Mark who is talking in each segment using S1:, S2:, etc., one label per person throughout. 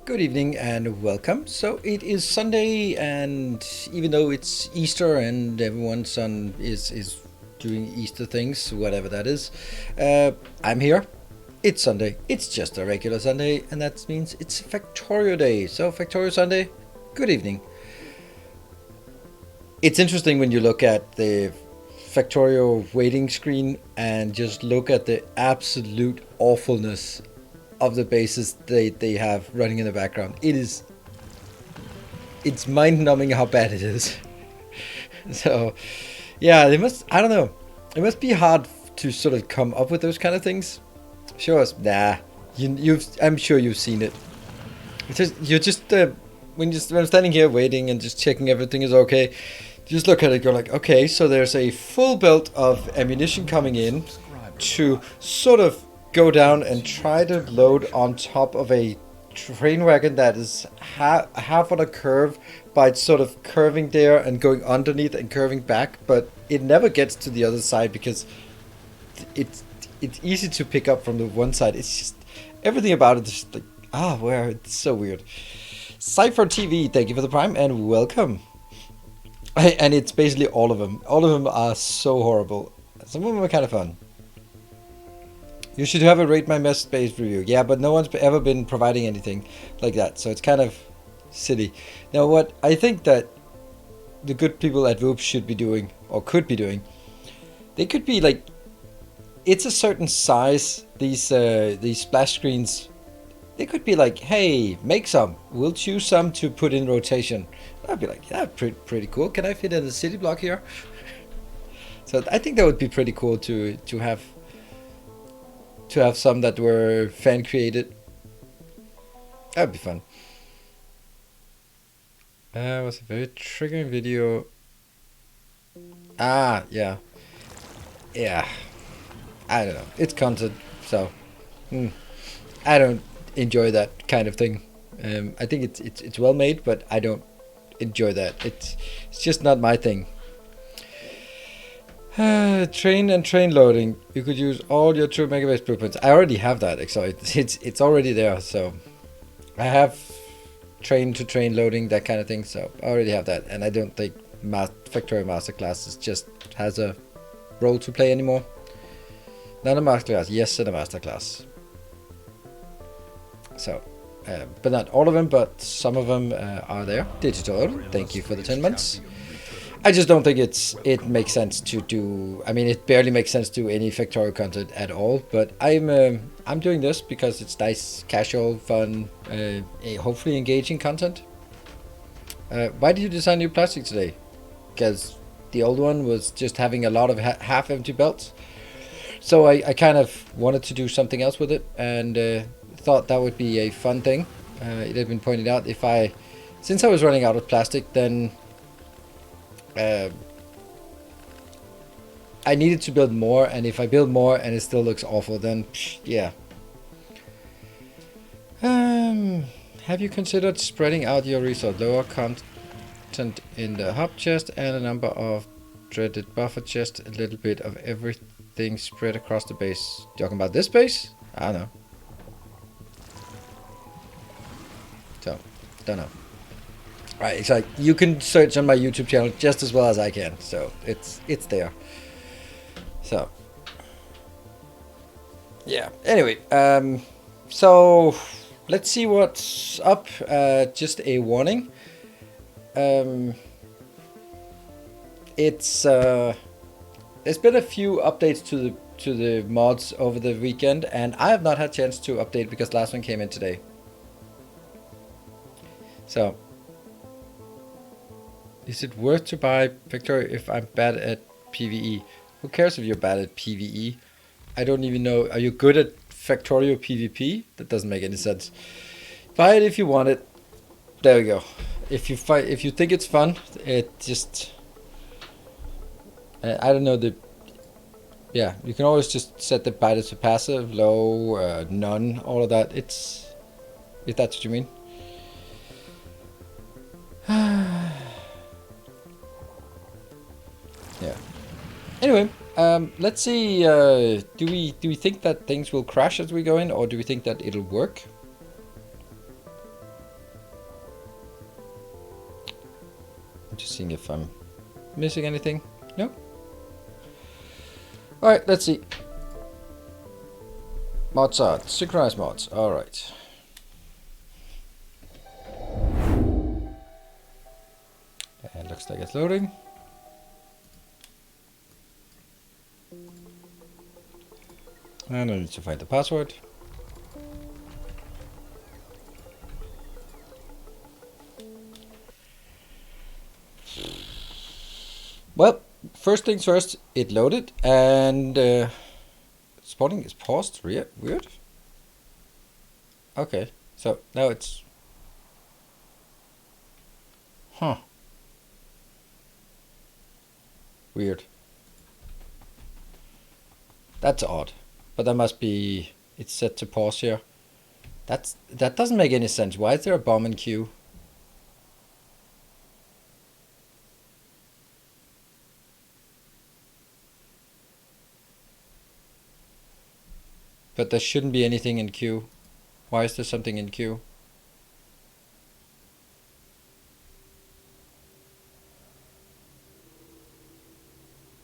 S1: Good evening and welcome. So it is Sunday, and even though it's Easter and everyone's is doing Easter things, whatever that is, I'm here. It's Sunday. It's just a regular Sunday, and that means it's Factorio Day. So Factorio Sunday, good evening. It's interesting when you look at the Factorio waiting screen and just look at the absolute awfulness of the bases they have running in the background. It's mind-numbing how bad it is. So yeah, I don't know, it must be hard to sort of come up with those kind of things. Sure, I'm sure you've seen it. When I'm standing here waiting and just checking everything is okay, just look at it, go like, okay, so there's a full belt of ammunition coming in to sort of go down and try to load on top of a train wagon that is half on a curve by sort of curving there and going underneath and curving back, but it never gets to the other side because it's easy to pick up from the one side. It's just everything about it is just like, where it's so weird. Cypher TV, thank you for the prime and welcome. And it's basically all of them. All of them are so horrible. Some of them are kind of fun. You should have a Rate My Mess based review. Yeah, but no one's ever been providing anything like that, so it's kind of silly. Now, what I think that the good people at VOD should be doing, or could be doing, they could be like, it's a certain size, these splash screens. They could be like, hey, make some. We'll choose some to put in rotation. I'd be like, yeah, pretty cool. Can I fit in the city block here? So I think that would be pretty cool to have some that were fan created. That'd be fun. It was a very triggering video. Yeah. I don't know. It's content, so I don't enjoy that kind of thing. I think it's well made, but I don't enjoy that. It's just not my thing. Train and train loading. You could use all your 2 megabase blueprints. I already have that, so it's already there. So I have train to train loading, that kind of thing. So I already have that, and I don't think Factorio Masterclass just has a role to play anymore. Not a masterclass, yes, in a masterclass. So, but not all of them, but some of them are there. Digital, thank you for the 10 months. I just don't think it makes sense to do. I mean, it barely makes sense to do any Factorio content at all. But I'm doing this because it's nice, casual, fun, hopefully engaging content. Why did you design new plastic today? Because the old one was just having a lot of half-empty belts. So I kind of wanted to do something else with it, and thought that would be a fun thing. It had been pointed out, since I was running out of plastic, then I needed to build more, and if I build more and it still looks awful, then yeah. Have you considered spreading out your resource? Lower content in the hub chest and a number of dreaded buffer chest, a little bit of everything spread across the base. Talking about this base? I don't know. So, don't know. Right, it's like you can search on my YouTube channel just as well as I can, so it's there. So yeah. Anyway, so let's see what's up. Just a warning. It's there's been a few updates to the mods over the weekend, and I have not had a chance to update because the last one came in today. So, is it worth to buy Factorio if I'm bad at PvE? Who cares if you're bad at PvE? I don't even know. Are you good at Factorio PvP? That doesn't make any sense. Buy it if you want it. There we go. If you think it's fun, it just I don't know yeah, you can always just set the beta to passive, low, none, all of that. If that's what you mean. Yeah. Anyway, let's see. Do we think that things will crash as we go in, or do we think that it'll work? I'm just seeing if I'm missing anything. No. All right. Let's see. Mods are synchronized mods. All right. And looks like it's loading. And I need to find the password. Well, first things first, it loaded, and spawning is paused. Weird. Okay, so now it's... Huh. Weird. That's odd. But that must be... It's set to pause here. That doesn't make any sense. Why is there a bomb in queue? But there shouldn't be anything in queue. Why is there something in queue?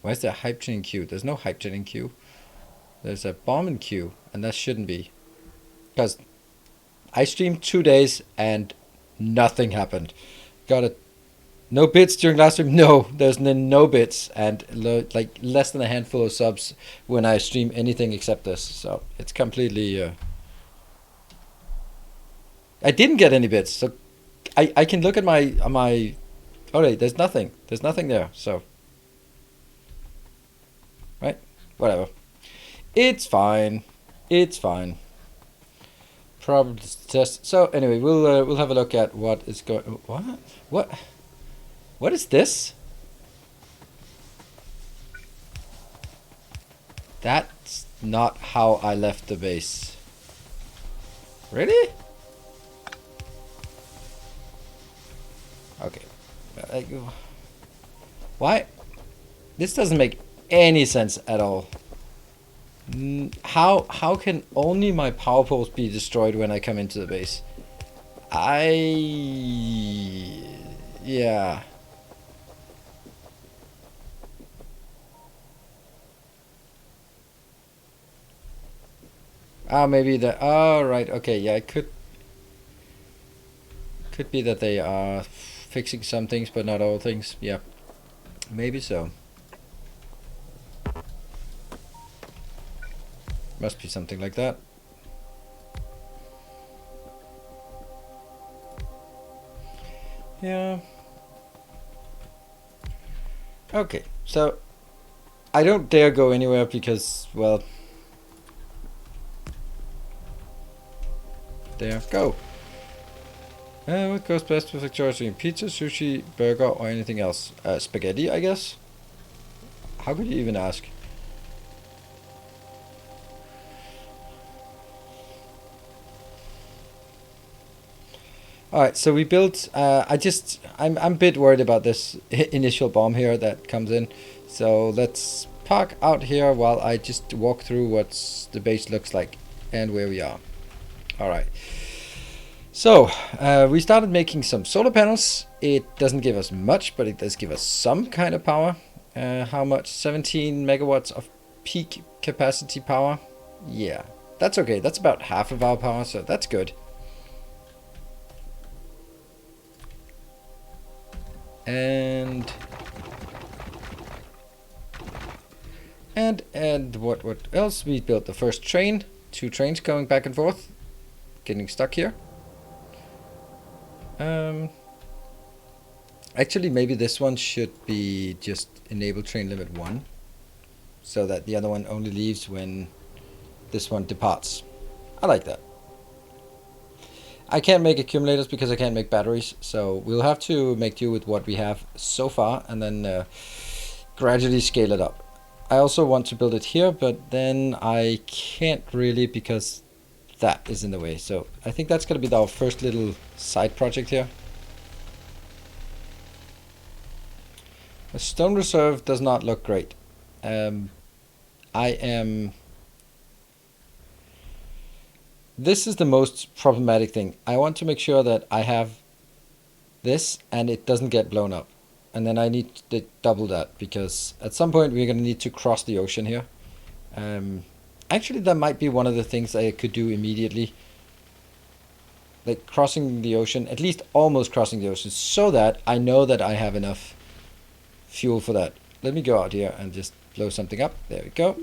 S1: Why is there hype chain in queue? There's no hype chain in queue. There's a bomb in queue, and that shouldn't be. Because I streamed 2 days and nothing happened. Got it. No bits during last stream? No, there's no bits, and like less than a handful of subs when I stream anything except this. So it's completely... I didn't get any bits, so I can look at my... Alright, there's nothing. There's nothing there, so... Right? Whatever. It's fine. It's fine. Probably test. So anyway, we'll have a look at what is going... What is this? That's not how I left the base. Really? Okay. Why? This doesn't make any sense at all. How can only my power poles be destroyed when I come into the base? Yeah. Maybe the... Oh, right. Okay, yeah, it could be that they are fixing some things, but not all things. Yeah, maybe so. Must be something like that. Yeah. Okay, so I don't dare go anywhere because, well... There, go. What goes best with Factorio? Pizza, sushi, burger, or anything else? Spaghetti, I guess? How could you even ask? Alright, so we built... I'm a bit worried about this initial bomb here that comes in. So let's park out here while I just walk through what the base looks like and where we are. Alright. So, we started making some solar panels. It doesn't give us much, but it does give us some kind of power. How much? 17 megawatts of peak capacity power. Yeah, that's okay. That's about half of our power, so that's good. And what else? We built the first train. 2 trains going back and forth. Getting stuck here. Actually, maybe this one should be just enable train limit 1, so that the other one only leaves when this one departs. I like that. I can't make accumulators because I can't make batteries, so we'll have to make do with what we have so far and then gradually scale it up. I also want to build it here, but then I can't really because that is in the way. So I think that's going to be our first little side project here. The stone reserve does not look great. This is the most problematic thing. I want to make sure that I have this and it doesn't get blown up. And then I need to double that because at some point we're going to need to cross the ocean here. Actually, that might be one of the things I could do immediately. Like crossing the ocean, at least almost crossing the ocean, so that I know that I have enough fuel for that. Let me go out here and just blow something up. There we go.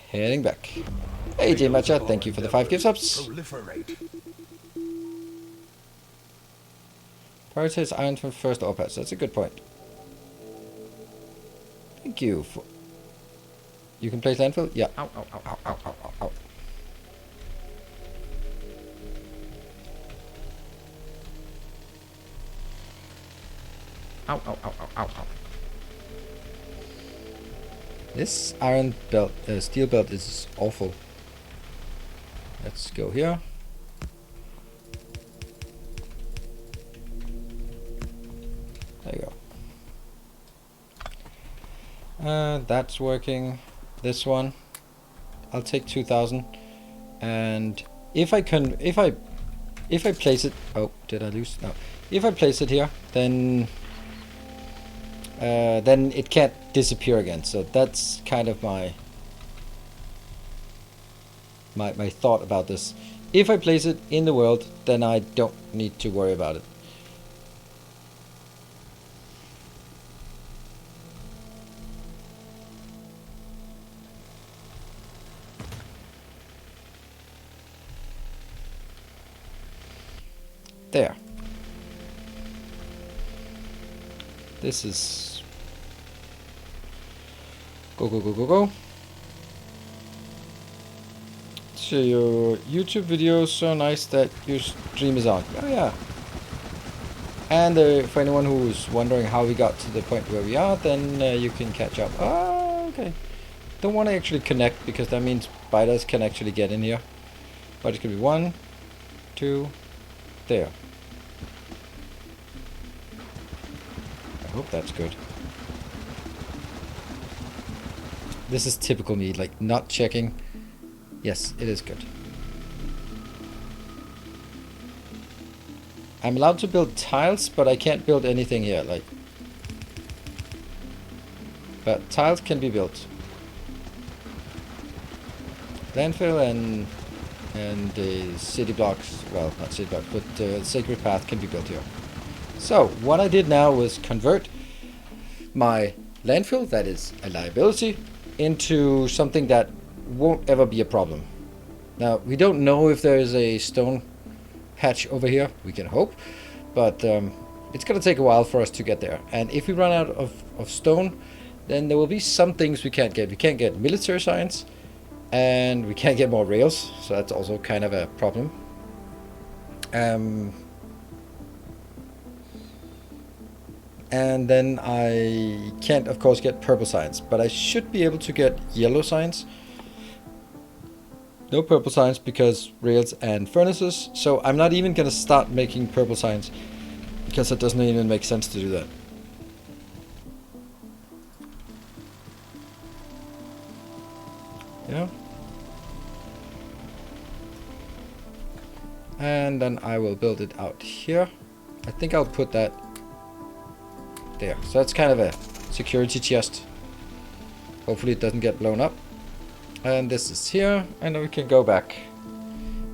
S1: Heading back. Hey, J Matcha, thank you for the 5 gift subs. Prioritize iron from first ore pass. That's a good point. Thank you. You can place landfill? Yeah. Ow, ow, ow, ow, ow, ow, ow, ow. Ow, ow, ow, ow, ow, ow. This iron belt, steel belt is awful. Let's go here. There you go. That's working. This one, I'll take 2,000. And if I place it, oh, did I lose? No. If I place it here, then it can't disappear again. So that's kind of my thought about this. If I place it in the world, then I don't need to worry about it. There. This is go, go, go, go, go. So your YouTube video is so nice that your stream is on. Oh yeah. And for anyone who's wondering how we got to the point where we are, then you can catch up. Oh, okay. Don't want to actually connect because that means spiders can actually get in here. But it could be 1, 2, there. I hope that's good. This is typical me, like not checking. Yes, it is good. I'm allowed to build tiles, but I can't build anything here, like. But tiles can be built. Landfill and the city blocks, well, not city blocks, but the sacred path can be built here. So, what I did now was convert my landfill, that is a liability, into something that won't ever be a problem. Now, we don't know if there is a stone patch over here. We can hope, but it's going to take a while for us to get there. And if we run out of stone, then there will be some things we can't get. We can't get military science, and we can't get more rails, so that's also kind of a problem. And then I can't, of course, get purple science, but I should be able to get yellow science. No purple science because rails and furnaces, so I'm not even going to start making purple science because it doesn't even make sense to do that. Yeah. And then I will build it out here. I think I'll put that there. So that's kind of a security chest. Hopefully it doesn't get blown up. And this is here. And then we can go back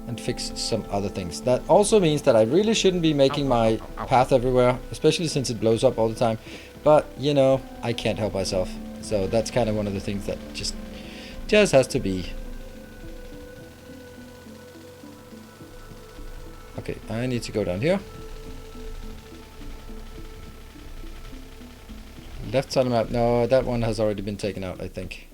S1: and fix some other things. That also means that I really shouldn't be making my path everywhere, especially since it blows up all the time. But, you know, I can't help myself. So that's kind of one of the things that just has to be. Okay, I need to go down here. Left side of the map. No, that one has already been taken out, I think.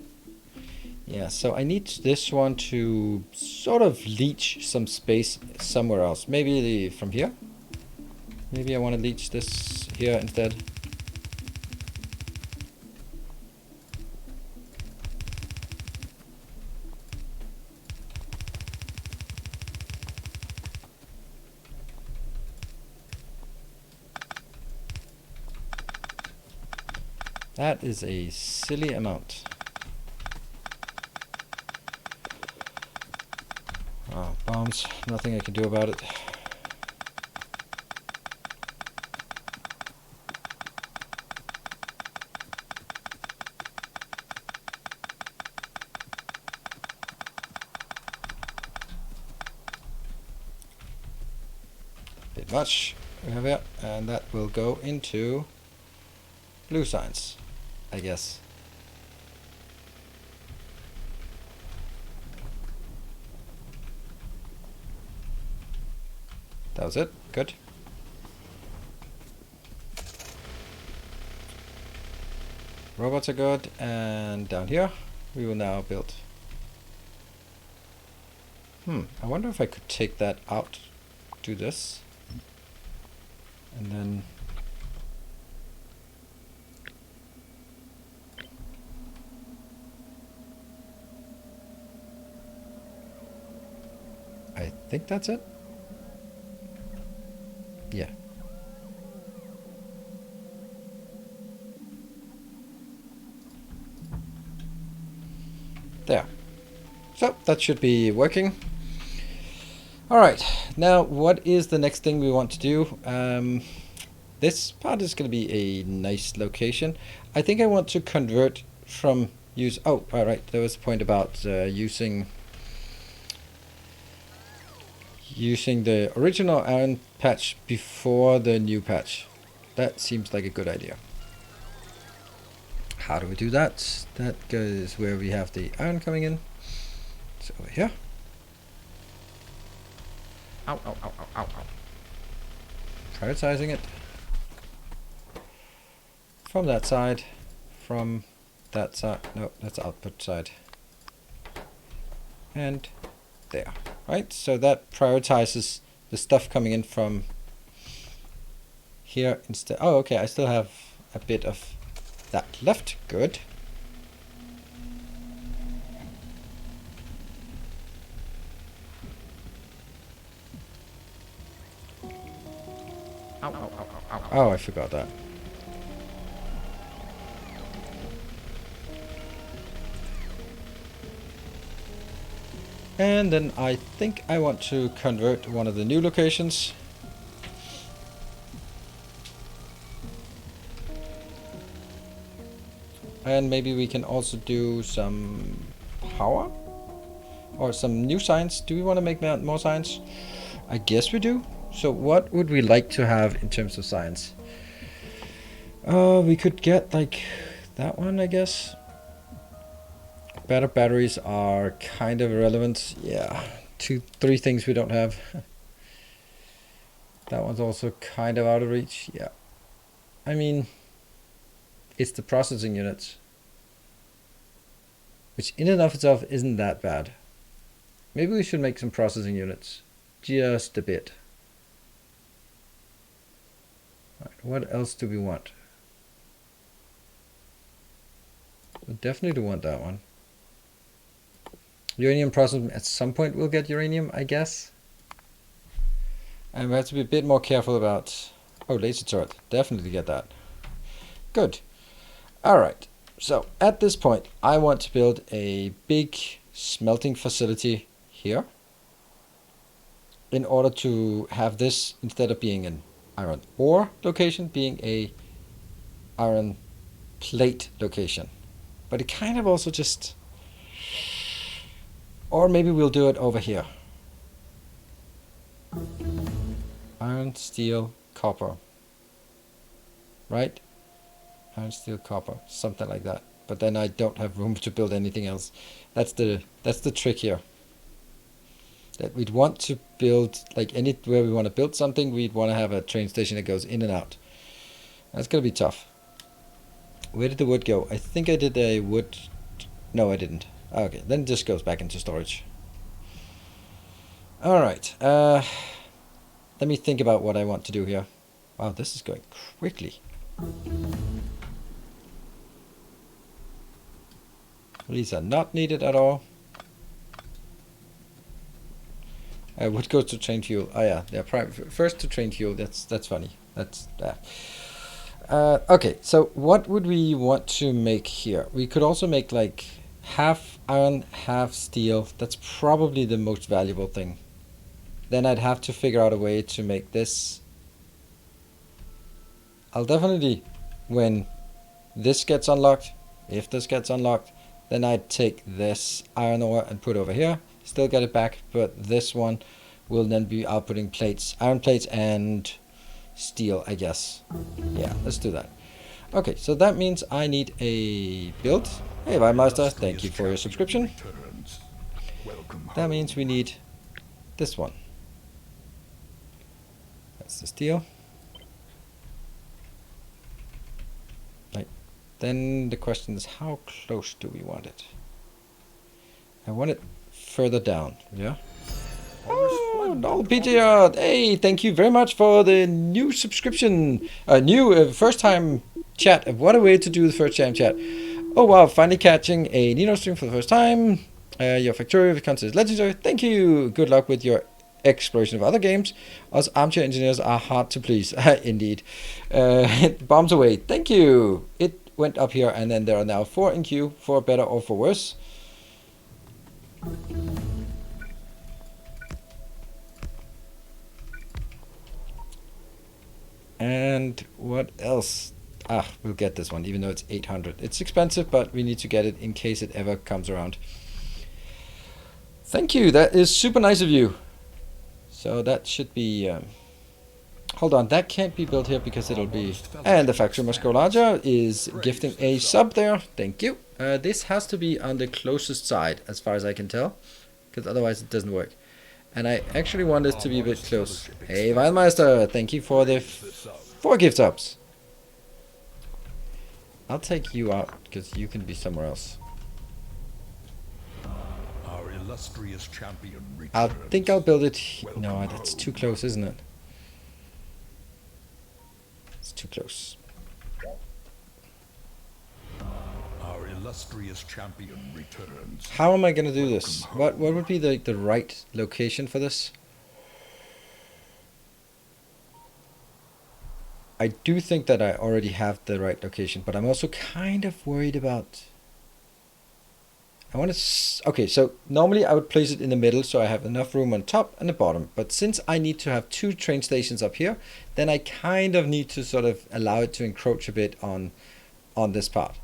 S1: Yeah, so I need this one to sort of leech some space somewhere else. Maybe from here? Maybe I want to leech this here instead. That is a silly amount. Oh, bombs. Nothing I can do about it. Bit much. We have it, and that will go into blue science, I guess. That was it. Good. Robots are good, and down here we will now build. I wonder if I could take that out, do this, and then I think that's it. Yeah. There. So that should be working. All right. Now, what is the next thing we want to do? This part is going to be a nice location. I think I want to convert from use. Oh, all right. There was a point about using the original iron patch before the new patch. That seems like a good idea. How do we do that? That goes where we have the iron coming in. It's over here. Ow, ow, ow, ow, ow, ow. Prioritizing it. From that side. From that side. No, that's output side. And there. Right, so that prioritizes the stuff coming in from here instead. Oh, okay, I still have a bit of that left. Good. Ow, ow, ow, ow, ow. Oh, I forgot that. And then I think I want to convert one of the new locations. And maybe we can also do some power or some new signs. Do we want to make more signs? I guess we do. So what would we like to have in terms of signs? We could get like that one, I guess. Better batteries are kind of irrelevant. Yeah, 3 things we don't have. That one's also kind of out of reach. Yeah, I mean, it's the processing units, which in and of itself isn't that bad. Maybe we should make some processing units, just a bit. Right, what else do we want? We definitely want that one. Uranium processing, at some point we'll get uranium, I guess. And we have to be a bit more careful about... Oh, laser turret. Definitely get that. Good. Alright. So, at this point, I want to build a big smelting facility here. In order to have this, instead of being an iron ore location, being a iron plate location. But it kind of also just... Or maybe we'll do it over here. Iron, steel, copper. Right? Iron, steel, copper. Something like that. But then I don't have room to build anything else. That's the trick here. That we'd want to build, like anywhere we want to build something, we'd want to have a train station that goes in and out. That's going to be tough. Where did the wood go? I think I did a wood... No, I didn't. Okay, then it just goes back into storage. Alright, let me think about what I want to do here. Wow, this is going quickly. These are not needed at all. Wood goes to train fuel. Oh yeah, they're first to train fuel. That's funny. That's that. Okay, so what would we want to make here? We could also make like half iron, half steel. That's probably the most valuable thing. Then I'd have to figure out a way to make this. I'll definitely, when this gets unlocked, if this gets unlocked, then I'd take this iron ore and put over here. Still get it back, but this one will then be outputting plates, iron plates and steel, I guess. Yeah, let's do that. Okay, so that means I need a build. Hey, Weimeister, thank you for your subscription. That means we need this one. That's the steel. Right. Then the question is, how close do we want it? I want it further down, yeah? Oh, no, PTR. Hey, thank you very much for the new subscription. First time chat. What a way to do the first time chat. Oh wow, finally catching a Nino stream for the first time. Your Factorio content is legendary. Thank you. Good luck with your exploration of other games. Us armchair engineers are hard to please. Indeed. Bombs away. Thank you. It went up here and then there are now 4 in queue, for better or for worse. And what else? We'll get this one, even though it's 800. It's expensive, but we need to get it in case it ever comes around. Thank you. That is super nice of you. So that should be... hold on, that can't be built here because it'll be... And the factory must go larger is gifting a sub there. Thank you. This has to be on the closest side, as far as I can tell, because otherwise it doesn't work. And I actually want this to be a bit close. Hey, Weilmeister, thank you for the 4 gift subs. I'll take you out because you can be somewhere else.
S2: Our illustrious champion returns.
S1: I think I'll build it. No, that's too close, isn't it? It's too close.
S2: Our illustrious champion returns.
S1: How am I going to do this? What would be the right location for this? I do think that I already have the right location, but I'm also kind of worried about... I want to... Okay, so normally I would place it in the middle so I have enough room on top and the bottom. But since I need to have 2 train stations up here, then I kind of need to sort of allow it to encroach a bit on this part.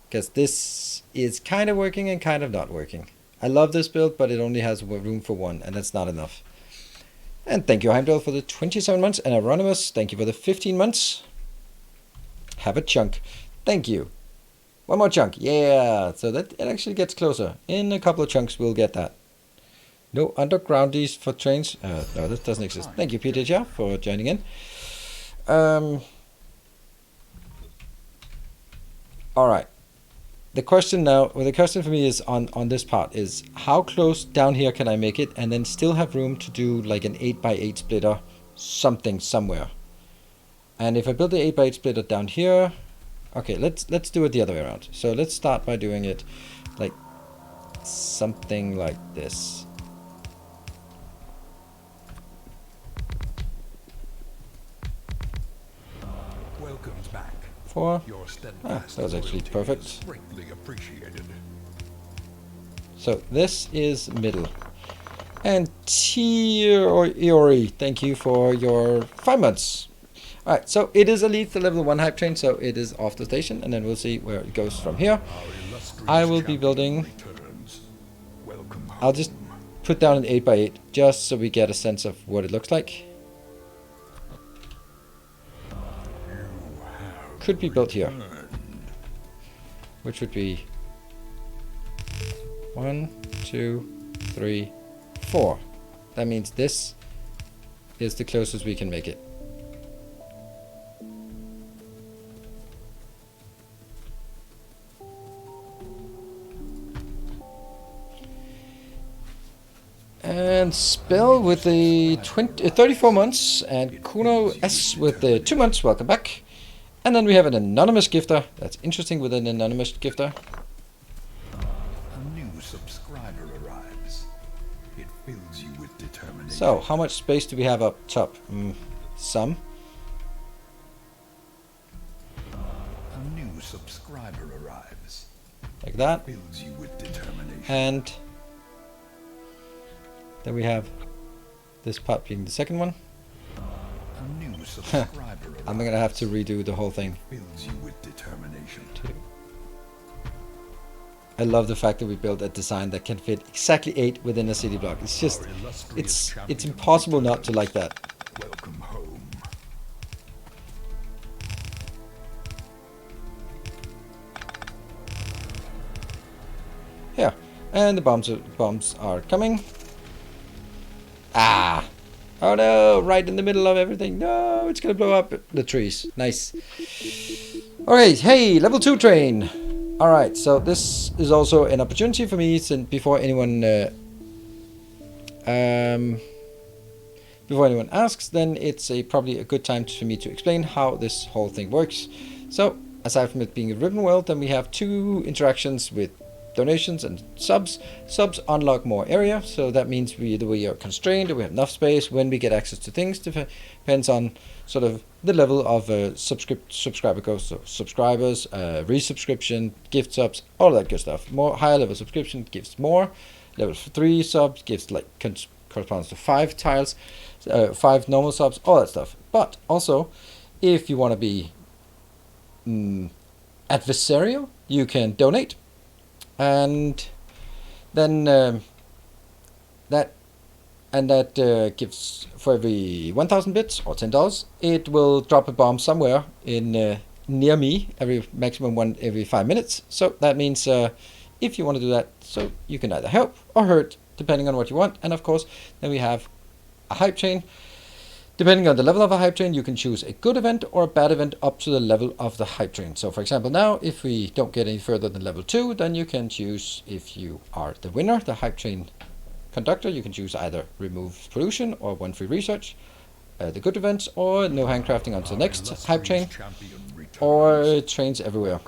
S1: Because this is kind of working and kind of not working. I love this build, but it only has room for 1, and that's not enough. And thank you, Heimdall, for the 27 months. And Aronimus, thank you for the 15 months. Have a chunk. Thank you. 1 more chunk. Yeah. So that it actually gets closer. In a couple of chunks, we'll get that. No undergroundies for trains. No, this doesn't exist. Thank you, Peter, for joining in. All right. The question now, well, the question for me is on this part is how close down here can I make it and then still have room to do like an 8x8 splitter something somewhere. And if I build the 8x8 splitter down here, okay, let's do it the other way around. So let's start by doing it like something like this.
S2: Welcome back.
S1: 4.
S2: Your
S1: That was actually perfect.
S2: Greatly appreciated.
S1: So this is middle. And Iori, thank you for your 5 months. Alright, so it is elite the level 1 hype train, so it is off the station, and then we'll see where it goes from here. I will be building... I'll just put down an 8x8, just so we get a sense of what it looks like. Could be built here. Which would be 1, 2, 3, 4. That means this is the closest we can make it. And Spell with the 34 months, and Kuno S with the 2 months, welcome back. And then we have an anonymous gifter. That's interesting with an anonymous gifter.
S2: A new subscriber arrives. It fills you with determination.
S1: So, how much space do we have up top? Some.
S2: A new subscriber arrives.
S1: Like that.
S2: Fills you with determination.
S1: And then we have this part being the second one.
S2: A new subscriber arrives.
S1: I'm gonna have to redo the whole thing.
S2: Fills you with determination.
S1: 2. I love the fact that we built a design that can fit exactly 8 within a city block. It's just, it's impossible not to like that.
S2: Welcome home.
S1: Yeah, and the bombs are coming. Ah! Oh no! Right in the middle of everything. No, it's gonna blow up the trees. Nice. Alright, hey, level 2 train. Alright, so this is also an opportunity for me, since before anyone asks, then it's probably a good time for me to explain how this whole thing works. So, aside from it being a ribbon world, then we have 2 interactions with donations and subs. Subs unlock more area, so that means either we are constrained or we have enough space when we get access to things. Depends on sort of the level of subscriber goes. So subscribers, resubscription, gift subs, all that good stuff. More higher level subscription gives more. Level 3 subs gives like corresponds to 5 tiles, 5 normal subs, all that stuff. But also, if you want to be adversarial, you can donate. And then that gives, for every 1,000 bits or $10, it will drop a bomb somewhere in near me, maximum one every 5 minutes. So that means if you want to do that, so you can either help or hurt depending on what you want. And of course, then we have a hype chain. Depending on the level of a hype train, you can choose a good event or a bad event up to the level of the hype train. So for example, now if we don't get any further than level 2, then you can choose, if you are the winner, the hype train conductor, you can choose either remove pollution or 1 free research, the good events, or no handcrafting onto the next hype train, or trains everywhere.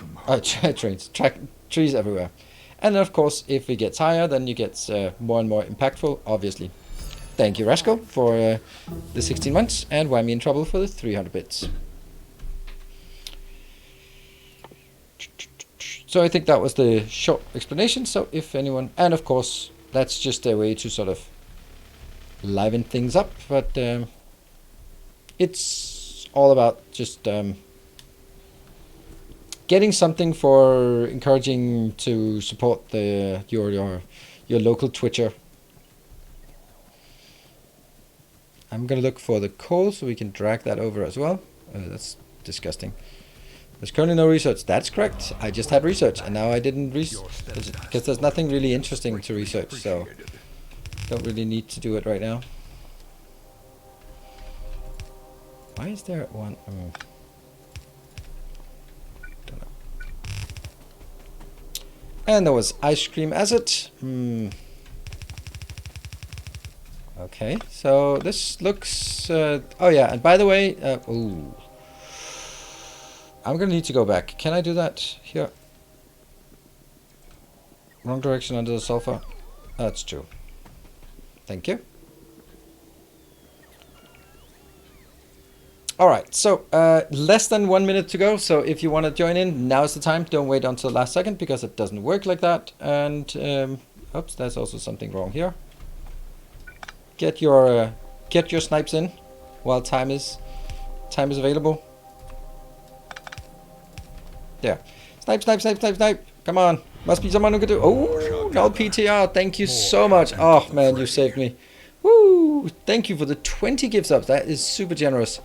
S1: Trees everywhere. And then of course, if it gets higher, then it gets more and more impactful, obviously. Thank you, Rascal, for the 16 months, and Why Me in Trouble for the 300 bits. So I think that was the short explanation. So if anyone, and of course, that's just a way to sort of liven things up. But it's all about just getting something for encouraging to support the your local Twitcher. I'm gonna look for the coal so we can drag that over as well. That's disgusting. There's currently no research. That's correct. I just had research, and now I didn't because there's nothing really interesting to research, so don't really need to do it right now. Why is there one? Don't know. And there was ice cream acid. Okay, so this looks. Oh yeah, and by the way, ooh. I'm gonna need to go back. Can I do that here? Wrong direction under the sulfur. That's true. Thank you. Alright, so less than 1 minute to go. So if you want to join in, now is the time. Don't wait until the last second because it doesn't work like that. And oops, there's also something wrong here. Get your snipes in while time is available. There. Snipe, snipe, snipe, snipe, snipe. Come on. Must be someone who could do. Oh, no PTR. Thank you so much. Oh, man, you saved me. Woo. Thank you for the 20 gift subs. That is super generous.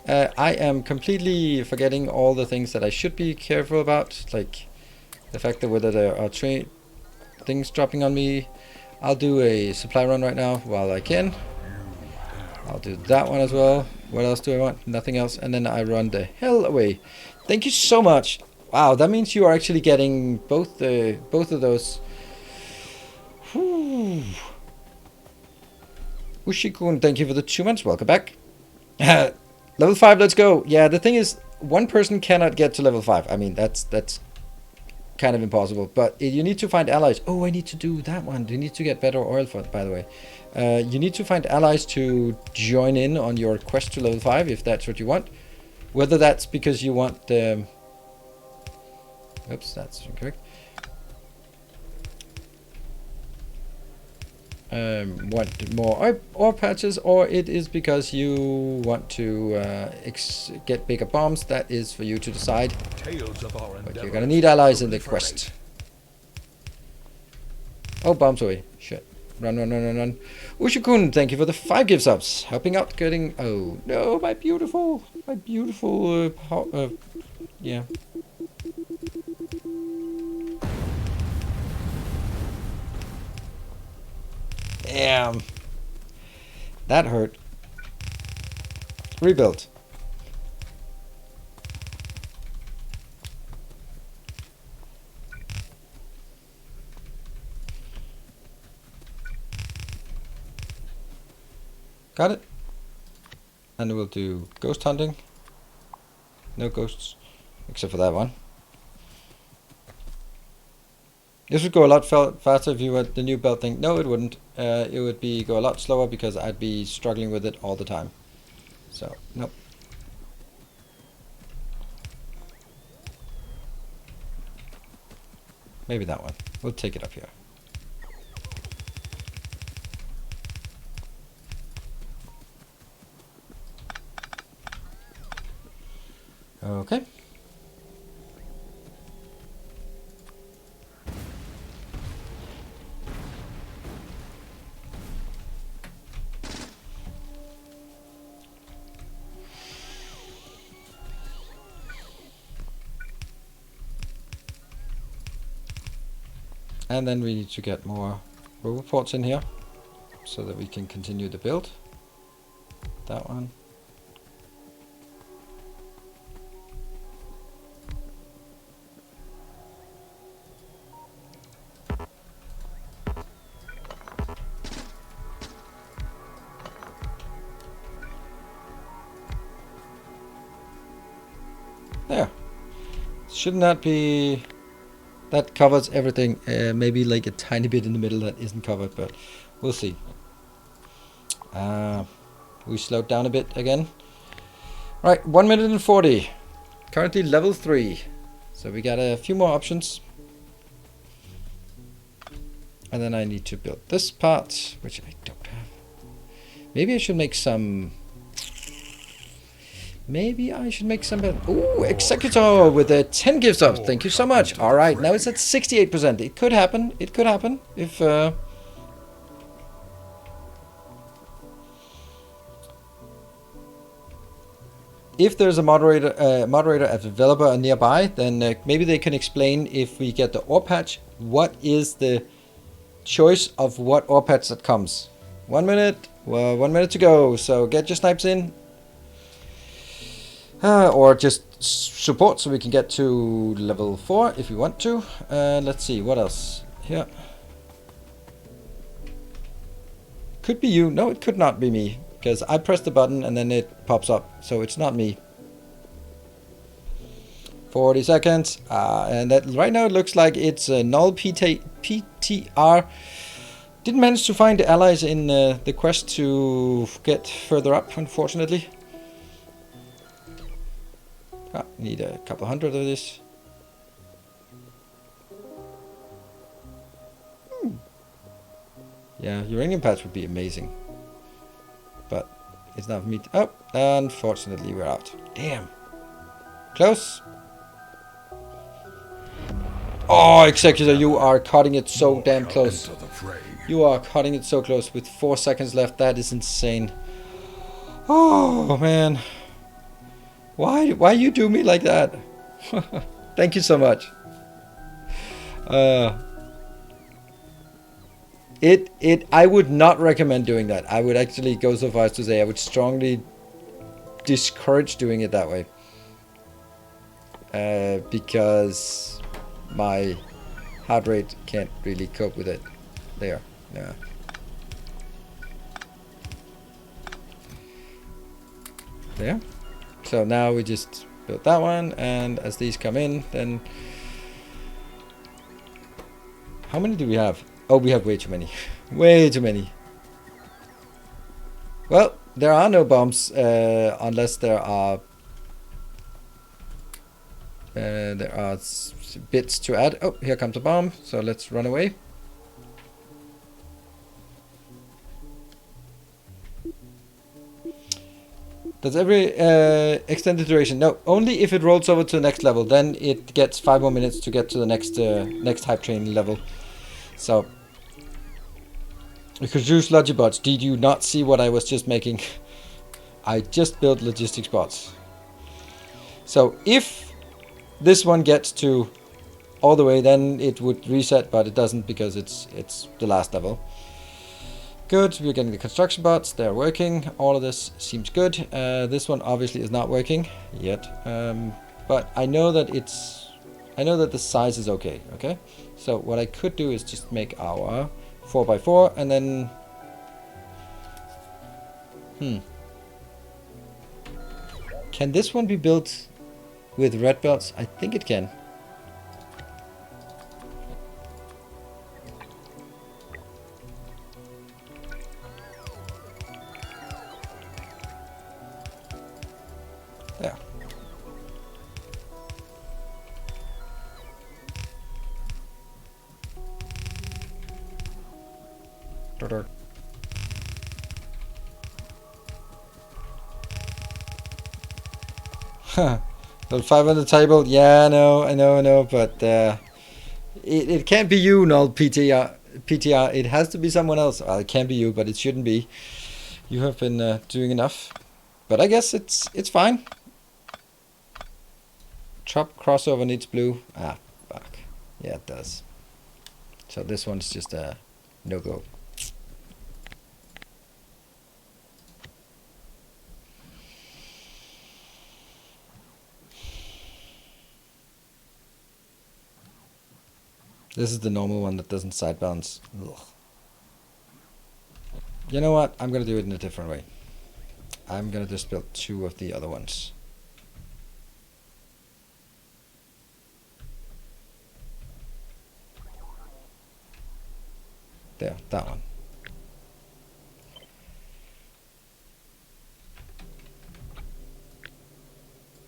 S1: I am completely forgetting all the things that I should be careful about. Like the fact that whether there are things dropping on me. I'll do a supply run right now while I can. I'll do that one as well. What else do I want? Nothing else. And then I run the hell away. Thank you so much. Wow, that means you are actually getting both of those. Whew. Ushikun, thank you for the 2 months. Welcome back. Level 5, let's go. Yeah, the thing is, one person cannot get to level 5. I mean, that's kind of impossible. But you need to find allies. Oh, I need to do that one. You need to get better oil for it, by the way. You need to find allies to join in on your quest to level 5, if that's what you want. Whether that's because you want oops, that's incorrect. Want more ore patches, or it is because you want to get bigger bombs. That is for you to decide. But you're gonna need allies in the quest. Oh, bombs away. Shit. Run, run, run, run, run. Ushikun, thank you for the 5 gift subs. Helping out getting... Oh, no, my beautiful... yeah. Damn. That hurt. Rebuild. Got it. And we'll do ghost hunting. No ghosts, except for that one. This would go a lot faster if you had the new belt thing. No, it wouldn't. It would go a lot slower because I'd be struggling with it all the time. So, nope. Maybe that one. We'll take it up here. Okay. And then we need to get more robot ports in here so that we can continue the build. That one. There. Shouldn't that be... That covers everything. Maybe like a tiny bit in the middle that isn't covered, but we'll see. We slowed down a bit again. Right, 1 minute and 40. Currently level 3. So we got a few more options. And then I need to build this part, which I don't have. Maybe I should make some... Ooh, Executor with a 10 gifts up. Thank you so much. Alright, now it's at 68%. It could happen. It could happen if... If there's a moderator, a developer nearby, then maybe they can explain if we get the ore patch, what is the choice of what ore patch that comes. 1 minute, well, 1 minute to go, so get your snipes in. Or just support so we can get to level 4 if we want to. Let's see, what else? Here. Could be you. No, it could not be me. Because I press the button and then it pops up. So it's not me. 40 seconds. And that right now it looks like it's null PTR. Didn't manage to find the allies in the quest to get further up, unfortunately. Need a couple hundred of this. Yeah, uranium patch would be amazing. But it's not for me. Oh, unfortunately we're out. Damn. Close. Oh, Executor, you are cutting it so damn close. You are cutting it so close with 4 seconds left. That is insane. Oh, man. Why you do me like that? Thank you so much. I would not recommend doing that. I would actually go so far as to say I would strongly discourage doing it that way. Because my heart rate can't really cope with it. There. Yeah. There. So now we just built that one, and as these come in, then... How many do we have? Oh, we have way too many. Way too many. Well, there are no bombs, unless there are bits to add. Oh, here comes a bomb, so let's run away. Does every extended duration? No, only if it rolls over to the next level. Then it gets 5 more minutes to get to the next hype train level. So you could use Logibots. Did you not see what I was just making? I just built logistics bots. So if this one gets to all the way, then it would reset, but it doesn't because it's the last level. Good, we're getting the construction bots, they're working, all of this seems good. This one obviously is not working yet, but I know that the size is okay, okay? So what I could do is just make our 4x4 and then... Can this one be built with red belts? I think it can. There. Level 5 on the table. Yeah, I know, but it can't be you, null PTR. It has to be someone else. Well, it can be you, but it shouldn't be. You have been doing enough. But I guess it's fine. Chop crossover needs blue. Ah, fuck. Yeah, it does. So this one's just a no-go. This is the normal one that doesn't side bounce. Ugh. You know what? I'm gonna do it in a different way. I'm gonna just build 2 of the other ones. There, that one.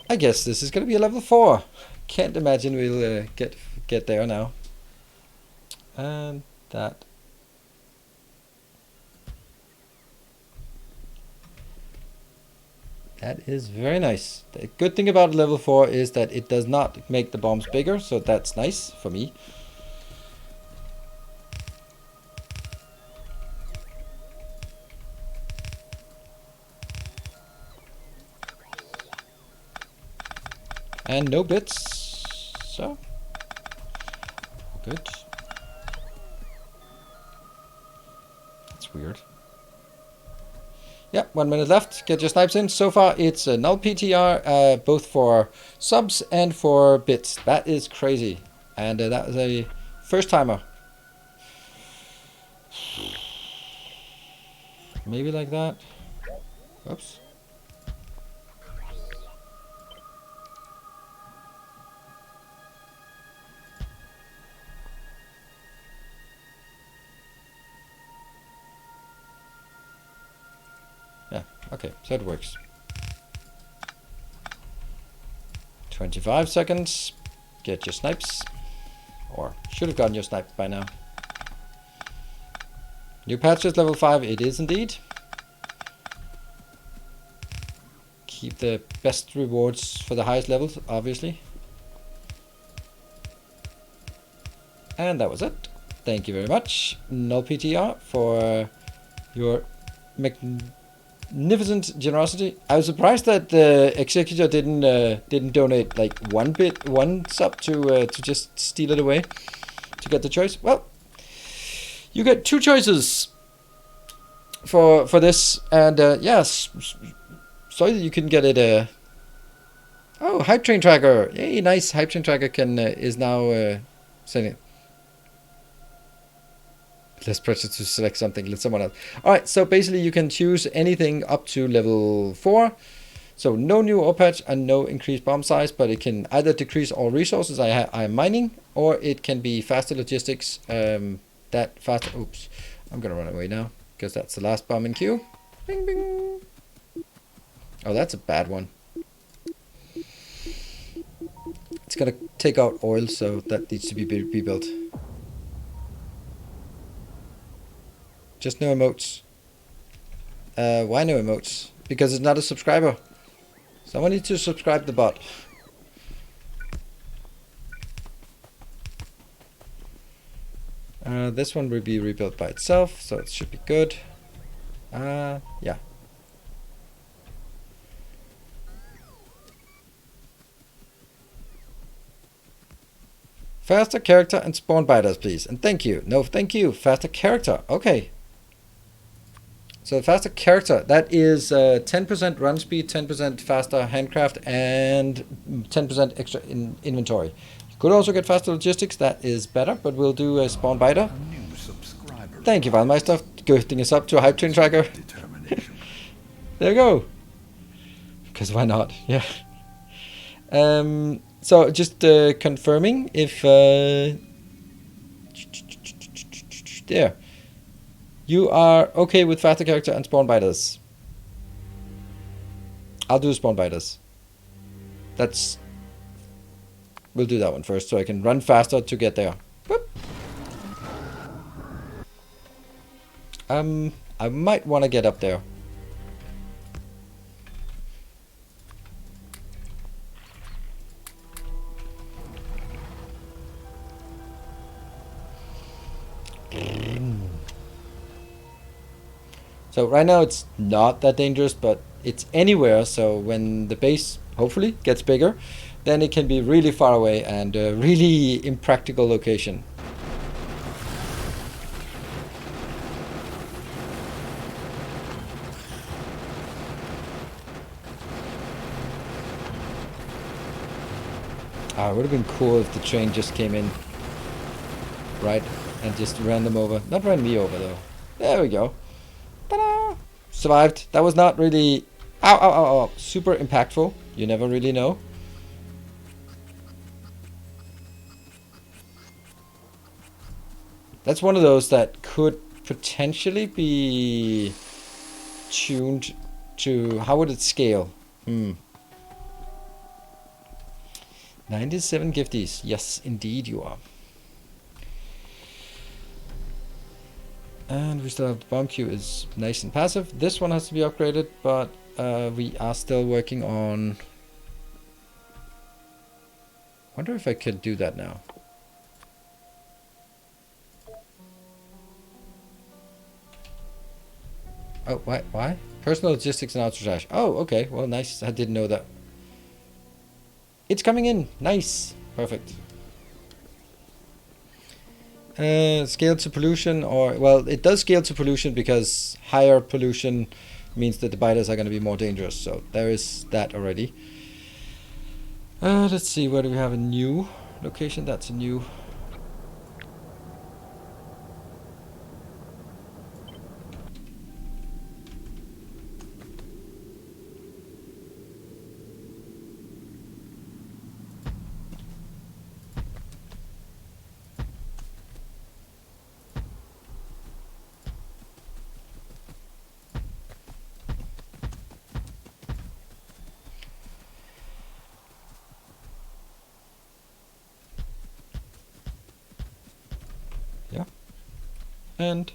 S1: I guess this is gonna be a level 4. can't imagine we'll get there now. And that. That is very nice. The good thing about level 4 is that it does not make the bombs bigger, so that's nice for me. And no bits, so good. That's weird. Yeah, 1 minute left. Get your snipes in. So far, it's a null PTR, both for subs and for bits. That is crazy. And that was a first timer. Maybe like that. Oops. Yeah, okay, so it works. 25 seconds. Get your snipes. Or should have gotten your snipe by now. New patches level 5, it is indeed. Keep the best rewards for the highest levels, obviously. And that was it. Thank you very much, Null PTR, for your magnificent generosity. I was surprised that the executor didn't donate like one sub to just steal it away to get the choice. Well, you get 2 choices for this, and yes, sorry that you couldn't get it. Oh, hype train tracker! Yay, nice. Hype train tracker is now sending it. Less pressure to select something, let someone else. Alright, so basically you can choose anything up to level 4. So no new ore patch and no increased bomb size, but it can either decrease all resources I am mining, or it can be faster logistics. Oops, I'm gonna run away now, because that's the last bomb in queue. Bing, bing. Oh, that's a bad one. It's gonna take out oil, so that needs to be rebuilt. Just no emotes. Why no emotes? Because it's not a subscriber. Someone needs to subscribe the bot. This one will be rebuilt by itself, so it should be good. Yeah. Faster character and spawn biters, please. And thank you. No, thank you. Faster character. Okay. So faster character, that is 10% run speed, 10% faster handcraft, and 10% extra in inventory. You could also get faster logistics, that is better, but we'll do a spawn biter. Thank you, Valmeister, gifting us up to a hype train tracker. There you go. Because why not? Yeah. So just confirming if there. You are okay with faster character and spawn biters. I'll do spawn biters. We'll do that one first so I can run faster to get there. Whoop. I might want to get up there. So right now it's not that dangerous, but it's anywhere, so when the base hopefully gets bigger, then it can be really far away and a really impractical location. It would have been cool if the train just came in, right, and just ran them over. Not ran me over though. There we go. Ta-da! Survived. That was not really super impactful. You never really know. That's one of those that could potentially be tuned to, how would it scale? 97 gifties. Yes, indeed you are. And we still have the bomb queue is nice and passive. This one has to be upgraded, but we are still working on... Wonder if I could do that now. Oh, why? Personal logistics and auto trash. Oh, okay. Well, nice. I didn't know that. It's coming in. Nice. Perfect. Scale to pollution, or... Well, it does scale to pollution because higher pollution means that the biters are going to be more dangerous. So there is that already. Let's see. Where do we have a new location? That's a new... Yeah. And...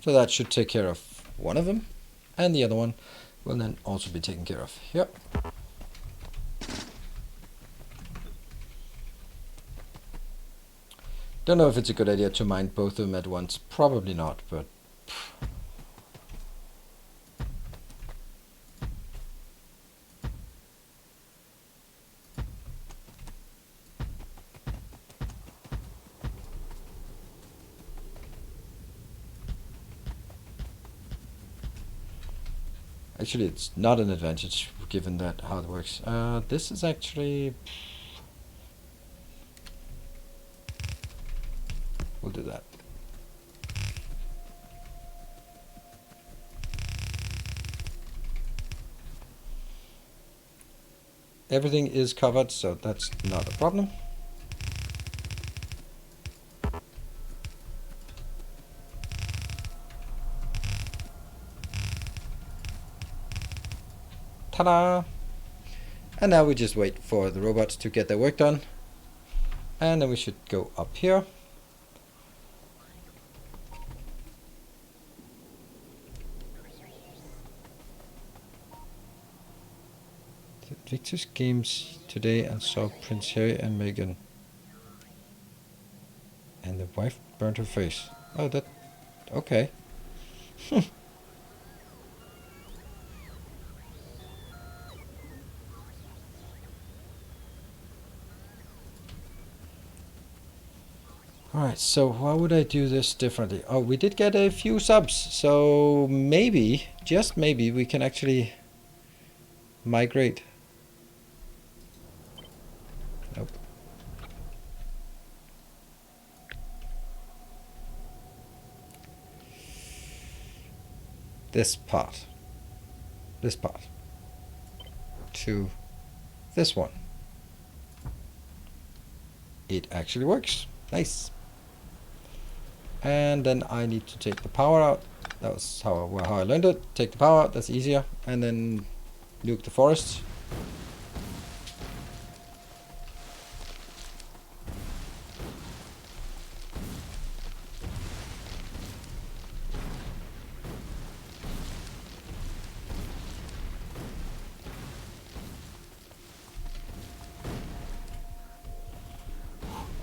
S1: So that should take care of one of them. And the other one will then also be taken care of. Yep. Don't know if it's a good idea to mine both of them at once. Probably not, but... Actually, it's not an advantage, given that how it works. This is actually... We'll do that. Everything is covered, so that's not a problem. Ta-da! And now we just wait for the robots to get their work done. And then we should go up here. Victor's games today and saw Prince Harry and Meghan. And the wife burned her face. Oh, that... Okay. Alright, so why would I do this differently? Oh, we did get a few subs, so maybe, just maybe, we can actually migrate. Nope. This part to this one. It actually works. Nice. And then I need to take the power out. That was how I learned it. Take the power out, that's easier. And then nuke the forest.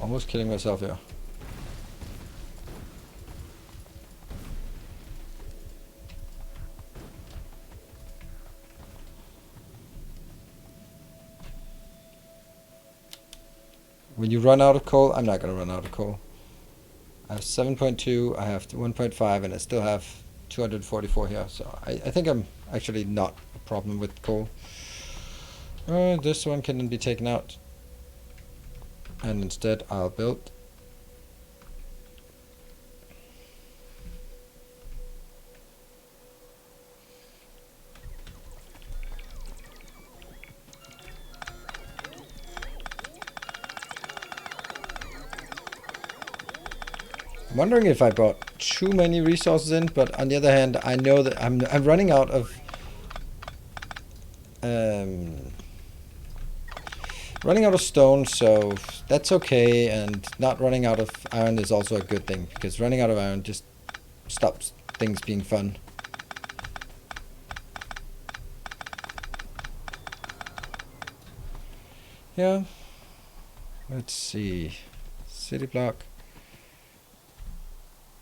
S1: Almost killing myself here. When you run out of coal, I'm not going to run out of coal. I have 7.2, I have 1.5, and I still have 244 here. So I think I'm actually not a problem with coal. This one can be taken out. And instead I'll build wondering if I brought too many resources in, but on the other hand, I know that I'm running out of stone, so that's okay, and not running out of iron is also a good thing, because running out of iron just stops things being fun. Yeah. Let's see. City block.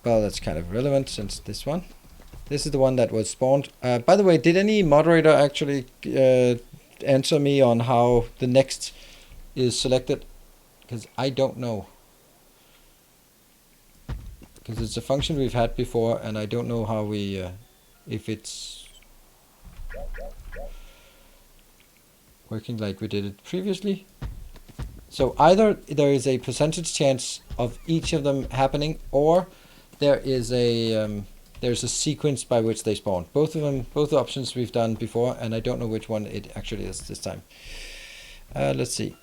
S1: Well, that's kind of relevant since this is the one that was spawned. By the way, did any moderator actually answer me on how the next is selected? Because I don't know. Because it's a function we've had before, and I don't know how we, if it's working like we did it previously. So either there is a percentage chance of each of them happening, or there is a there's a sequence by which they spawn. Both of them, both options we've done before, and I don't know which one it actually is this time. Let's see.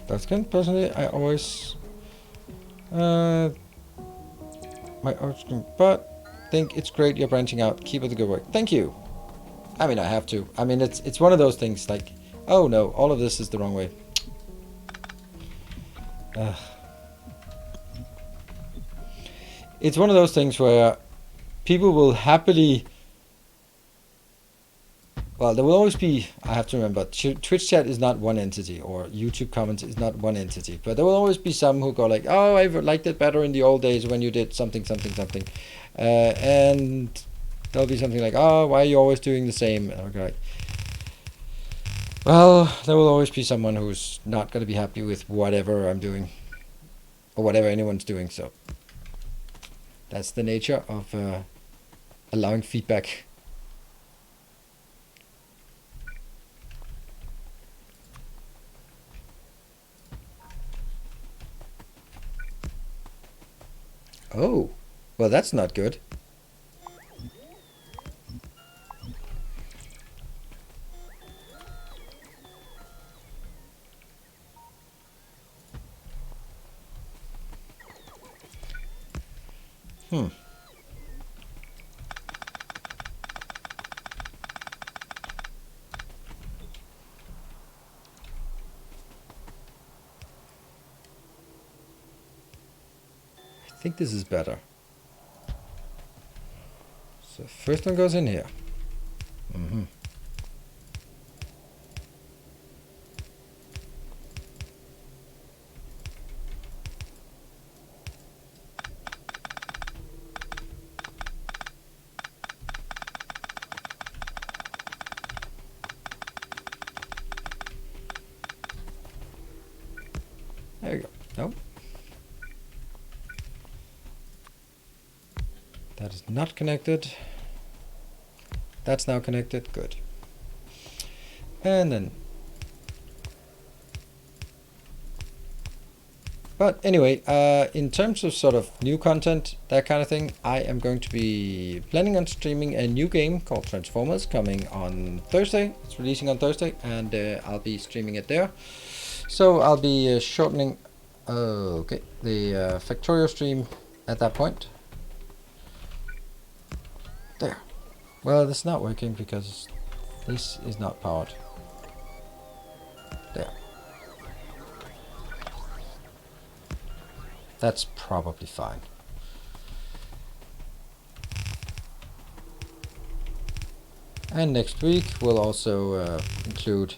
S1: That's good. Personally, I always my but think it's great you're branching out. Keep up the good work. Thank you. I mean, I have to. I mean, it's one of those things like, oh no, all of this is the wrong way. It's one of those things where people will happily. Well, there will always be, I have to remember, Twitch chat is not one entity, or YouTube comments is not one entity, but there will always be some who go like, oh, I liked it better in the old days when you did something, something, something. And there'll be something like, oh, why are you always doing the same? And I'll go like, well, there will always be someone who's not going to be happy with whatever I'm doing, or whatever anyone's doing, so that's the nature of allowing feedback. Oh, well, that's not good. I think this is better. So first one goes in here. There you go. Nope. That is not connected. That's now connected. Good. And then. But anyway, in terms of sort of new content, that kind of thing, I am going to be planning on streaming a new game called Transformers coming on Thursday. It's releasing on Thursday, and I'll be streaming it there. So I'll be shortening the Factorio stream at that point. There. Well, this is not working because this is not powered. There. That's probably fine. And next week we'll also include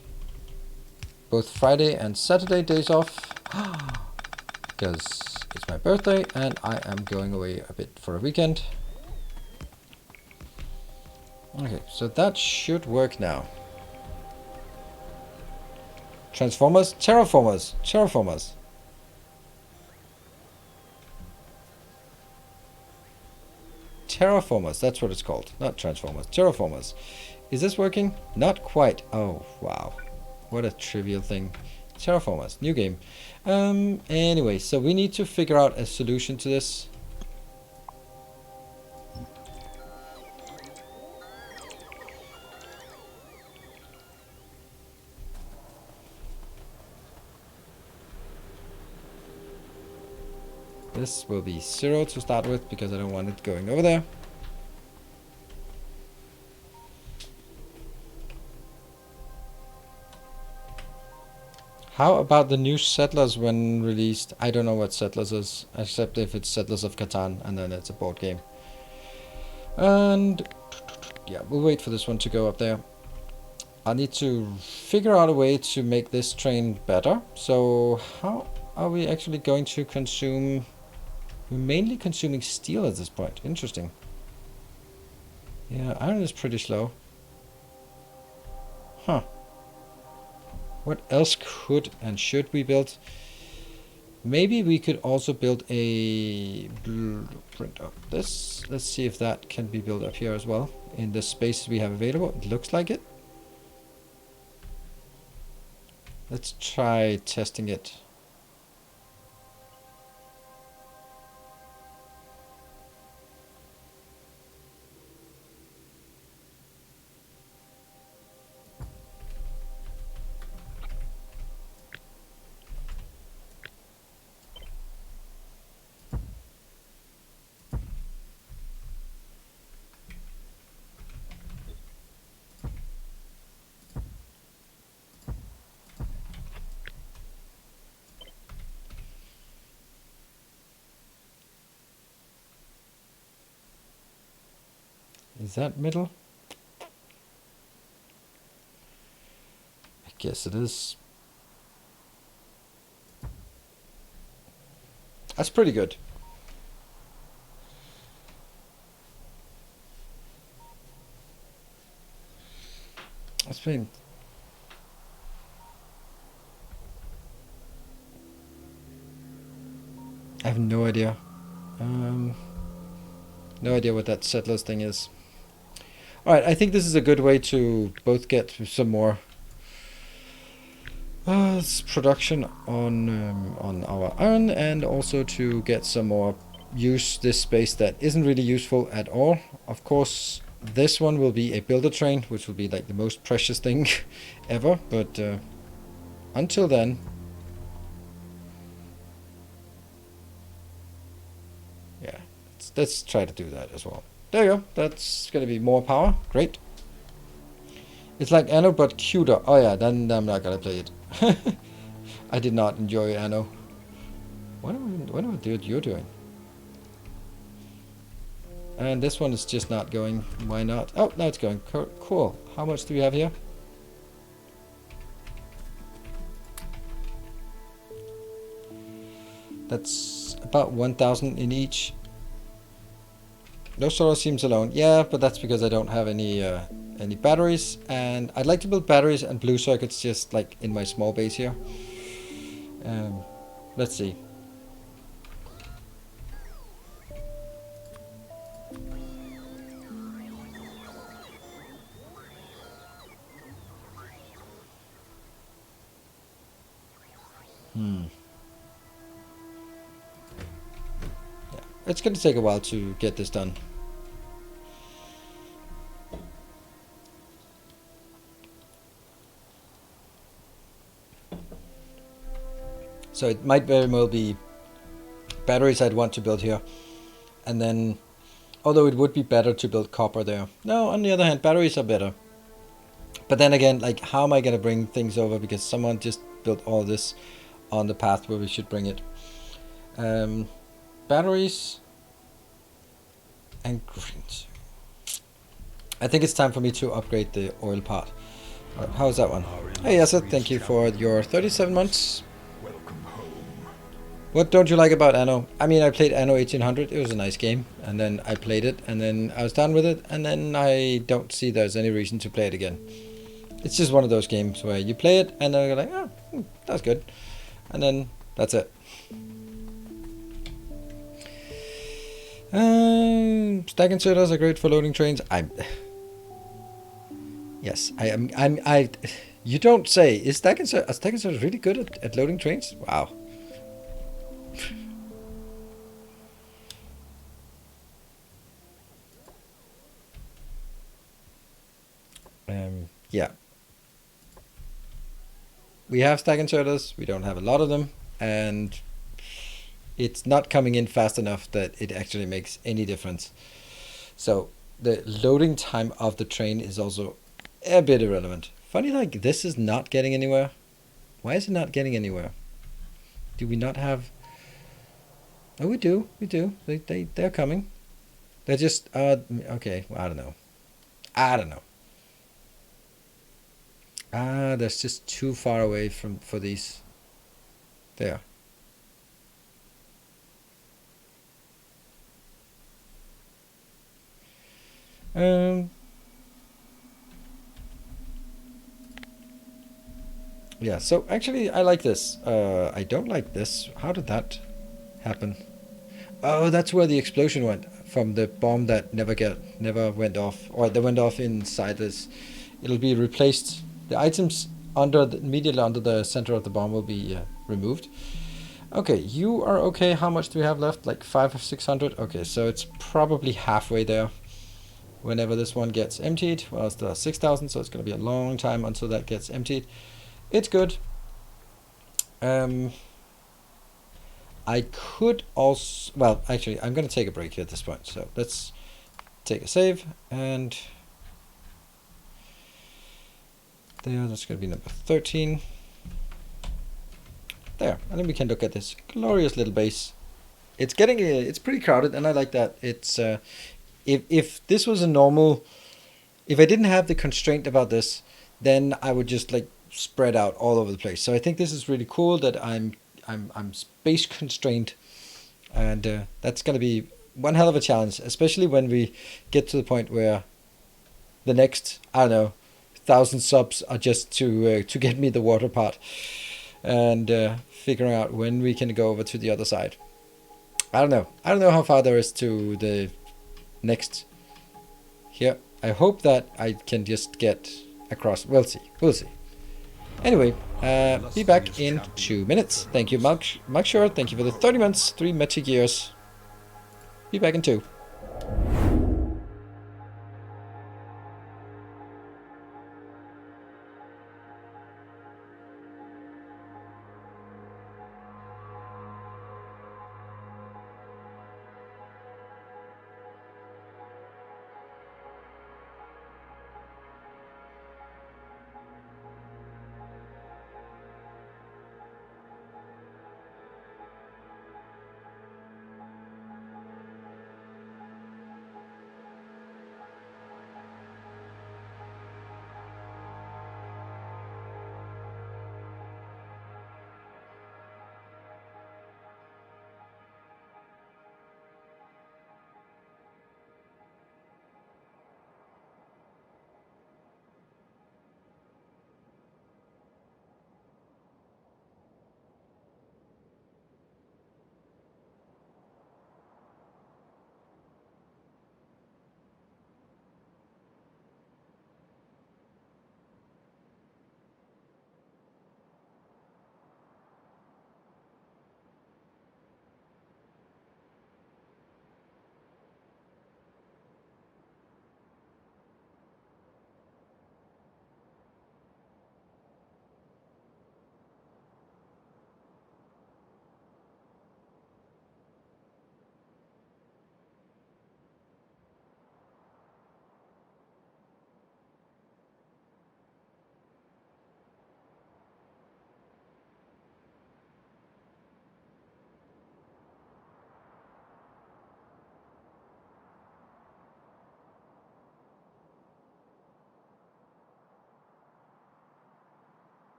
S1: both Friday and Saturday days off because it's my birthday and I am going away a bit for a weekend. Okay, so that should work now. Transformers? Terraformers. Terraformers. Terraformers, that's what it's called. Not Transformers. Terraformers. Is this working? Not quite. Oh, wow. What a trivial thing. Terraformers. New game. Anyway, so we need to figure out a solution to this. This will be 0 to start with because I don't want it going over there. How about the new Settlers when released? I don't know what Settlers is, except if it's Settlers of Catan, and then it's a board game. And yeah, we'll wait for this one to go up there. I need to figure out a way to make this train better. So how are we actually going to consume? We're mainly consuming steel at this point. Interesting. Yeah, iron is pretty slow. Huh. What else could and should we build? Maybe we could also build a blueprint of this. Let's see if that can be built up here as well. In the spaces we have available. It looks like it. Let's try testing it. Is that middle? I guess it is. That's pretty good. That's pretty. I have no idea. No idea what that settlers thing is. Alright, I think this is a good way to both get some more production on our iron, and also to get some more use this space that isn't really useful at all. Of course, this one will be a builder train, which will be like the most precious thing ever, but until then, yeah, let's try to do that as well. There you go, that's gonna be more power. Great. It's like Anno but cuter. Oh yeah, then I'm not gonna play it. I did not enjoy Anno. What am I you're doing? And this one is just not going. Why not? Oh, now it's going. Cool. How much do we have here? That's about 1,000 in each. No solar seems alone. Yeah, but that's because I don't have any batteries, and I'd like to build batteries and blue circuits just like in my small base here. Let's see. Yeah. It's going to take a while to get this done. So it might very well be batteries I'd want to build here. And then, although it would be better to build copper there. No, on the other hand, batteries are better. But then again, like, how am I going to bring things over? Because someone just built all this on the path where we should bring it. Batteries and greens. I think it's time for me to upgrade the oil part. How's that one? Hey Yasser, thank you for your 37 months.
S2: Welcome home.
S1: What don't you like about Anno? I mean, I played Anno 1800, it was a nice game, and then I played it, and then I was done with it, and then I don't see there's any reason to play it again. It's just one of those games where you play it and then you're like, oh, that's good. And then that's it. Stack inserters are great for loading trains. Yes, I am. You don't say. Are stack inserters really good at loading trains? Wow. Yeah. We have stack inserters. We don't have a lot of them, and it's not coming in fast enough that it actually makes any difference. So the loading time of the train is also a bit irrelevant. Funny, like this is not getting anywhere. Why is it not getting anywhere? Do we not have? Oh, we do. We do. They're coming. They're just okay. Well, I don't know. That's just too far away for these. There. Yeah, so actually I like this. I don't like this. How did that happen? Oh, that's where the explosion went from the bomb that never went off, or that went off inside this. It'll be replaced. The items immediately under the center of the bomb will be removed. Okay, you are okay. How much do we have left? Like 500 or 600? Okay, so it's probably halfway there. Whenever this one gets emptied, well, it's still 6,000, so it's going to be a long time until that gets emptied. It's good. I could also, well, actually, I'm going to take a break here at this point. So let's take a save, and there, that's going to be number 13. There, and then we can look at this glorious little base. It's getting, it's pretty crowded, and I like that. It's, if this was a normal, if I didn't have the constraint about this, then I would just like spread out all over the place. So I think this is really cool that I'm space constrained, and that's going to be one hell of a challenge, especially when we get to the point where the next, I don't know, 1,000 subs are just to get me the water part, and figuring out when we can go over to the other side. I don't know how far there is to the next here. I hope that I can just get across. We'll see. Anyway, be back in 2 minutes. Thank you, Mark Short. Thank you for the 30 months, 3 metric years. Be back in 2.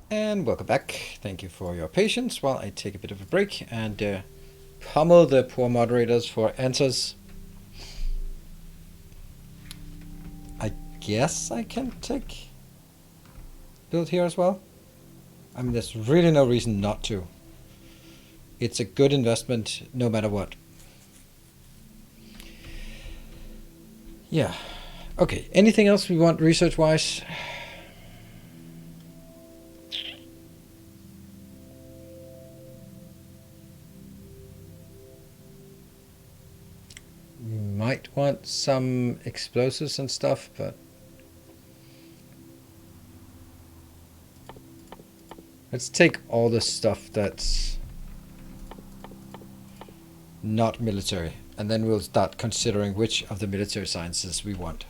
S1: And welcome back. Thank you for your patience while I take a bit of a break and pummel the poor moderators for answers. I guess I can take build here as well. I mean, there's really no reason not to. It's a good investment no matter what. Yeah. Okay, anything else we want research-wise? We might want some explosives and stuff, but let's take all the stuff that's not military, and then we'll start considering which of the military sciences we want.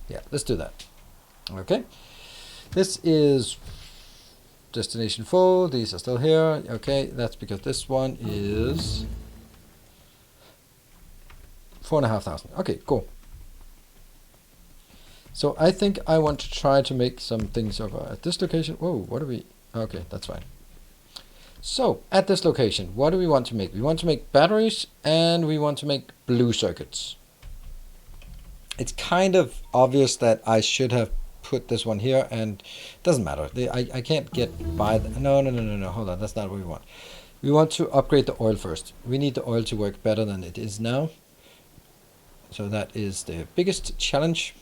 S1: Yeah, let's do that. Okay. This is destination full. These are still here. Okay, that's because this one is 4,500. Okay, cool. So I think I want to try to make some things over at this location. Whoa, what do we... Okay, that's fine. So, at this location, what do we want to make? We want to make batteries and we want to make blue circuits. It's kind of obvious that I should have put this one here, and it doesn't matter. I can't get by... No, hold on, that's not what we want. We want to upgrade the oil first. We need the oil to work better than it is now. So that is the biggest challenge.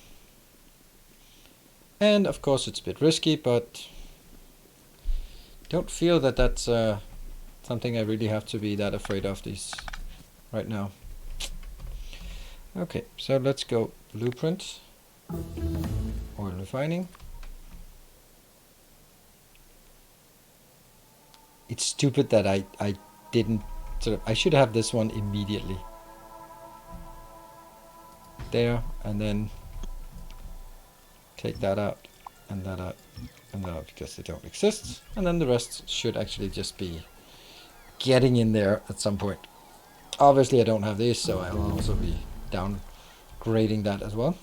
S1: And of course it's a bit risky, but don't feel that that's something I really have to be that afraid of these right now. Okay, so let's go blueprint, oil refining. It's stupid that I didn't I should have this one immediately. There, and then take that out, and that out, and that out, because they don't exist. And then the rest should actually just be getting in there at some point. Obviously I don't have these, so I will also be downgrading that as well.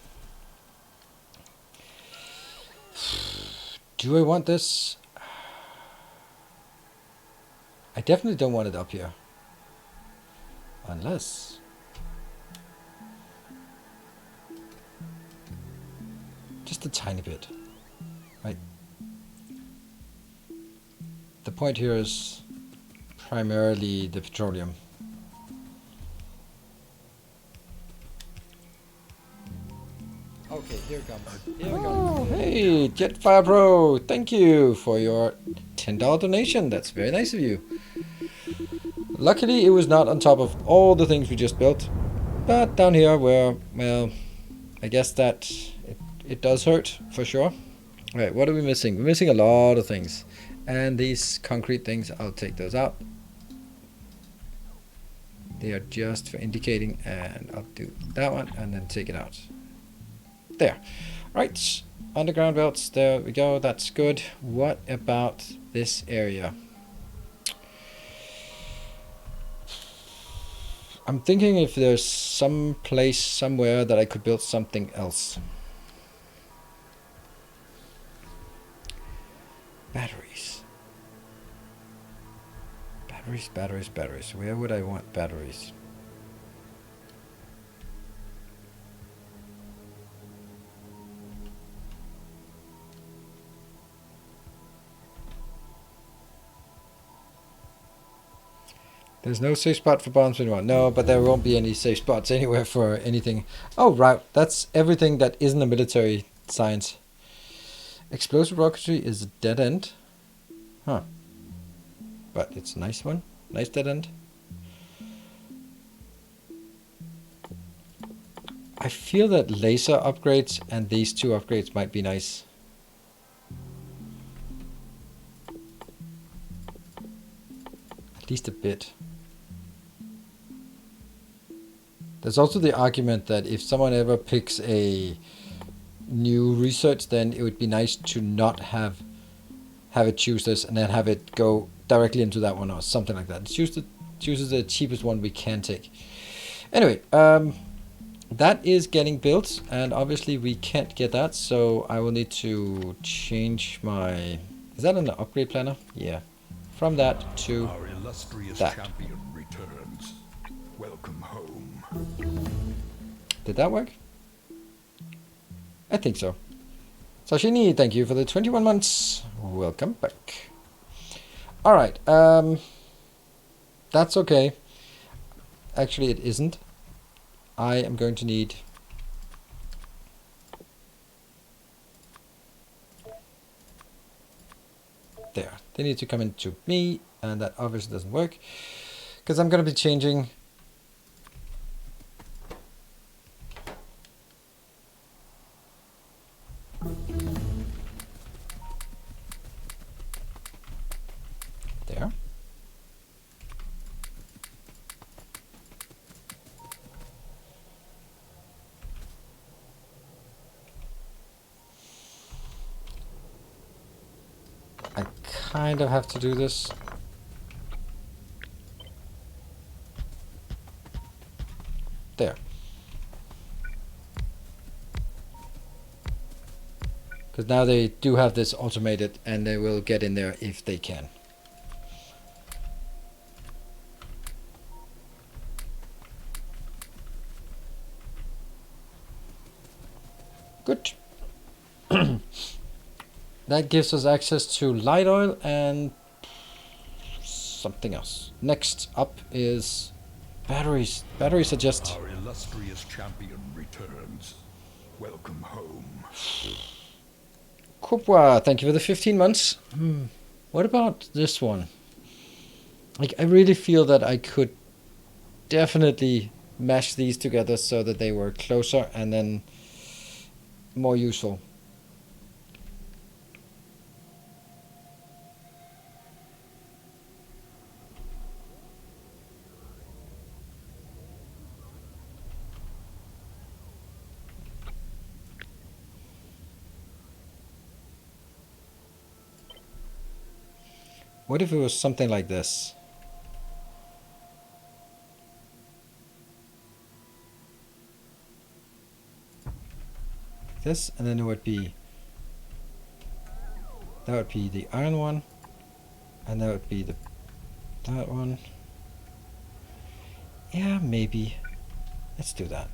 S1: Do I want this? I definitely don't want it up here. Unless... just a tiny bit. Right? The point here is primarily the petroleum. Okay, here it comes. Here we go. Hey, Jetfire Pro, thank you for your $10 donation. That's very nice of you. Luckily, it was not on top of all the things we just built, but down here where, well, I guess that it does hurt for sure. All right, what are we missing? We're missing a lot of things, and these concrete things, I'll take those out. They are just for indicating, and I'll do that one and then take it out. There. Right, underground belts, there we go, that's good. What about this area? I'm thinking if there's some place somewhere that I could build something else. Batteries. Batteries. Where would I want batteries? There's no safe spot for bombs anymore. No, but there won't be any safe spots anywhere for anything. Oh, right. That's everything that isn't a military science. Explosive rocketry is a dead end. Huh. But it's a nice one. Nice dead end. I feel that laser upgrades and these two upgrades might be nice. At least a bit. There's also the argument that if someone ever picks a new research, then it would be nice to not have it choose this and then have it go directly into that one or something like that. It chooses the cheapest one we can take. Anyway, that is getting built, and obviously we can't get that, so I will need to change my Is that an upgrade planner? Yeah. From that to
S2: Our illustrious
S1: that.
S2: champion returns. Welcome home.
S1: Did that work? I think so. Sashini, thank you for the 21 months. Welcome back. Alright, that's okay. Actually, it isn't. I am going to need... There. They need to come into me, and that obviously doesn't work. Because I'm going to be changing... There. I kind of have to do this. There. Because now they do have this automated, and they will get in there if they can. Good. That gives us access to light oil and something else. Next up is batteries. Batteries are just...
S2: Our illustrious champion returns. Welcome home.
S1: Kupwa, thank you for the 15 months. What about this one? Like, I really feel that I could definitely mash these together so that they were closer and then more useful. What if it was something like this? This, and then it would be... That would be the iron one, and that would be that one. Yeah, maybe. Let's do that.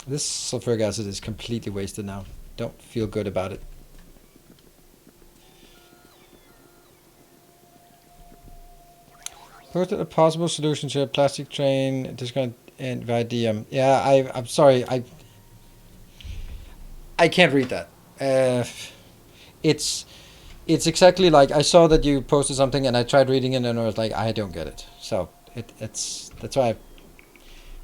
S1: This sulfuric acid is completely wasted now. Don't feel good about it. Looked at a possible solution to a plastic train discount and via DM. Yeah, I'm sorry. I can't read that. It's exactly like I saw that you posted something and I tried reading it and I was like, I don't get it. So that's why I,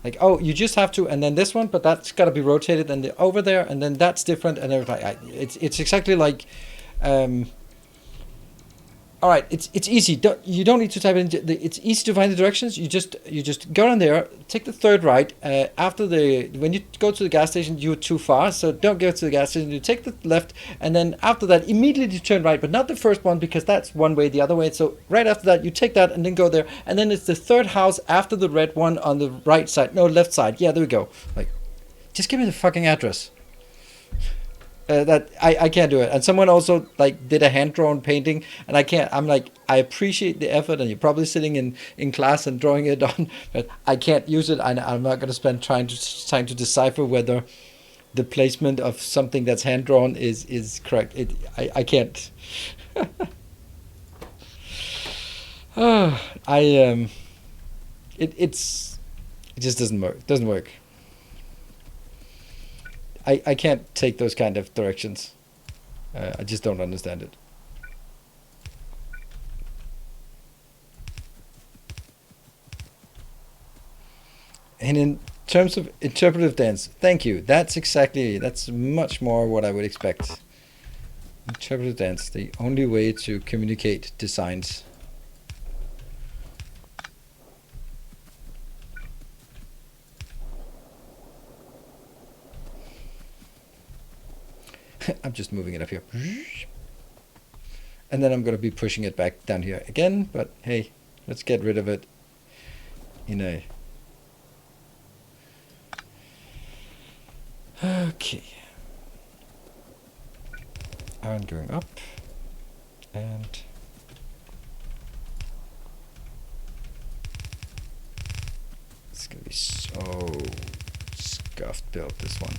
S1: like, oh, you just have to, and then this one, but that's got to be rotated, and over there, and then that's different, and everything. It's exactly like, all right, it's easy. You don't need to type in. It's easy to find the directions. You just go down there, take the third right. When you go to the gas station, you're too far, so don't go to the gas station. You take the left, and then after that, immediately you turn right, but not the first one because that's one way, the other way. So right after that, you take that and then go there, and then it's the third house after the red one on the right side. No, left side. Yeah, there we go. Like, just give me the fucking address. That I can't do it. And someone also like did a hand-drawn painting, and I can't. I'm like, I appreciate the effort, and you're probably sitting in class and drawing it on, but I can't use it. I'm not going to spend trying to decipher whether the placement of something that's hand-drawn is correct. I can't. It just doesn't work. I can't take those kind of directions. I just don't understand it. And in terms of interpretive dance, thank you. That's much more what I would expect. Interpretive dance, the only way to communicate designs. I'm just moving it up here. And then I'm going to be pushing it back down here again, but hey, let's get rid of it in a... Okay. Iron going up. And it's gonna be so scuffed built, this one.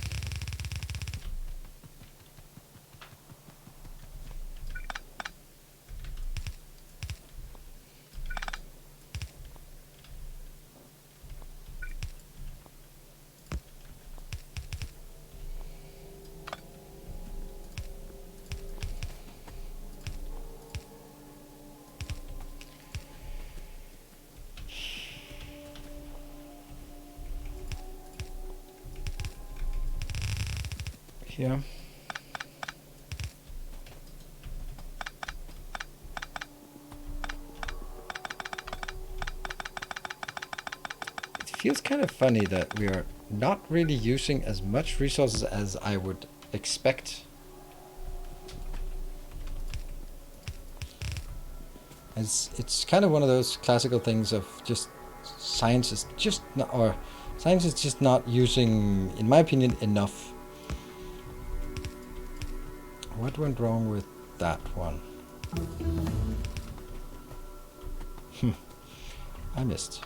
S1: Here. It feels kind of funny that we are not really using as much resources as I would expect. As it's kind of one of those classical things of just science is just not, or science is just not using, in my opinion, enough. What went wrong with that one? I missed.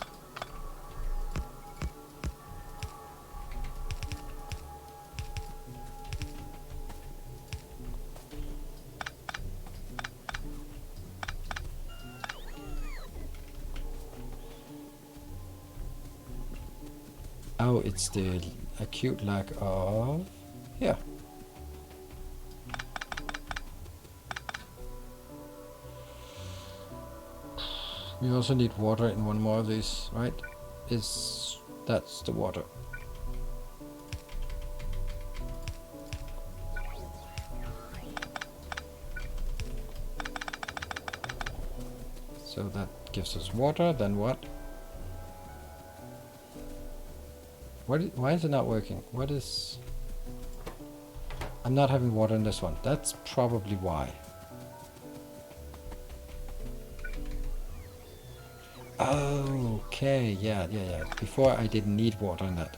S1: Oh, it's the acute lack of... Yeah. We also need water in one more of these, right? That's the water. So that gives us water, then what? Why is it not working? What is... I'm not having water in this one. That's probably why. Okay, yeah. Before I didn't need water in that.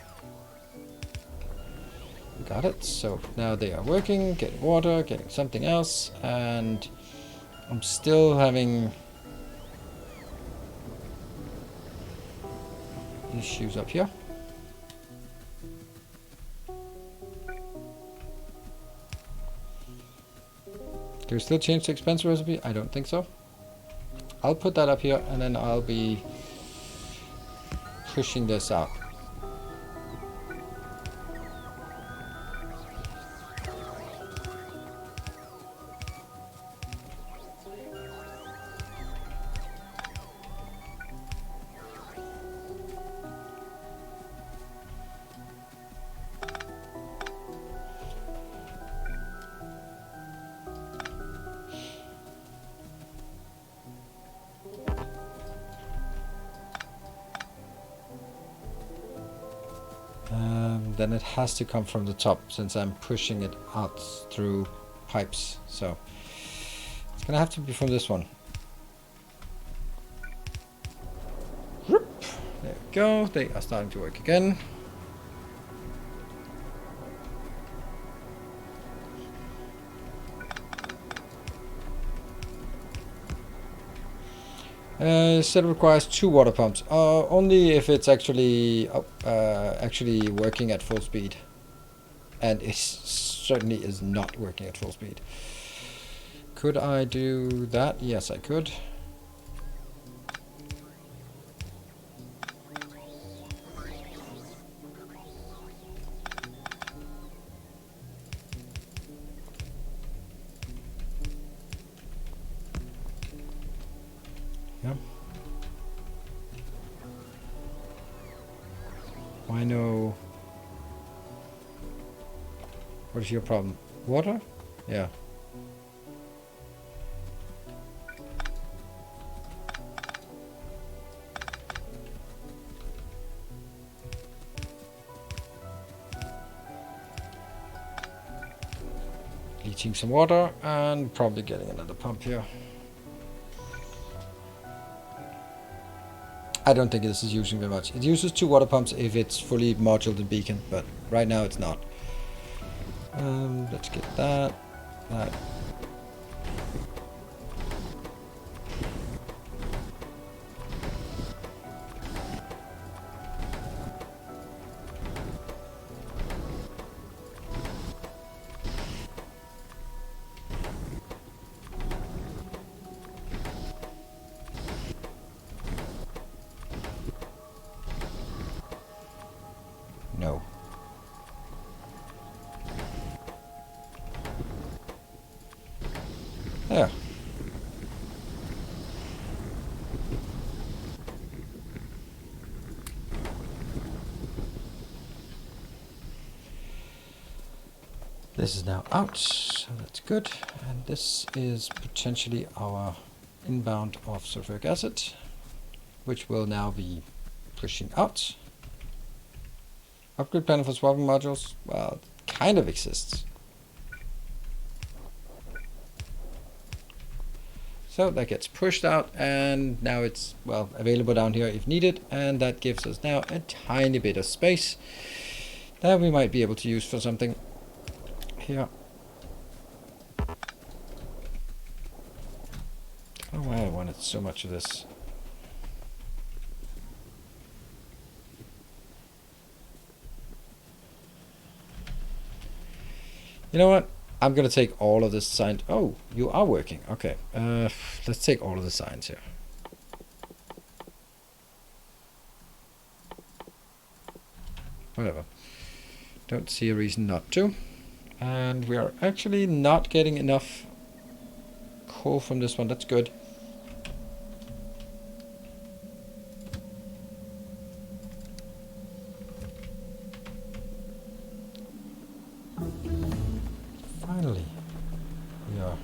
S1: Got it. So now they are working, getting water, getting something else, and I'm still having issues up here. Can we still change the expense recipe? I don't think so. I'll put that up here and then I'll be pushing this out. Then it has to come from the top since I'm pushing it out through pipes. So it's gonna have to be from this one. There we go. They are starting to work again. Said it requires 2 water pumps. Only if it's actually working at full speed, and it certainly is not working at full speed. Could I do that? Yes, I could. Yeah. Why no? What is your problem? Water? Yeah. Leaching some water and probably getting another pump here. I don't think this is using very much. It uses 2 water pumps if it's fully moduled and beacon, but right now it's not. Let's get that. That. No. There. This is now out, so that's good. And this is potentially our inbound of sulfuric acid, which will now be pushing out. Upgrade plan for swapping modules, well, it kind of exists. So that gets pushed out, and now it's, well, available down here if needed, and that gives us now a tiny bit of space that we might be able to use for something here. I don't know why I wanted so much of this. You know what? I'm gonna take all of this sign. Oh, you are working. Okay. Let's take all of the signs here. Whatever. Don't see a reason not to. And we are actually not getting enough coal from this one. That's good. Finally. We are.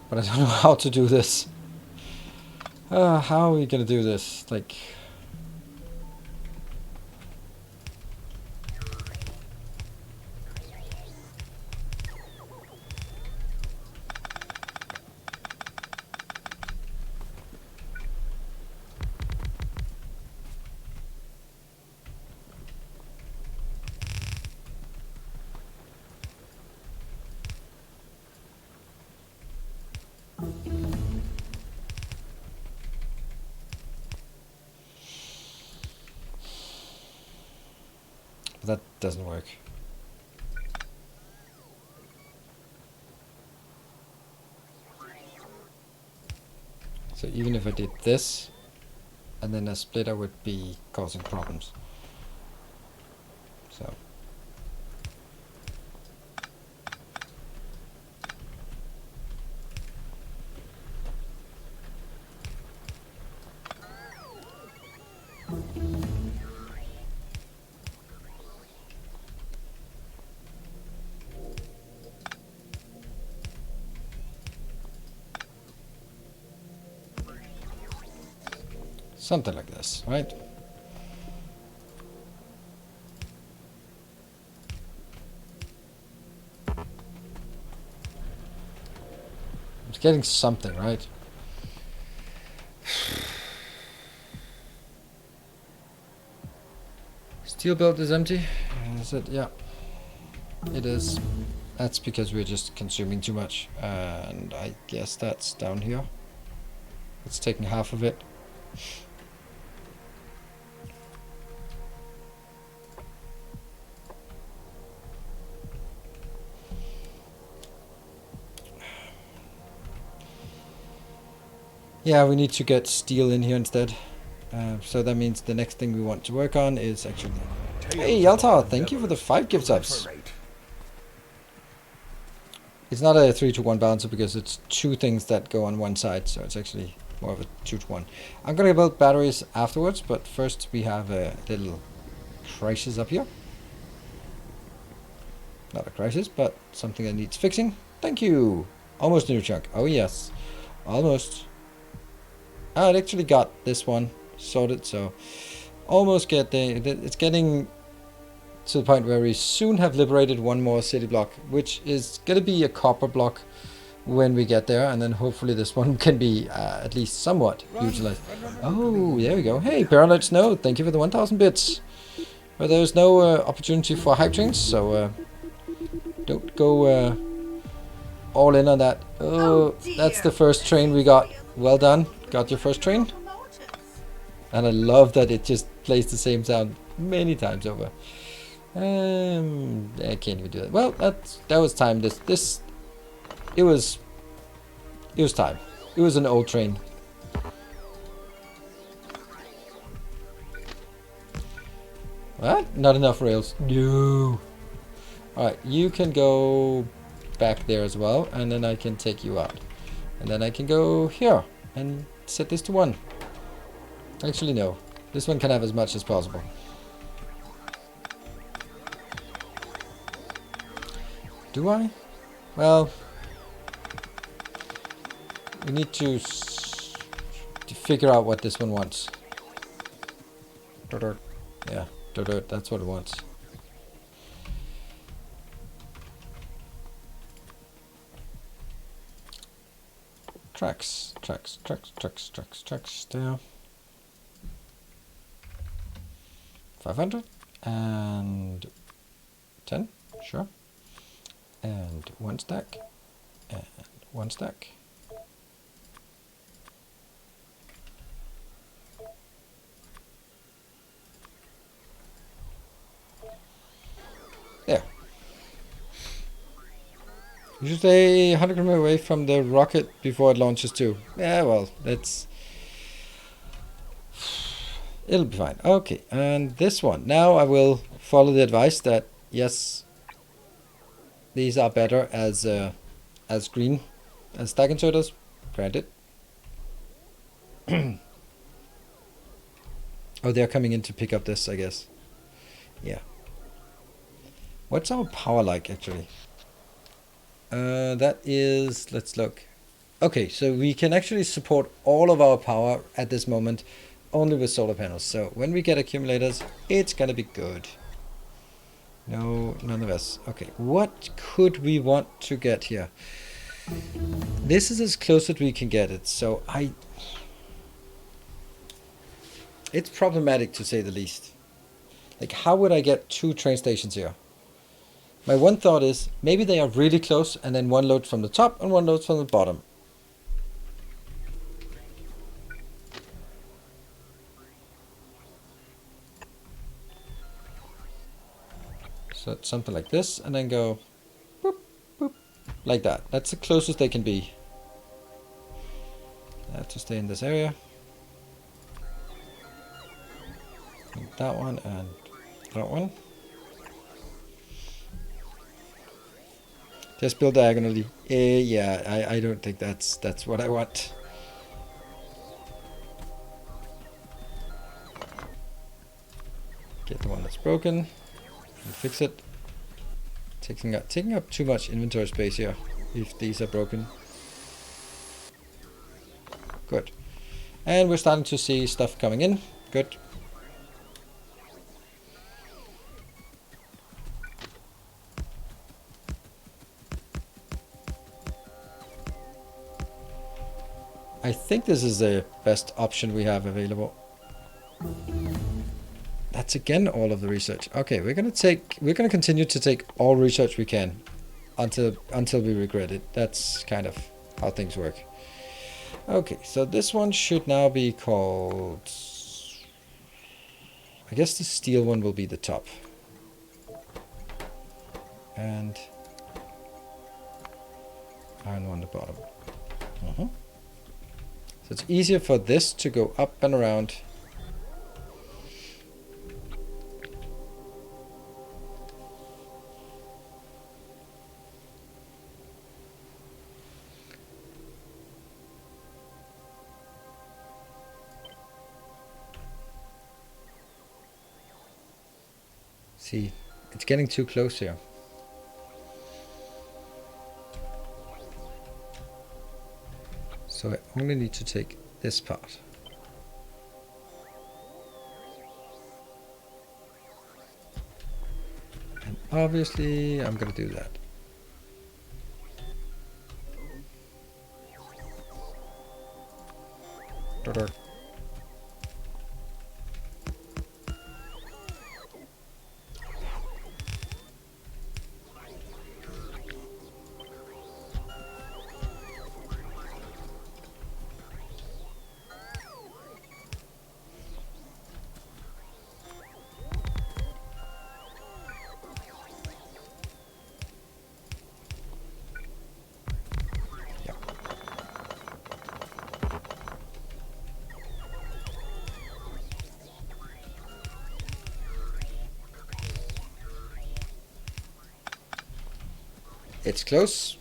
S1: But I don't know how to do this. How are we gonna do this? Like... that doesn't work. So even if I did this, and then a splitter would be causing problems. So. Something like this, right? It's getting something, right? Steel belt is empty. Is it? Yeah. It is. That's because we're just consuming too much. And I guess that's down here. It's taking half of it. Yeah, we need to get steel in here instead. So that means the next thing we want to work on is actually... Hey, Yaltar, thank you for the 5 gift subs. It's not a 3-to-1 balancer because it's 2 things that go on one side, so it's actually more of a 2-to-1. I'm gonna build batteries afterwards, but first we have a little crisis up here. Not a crisis, but something that needs fixing. Thank you! Almost a new chunk. Oh yes, almost. I actually got this one sorted, so almost get there. It's getting to the point where we soon have liberated one more city block, which is going to be a copper block when we get there, and then hopefully this one can be at least somewhat utilized. Oh, there we go. Hey, Parallel Snow, thank you for the 1000 bits. But there's no opportunity for hype trains, so Don't go all in on that. Oh, that's the first train we got. Well done. Got your first train. And I love that it just plays the same sound many times over. I can't even do that. Well, that was time. It was time. It was an old train. What? Not enough rails. No. Alright, you can go back there as well, and then I can take you out. And then I can go here and set this to 1. Actually, no. This one can have as much as possible. Do I? Well, we need to figure out what this one wants. Yeah, that's what it wants. Tracks there. 500 and 10, sure. And 1 stack and 1 stack. There. You should stay 100 km away from the rocket before it launches too. Yeah, well, it'll be fine. Okay, and this one. Now I will follow the advice that, yes, these are better as green, as stack inserters. Granted. Oh, they're coming in to pick up this, I guess. Yeah. What's our power like, actually? That is, let's look. Okay, so we can actually support all of our power at this moment only with solar panels. So when we get accumulators, it's gonna be good. No, none of us. Okay, what could we want to get here? This is as close as we can get it. So it's problematic to say the least. Like, how would I get 2 train stations here? My one thought is, maybe they are really close and then one loads from the top and one loads from the bottom. So it's something like this, and then go boop, boop, like that. That's the closest they can be. I have to stay in this area. And that one and that one. Just build diagonally. Yeah, I don't think that's what I want. Get the one that's broken and fix it. Taking up too much inventory space here if these are broken. Good. And we're starting to see stuff coming in. Good. I think this is the best option we have available. That's again all of the research. Okay, we're gonna continue to take all research we can until we regret it. That's kind of how things work. Okay, so this one should now be called, I guess the steel one will be the top. And iron one the bottom. So it's easier for this to go up and around. See, it's getting too close here. So I only need to take this part. And obviously I'm gonna do that. It's close.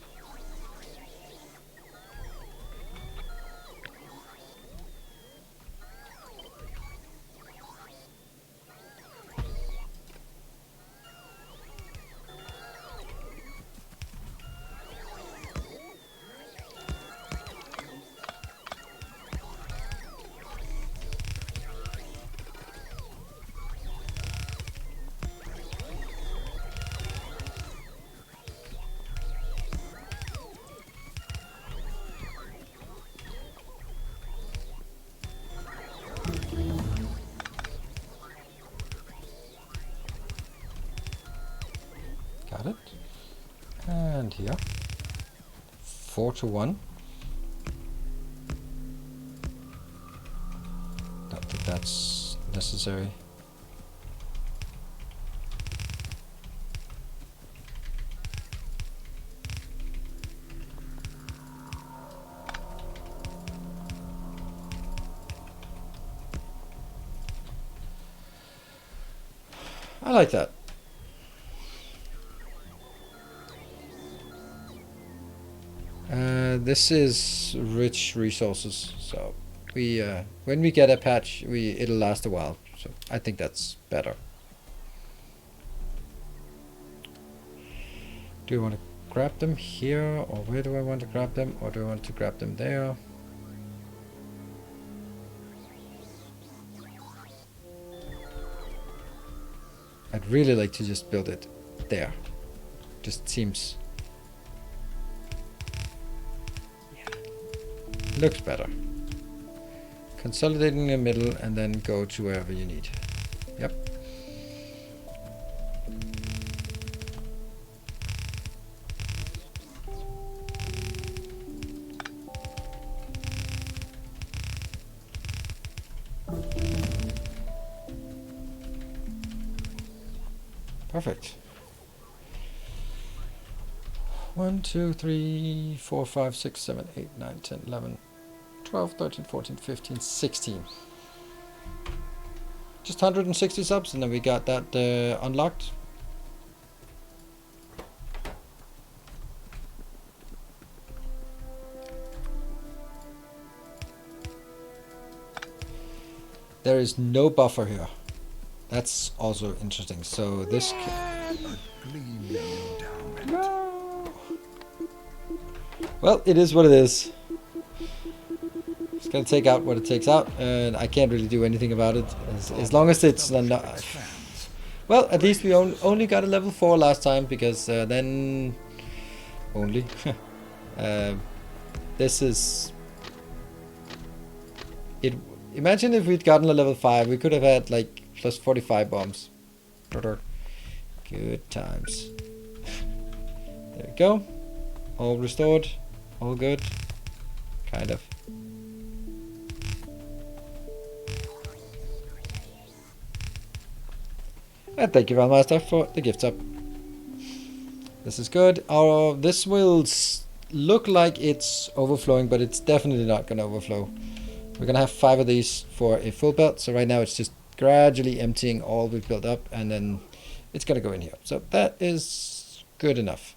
S1: Got it. And here. 4 to 1. Don't think that's necessary. I like that. This is rich resources, so we when we get a patch, it'll last a while. So I think that's better. Do you want to grab them here, or where do I want to grab them, or do I want to grab them there? I'd really like to just build it there. Just seems... looks better. Consolidating in the middle and then go to wherever you need. Yep. Perfect. 1, 2, 3, 4, 5, 6, 7, 8, 9, 10, 11, 12, 13, 14, 15, 16. Just 160 subs and then we got that unlocked. There is no buffer here. That's also interesting. So this... No. Well, it is what it is. It's gonna take out what it takes out, and I can't really do anything about it. As long as it's not... Well, at least we only got a level 4 last time, because then... Only. This is... Imagine if we'd gotten a level 5, we could have had like plus 45 bombs. Good times. There we go. All restored. All good. Kind of. And thank you, Valmaster, for the gift up. This is good. This will look like it's overflowing, but it's definitely not going to overflow. We're going to have 5 of these for a full belt. So right now it's just gradually emptying all we've built up, and then it's going to go in here. So that is good enough.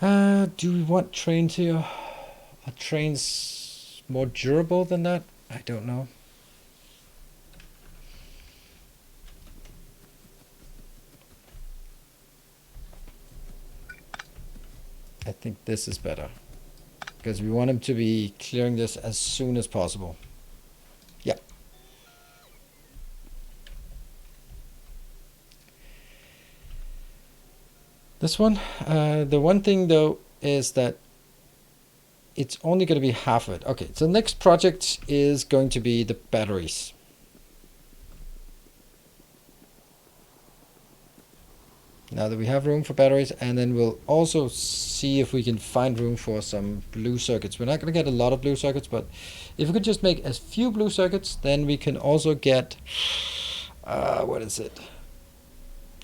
S1: Do we want trains here? Are trains more durable than that? I don't know. I think this is better, because we want him to be clearing this as soon as possible. Yeah. This one, the one thing though is that it's only going to be half of it. Okay, so the next project is going to be the batteries. Now that we have room for batteries, and then we'll also see if we can find room for some blue circuits. We're not going to get a lot of blue circuits, but if we could just make as few blue circuits, then we can also get, what is it?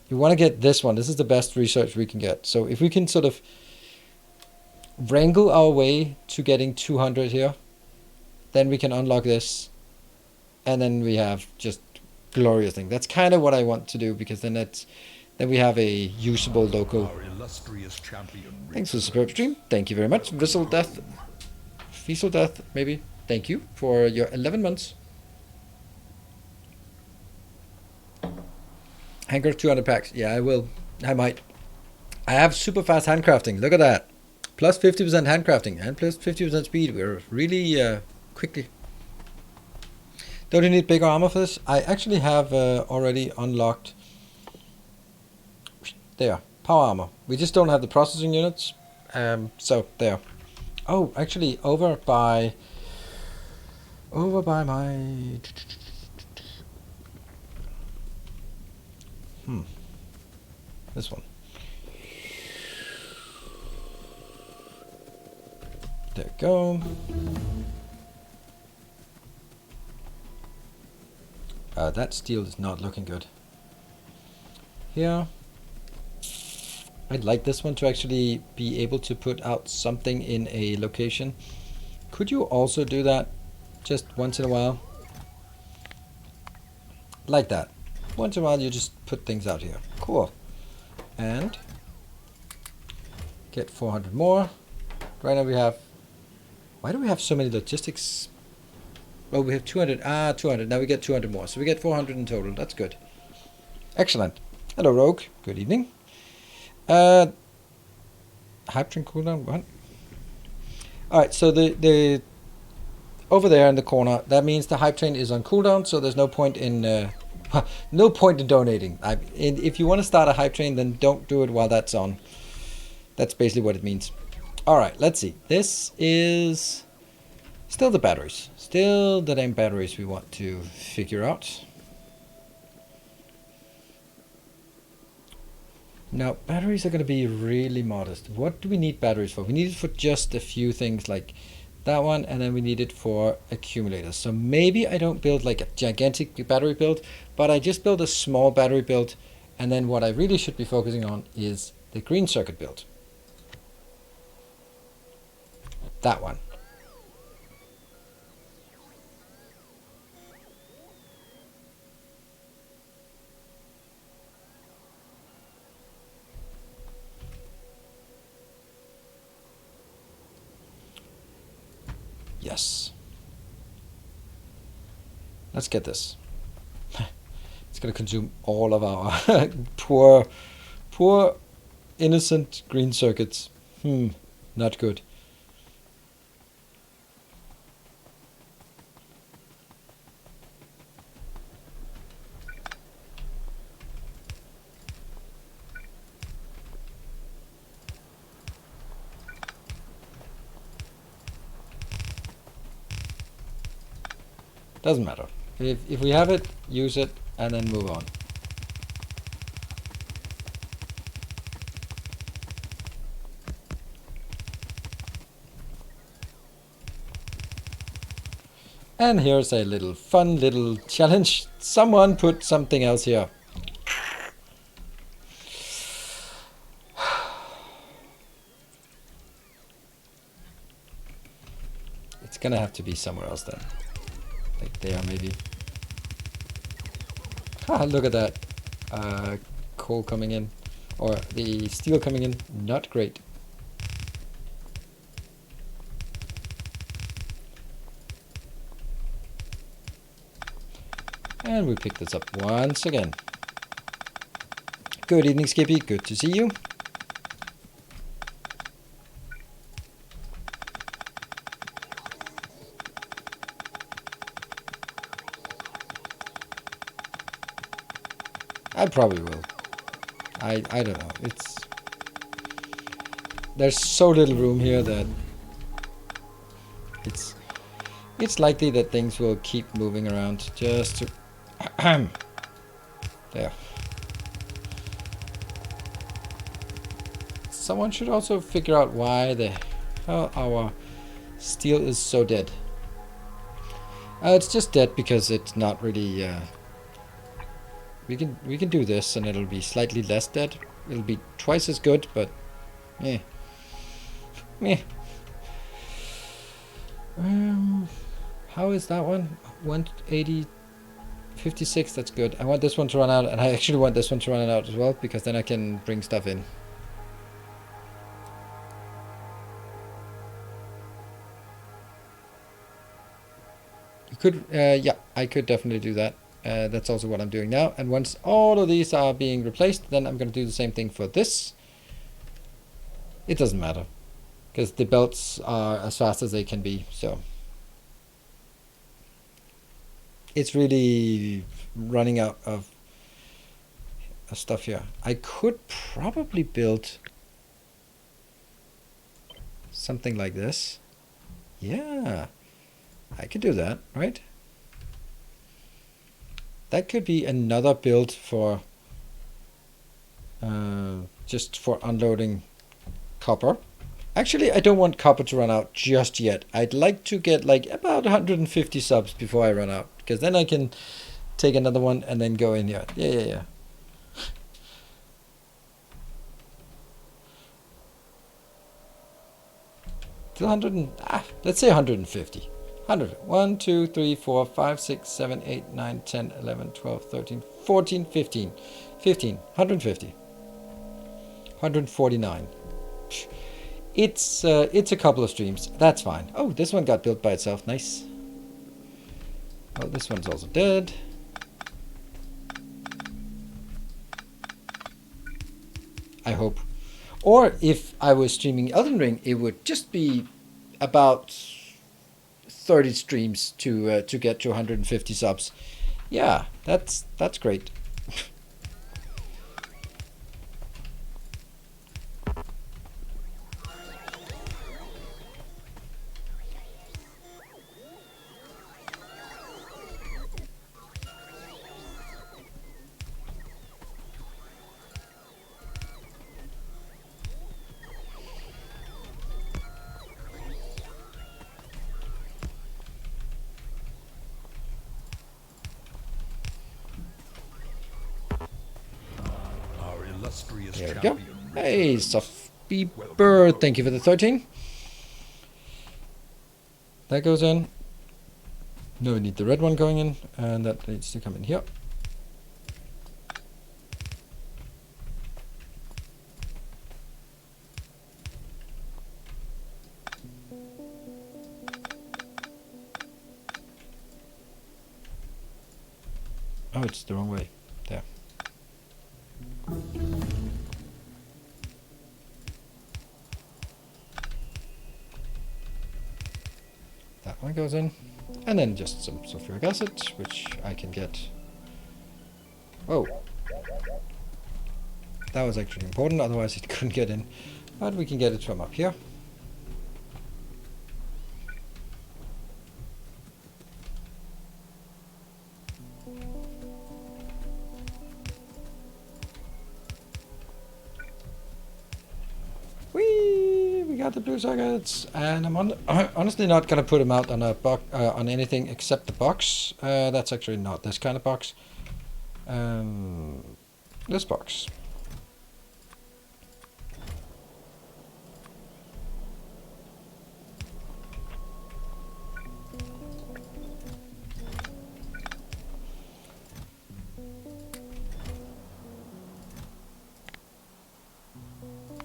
S1: You want to get this one. This is the best research we can get. So if we can sort of wrangle our way to getting 200 here, then we can unlock this, and then we have just glorious thing. That's kind of what I want to do, because then then we have a usable local.
S2: Our illustrious champion.
S1: Thanks for the superb stream. Thank you very much. Vissel Death. Fiesel Death, maybe. Thank you for your 11 months. Hanker 200 packs. Yeah, I will. I might. I have super fast handcrafting. Look at that. Plus 50% handcrafting and plus 50% speed. We're really quickly. Don't you need bigger armor for this? I actually have already unlocked. There. Power armor. We just don't have the processing units. So there. Oh, actually over by my this one. There we go. That steel is not looking good. Here. I'd like this one to actually be able to put out something in a location. Could you also do that just once in a while? Like that. Once in a while you just put things out here. Cool. And get 400 more. Right now we have... Why do we have so many logistics? Oh, we have 200. 200. Now we get 200 more. So we get 400 in total. That's good. Excellent. Hello, Rogue. Good evening. Hype train cooldown. What? All right. So the over there in the corner, that means the hype train is on cooldown. So there's no point in no point in donating. If you want to start a hype train, then don't do it while that's on. That's basically what it means. All right. Let's see. This is still the batteries. Still the damn batteries we want to figure out. Now, batteries are going to be really modest. What do we need batteries for? We need it for just a few things like that one, and then we need it for accumulators. So maybe I don't build like a gigantic battery build, but I just build a small battery build, and then what I really should be focusing on is the green circuit build. That one. Yes. Let's get this. It's going to consume all of our poor, innocent green circuits. Not good. Doesn't matter. If we have it, use it, and then move on. And here's a little fun little challenge. Someone put something else here. It's gonna have to be somewhere else then. Like there maybe. Look at that. Coal coming in. Or the steel coming in. Not great. And we pick this up once again. Good evening, Skippy. Good to see you. I probably will. I don't know. There's so little room here that it's likely that things will keep moving around just to there. Someone should also figure out why the hell our steel is so dead. It's just dead because it's not really we can do this and it'll be slightly less dead. It'll be twice as good, but meh. How is that one? 180 56, that's good. I want this one to run out, and I actually want this one to run out as well, because then I can bring stuff in. You could, yeah, I could definitely do that. That's also what I'm doing now. And once all of these are being replaced, then I'm going to do the same thing for this. It doesn't matter, because the belts are as fast as they can be, so. It's really running out of stuff here. I could probably build something like this. Yeah, I could do that, right? That could be another build for just for unloading copper. Actually, I don't want copper to run out just yet. I'd like to get like about 150 subs before I run out, because then I can take another one and then go in here. Yeah. 200 and, let's say 150. 100. 1, 2, 3, 4, 5, 6, 7, 8, 9, 10, 11, 12, 13, 14, 15. 15. 150. 149. It's a couple of streams. That's fine. Oh, this one got built by itself. Nice. Oh, this one's also dead. I hope. Or if I was streaming Elden Ring, it would just be about 30 streams to get to 150 subs. Yeah, that's great. There we go. Hey, Sophie Bird, thank you for the 13. That goes in. No, we need the red one going in, and that needs to come in here. Oh, it's the wrong way. There. That one goes in. And then just some sulfuric acid, which I can get. Oh. That was actually important, otherwise it couldn't get in. But we can get it from up here. We got the blue sockets, and I'm honestly not gonna put them out on a on anything except the box. That's actually not this kind of box. This box.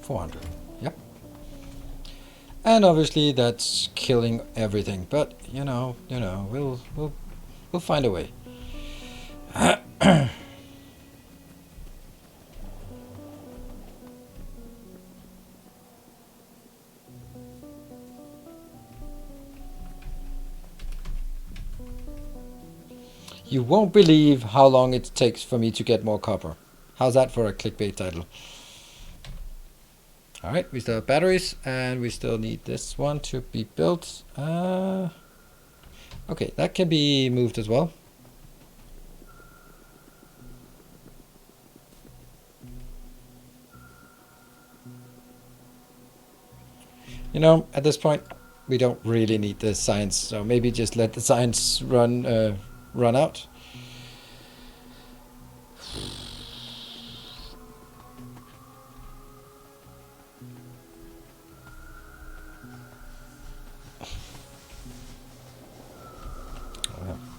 S1: $400. Yep. And obviously that's killing everything, but you know, we'll find a way. You won't believe how long it takes for me to get more copper. How's that for a clickbait title? Alright, we still have batteries, and we still need this one to be built. Okay, that can be moved as well. You know, at this point, we don't really need the science, so maybe just let the science run out.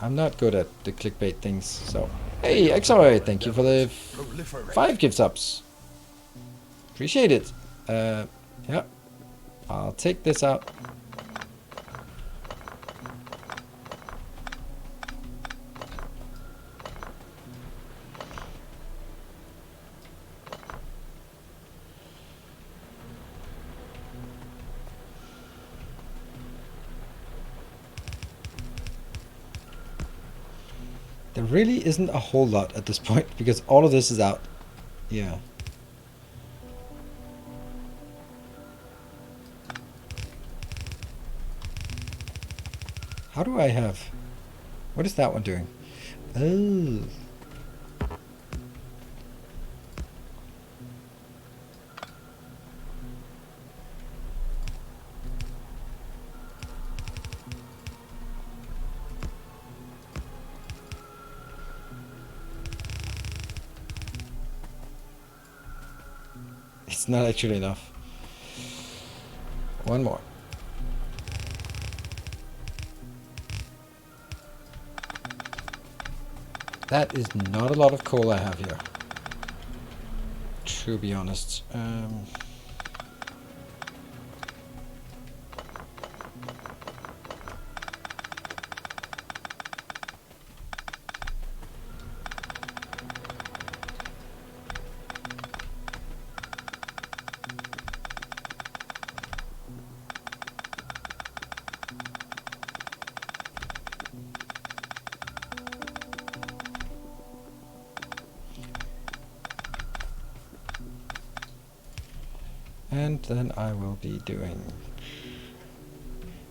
S1: I'm not good at the clickbait things, so... Hey, XRA, thank you for the 5 gift subs. Appreciate it. Yeah. I'll take this out. There really isn't a whole lot at this point, because all of this is out. Yeah. How do I have... What is that one doing? Oh. It's not actually enough. One more. That is not a lot of coal I have here, to be honest. And then I will be doing...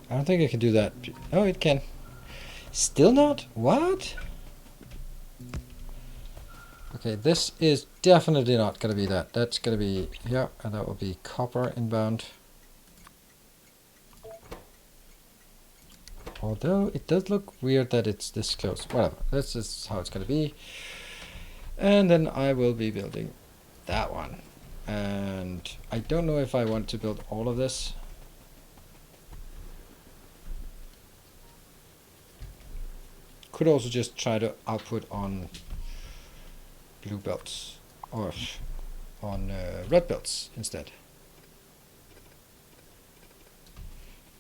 S1: I don't think I can do that. Oh, it can. Still not? What? Okay, this is definitely not going to be that. That's going to be... Yeah, and that will be copper inbound. Although it does look weird that it's this close. Whatever, this is how it's going to be. And then I will be building that one. And I don't know if I want to build all of this. Could also just try to output on blue belts or on red belts instead.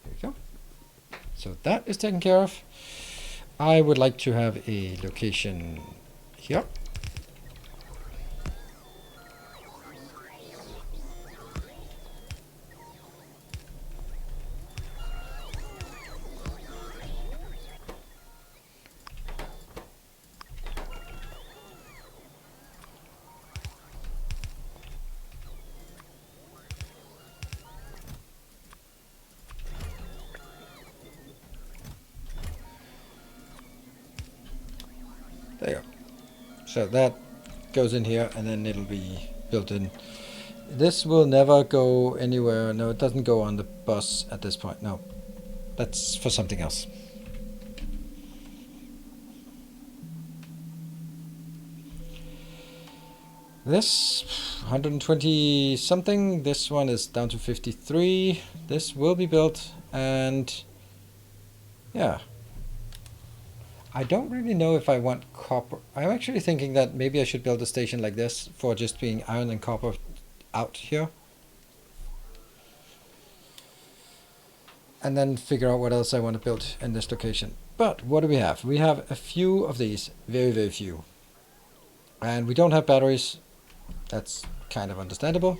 S1: There we go. So that is taken care of. I would like to have a location here. There you go. So that goes in here and then it'll be built in. This will never go anywhere. No, it doesn't go on the bus at this point. No, that's for something else. This 120 something. This one is down to 53. This will be built, and yeah. I don't really know if I want copper. I'm actually thinking that maybe I should build a station like this for just being iron and copper out here. And then figure out what else I want to build in this location. But what do we have? We have a few of these, very, very few. And we don't have batteries. That's kind of understandable.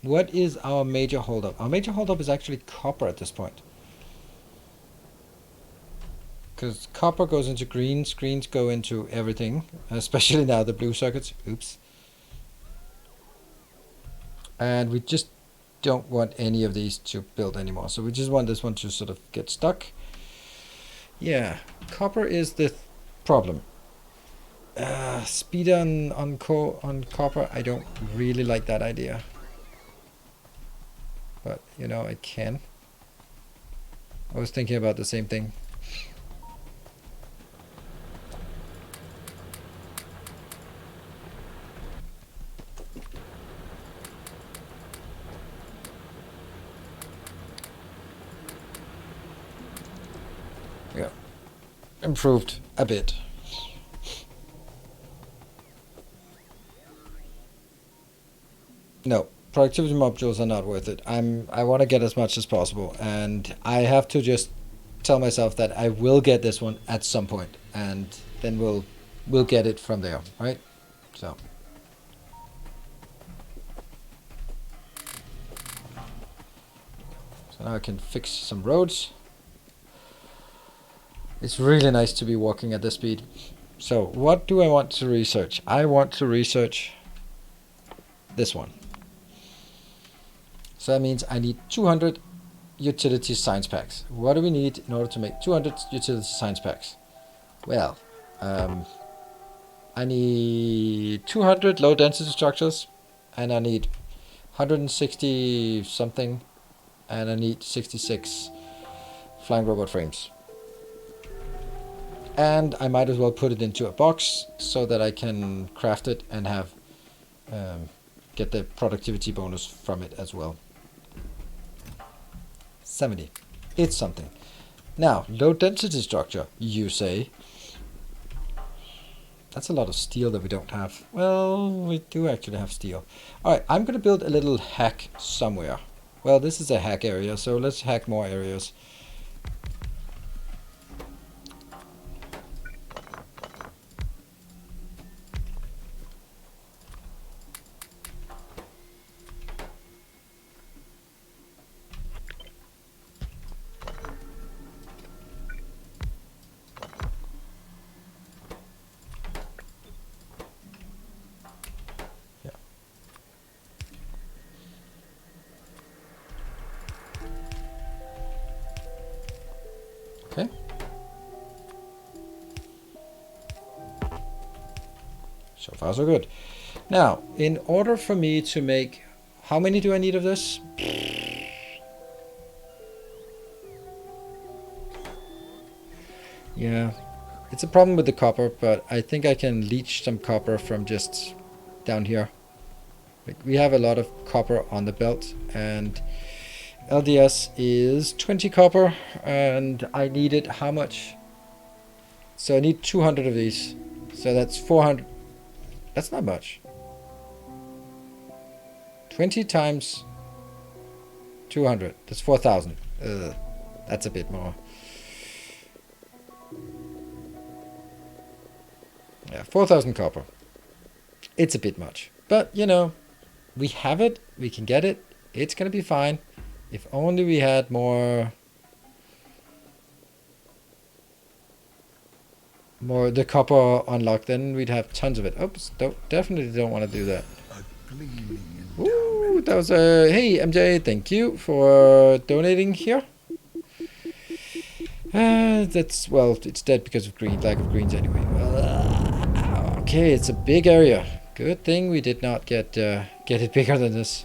S1: What is our major holdup? Our major holdup is actually copper at this point. Because copper goes into greens, greens go into everything, especially now the blue circuits. Oops. And we just don't want any of these to build anymore. So we just want this one to sort of get stuck. Yeah, copper is the problem. Speed on copper, I don't really like that idea. But, you know, I can. I was thinking about the same thing. Yeah. improved a bit. No, productivity modules are not worth it. I want to get as much as possible, and I have to just tell myself that I will get this one at some point, and then we'll get it from there, right? So now I can fix some roads. It's really nice to be walking at this speed. So what do I want to research? I want to research this one. So that means I need 200 utility science packs. What do we need in order to make 200 utility science packs? Well, I need 200 low density structures, and I need 160 something, and I need 66 flying robot frames. And I might as well put it into a box so that I can craft it and have get the productivity bonus from it as well. 70. It's something. Now, low density structure, you say. That's a lot of steel that we don't have. Well, we do actually have steel. Alright, I'm going to build a little hack somewhere. Well, this is a hack area, so let's hack more areas. Okay. So far so good. Now, in order for me to make... How many do I need of this? Yeah. It's a problem with the copper, but I think I can leach some copper from just down here. Like, we have a lot of copper on the belt, and LDS is 20 copper, and I needed how much? So I need 200 of these. So that's 400. That's not much. 20 times 200. That's 4,000. That's a bit more. Yeah, 4,000 copper. It's a bit much. But, you know, we have it. We can get it. It's going to be fine. If only we had more the copper unlocked, then we'd have tons of it. Oops, definitely don't want to do that. Ooh, that was a... Hey, MJ, thank you for donating here. That's... Well, it's dead because of lack of greens anyway. Okay, it's a big area. Good thing we did not get it bigger than this.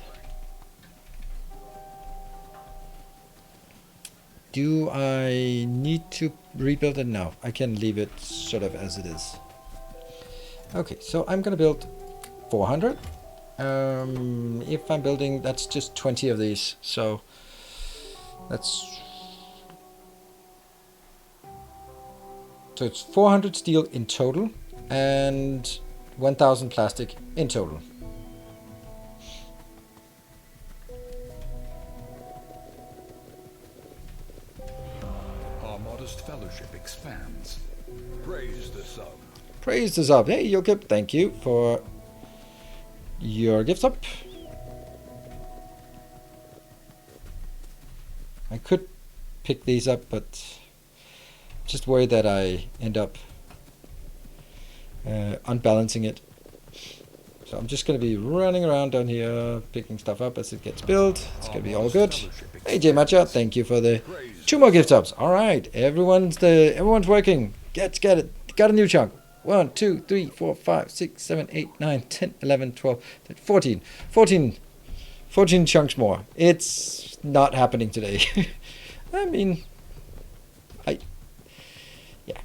S1: Do I need to rebuild it? No, I can leave it sort of as it is. Okay, so I'm gonna build 400. If I'm building, that's just 20 of these, so that's... So it's 400 steel in total and 1,000 plastic in total.
S2: Fellowship expands. Praise the sub.
S1: Praise the sub. Hey, Yokip, thank you for your gift up. I could pick these up, but just worried that I end up unbalancing it. So I'm just going to be running around down here, picking stuff up as it gets built. It's going to be all good. Hey, J Matcha, thank you for the 2 more gift subs. All right, everyone's working. Get it. Got a new chunk. 1, 2, 3, 4, 5, 6, 7, 8, 9, 10, 11, 12, 13, 14 chunks more. It's not happening today. I mean, yeah.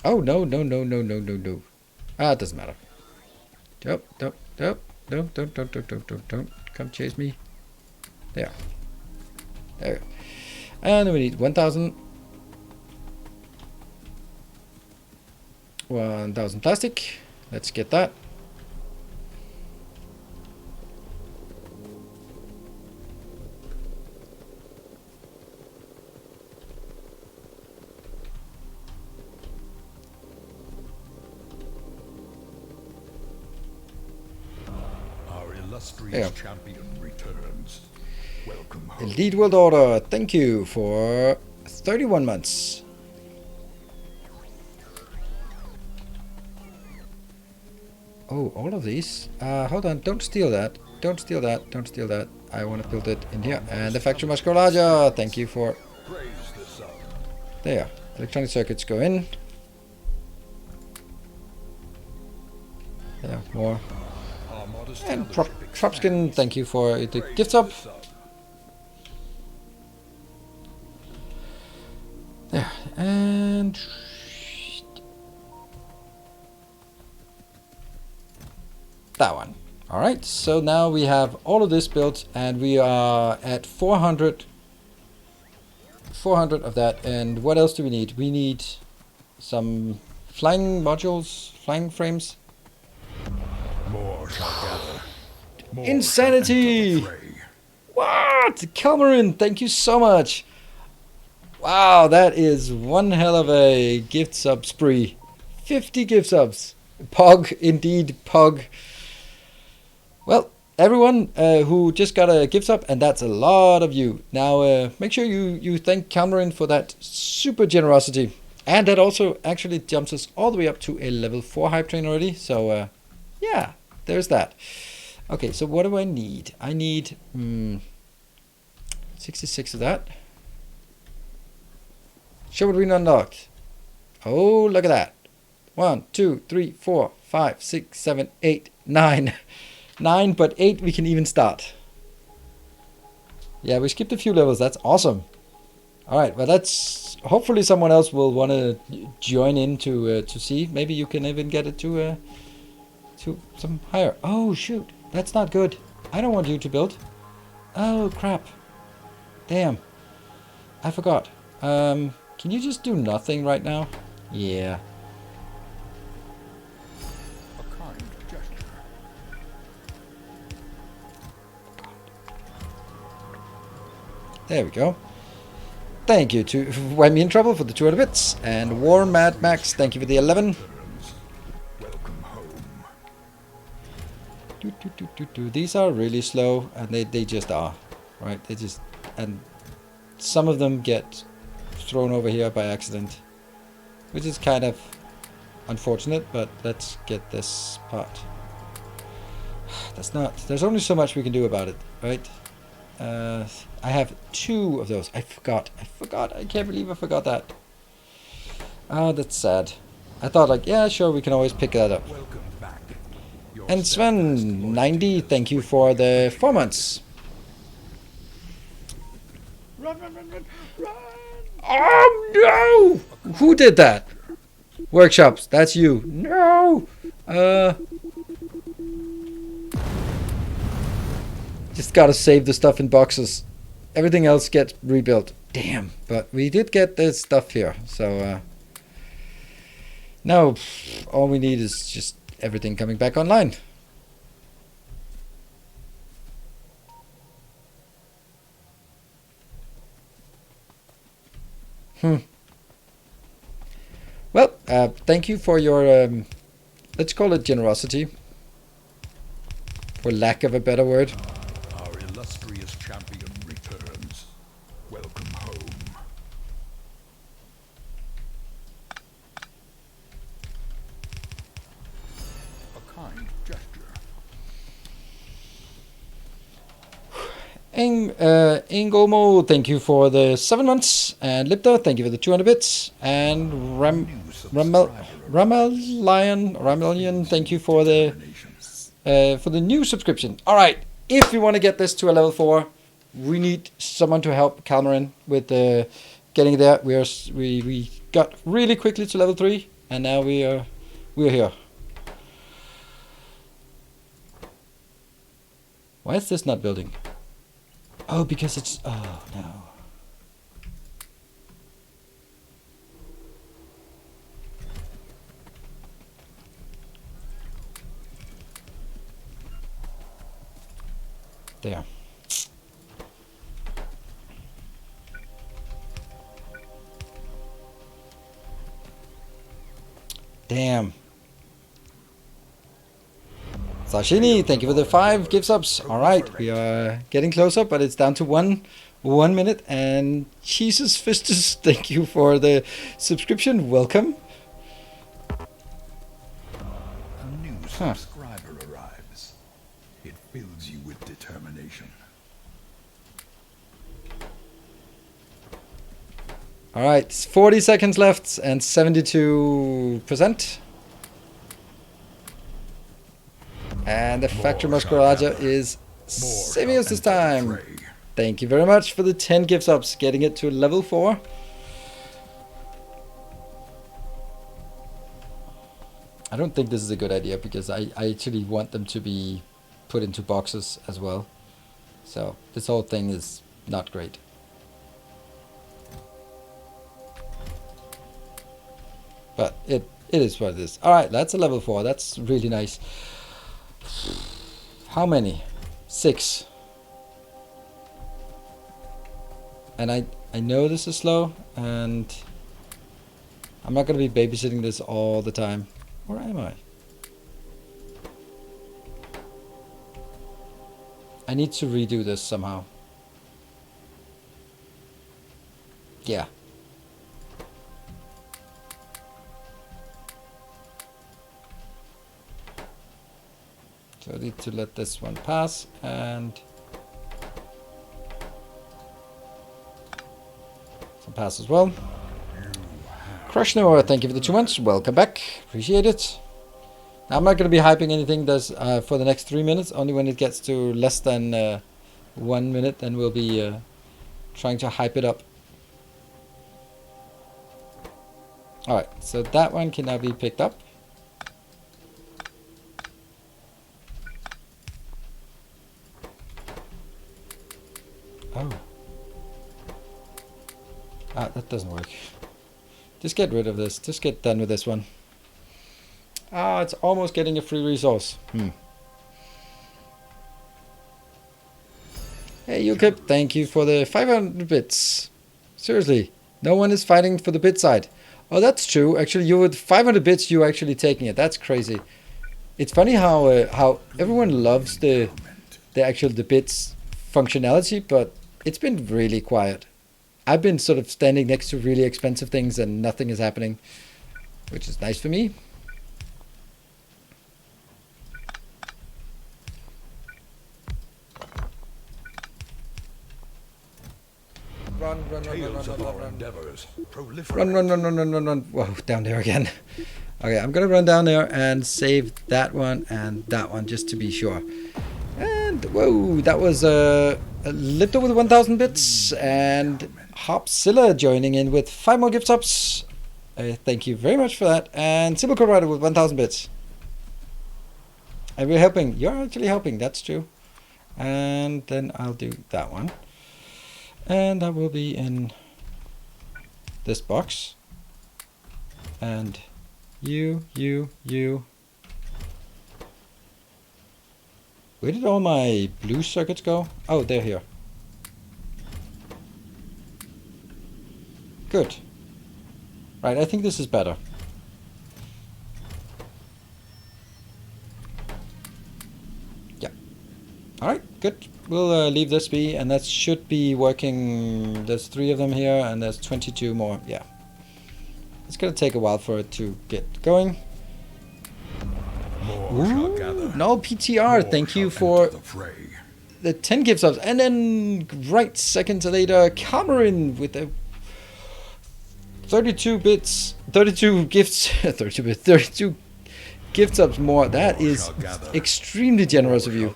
S1: Oh, no. Ah, it doesn't matter. Don't come chase me. There. There we go. And we need 1,000. 1,000 plastic. Let's get that.
S2: Our illustrious champion returns. Welcome home.
S1: Elite World Order. Thank you for 31 months. Oh, all of these? Hold on, don't steal that. Don't steal that, don't steal that. I want to build it in here. And the factory must go larger. Thank you for... There. Electronic circuits go in. There, more. And Tropskin, thank you for the gift sub. There, and... that one. Alright, so now we have all of this built and we are at 400 of that. And what else do we need? We need some flying modules, flying frames.
S2: More shall gather. More
S1: Insanity!
S2: shall enter the fray.
S1: What? Cameron, thank you so much. Wow, that is one hell of a gift sub spree. 50 gift subs. Pog, indeed, Pog. Well, everyone who just got a gift sub, and that's a lot of you. Now, make sure you thank Cameron for that super generosity. And that also actually jumps us all the way up to a level 4 hype train already. So, yeah, there's that. Okay, so what do I need? I need 66 of that. Show what we unlocked. Oh, look at that. 1, 2, 3, 4, 5, 6, 7, 8, 9. 9, but 8 we can even start. Yeah, we skipped a few levels. That's awesome. Alright, well that's... hopefully someone else will want to join in to see. Maybe you can even get it to some higher. Oh, shoot. That's not good. I don't want you to build. Oh, crap. Damn. I forgot. Can you just do nothing right now? Yeah. There we go. Thank you to Whammy in Trouble for the 200 bits. And War Mad Max, thank you for the 11.
S2: Welcome home.
S1: These are really slow, and they just are. Right? They just... and some of them get thrown over here by accident. Which is kind of unfortunate, but let's get this part. That's not... there's only so much we can do about it, right? I have 2 of those. I forgot. I can't believe I forgot that. Oh, that's sad. I thought like, yeah, sure, we can always pick that up.
S2: Welcome back.
S1: And Sven, 90, thank you for the 4 months. Run, run, run, run, run! Oh, no! Who did that? Workshops, that's you. No! Just gotta save the stuff in boxes. Everything else gets rebuilt. Damn, but we did get this stuff here. So now all we need is just everything coming back online. Well, thank you for your, let's call it generosity, for lack of a better word.
S2: Our illustrious champion returns. Welcome home. A kind gesture.
S1: Ingolmo, thank you for the 7 months. And Lipta, thank you for the 200 bits. And Ramelian, thank you for the new subscription. All right, if we want to get this to a level 4, we need someone to help Cameron with getting there. We got really quickly to level 3, and now we're here. Why is this not building? Oh, because it's... Oh, no. There. Damn. Sashini, thank you for the 5 gift subs. Alright, we are getting closer, but it's down to 1 minute. And Jesus Fistus, thank you for the subscription. Welcome.
S2: A new subscriber arrives. It fills you with determination.
S1: Alright, 40 seconds left and 72%. And the Factorio Musculaja is saving us this time. Thank you very much for the 10 gift subs, getting it to level 4. I don't think this is a good idea because I actually want them to be put into boxes as well. So this whole thing is not great. But it is what it is. Alright, that's a level 4. That's really nice. How many? 6. And I know this is slow, and I'm not going to be babysitting this all the time. Where am I? I need to redo this somehow. Yeah. So I need to let this one pass, and some pass as well. Crush Noah, thank you for the 2 months. Welcome back. Appreciate it. Now, I'm not going to be hyping anything for the next 3 minutes. Only when it gets to less than 1 minute, then we'll be trying to hype it up. Alright, so that one can now be picked up. Oh. Ah, that doesn't work. Just get rid of this. Just get done with this one. Ah, it's almost getting a free resource. Hey, UKIP, thank you for the 500 bits. Seriously, no one is fighting for the bit side. Oh, that's true. Actually, you with 500 bits, you're actually taking it. That's crazy. It's funny how everyone loves the bits functionality, but it's been really quiet. I've been sort of standing next to really expensive things and nothing is happening, which is nice for me. Run. Whoa, down there again. Okay, I'm gonna run down there and save that one just to be sure. And whoa, that was Lipto with 1,000 bits and Hopzilla joining in with 5 more gift subs. Thank you very much for that. And Simple Rider with 1,000 bits. And we're helping. You're actually helping. That's true. And then I'll do that one. And that will be in this box. And you. Where did all my blue circuits go? Oh, they're here. Good. Right, I think this is better. Yeah. Alright, good. We'll leave this be, and that should be working. There's 3 of them here, and there's 22 more. Yeah. It's gonna take a while for it to get going. Ooh, no PTR, thank you for the 10 gift subs. And then right seconds later, Cameron with the 32 bits, 32 gifts, 32 gift subs more. That is extremely generous of you.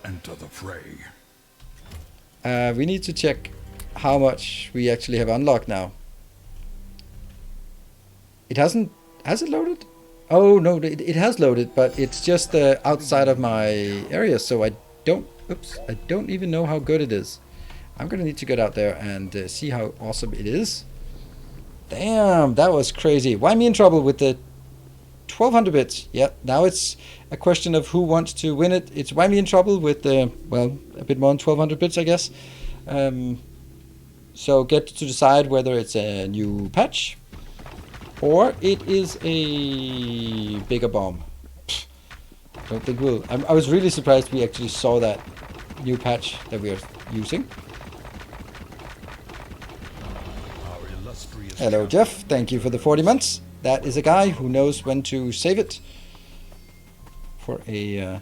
S1: We need to check how much we actually have unlocked now. It hasn't, has it loaded? Oh no, it has loaded, but it's just outside of my area, so I don't even know how good it is. I'm gonna need to get out there and see how awesome it is. Damn, that was crazy. Why me in trouble with the 1200 bits? Yeah, now it's a question of who wants to win it. It's why me in trouble with the, well, a bit more than 1200 bits, I guess. So get to decide whether it's a new patch or it is a bigger bomb. I don't think we'll. I was really surprised we actually saw that new patch that we are using. Hello, Jeff. Thank you for the 40 months. That is a guy who knows when to save it for a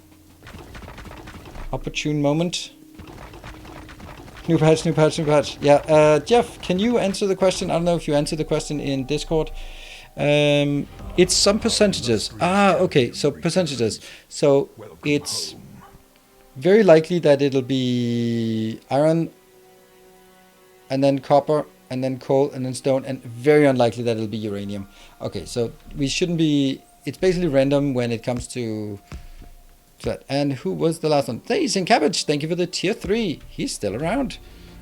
S1: opportune moment. New patch, new patch, new patch. Yeah, Jeff, can you answer the question? I don't know if you answered the question in Discord. It's some percentages. Ah, okay, so percentages. So it's very likely that it'll be iron, and then copper, and then coal, and then stone, and very unlikely that it'll be uranium. Okay, so we shouldn't be... It's basically random when it comes to that. And who was the last one? Hey, St. Cabbage, thank you for the tier 3. He's still around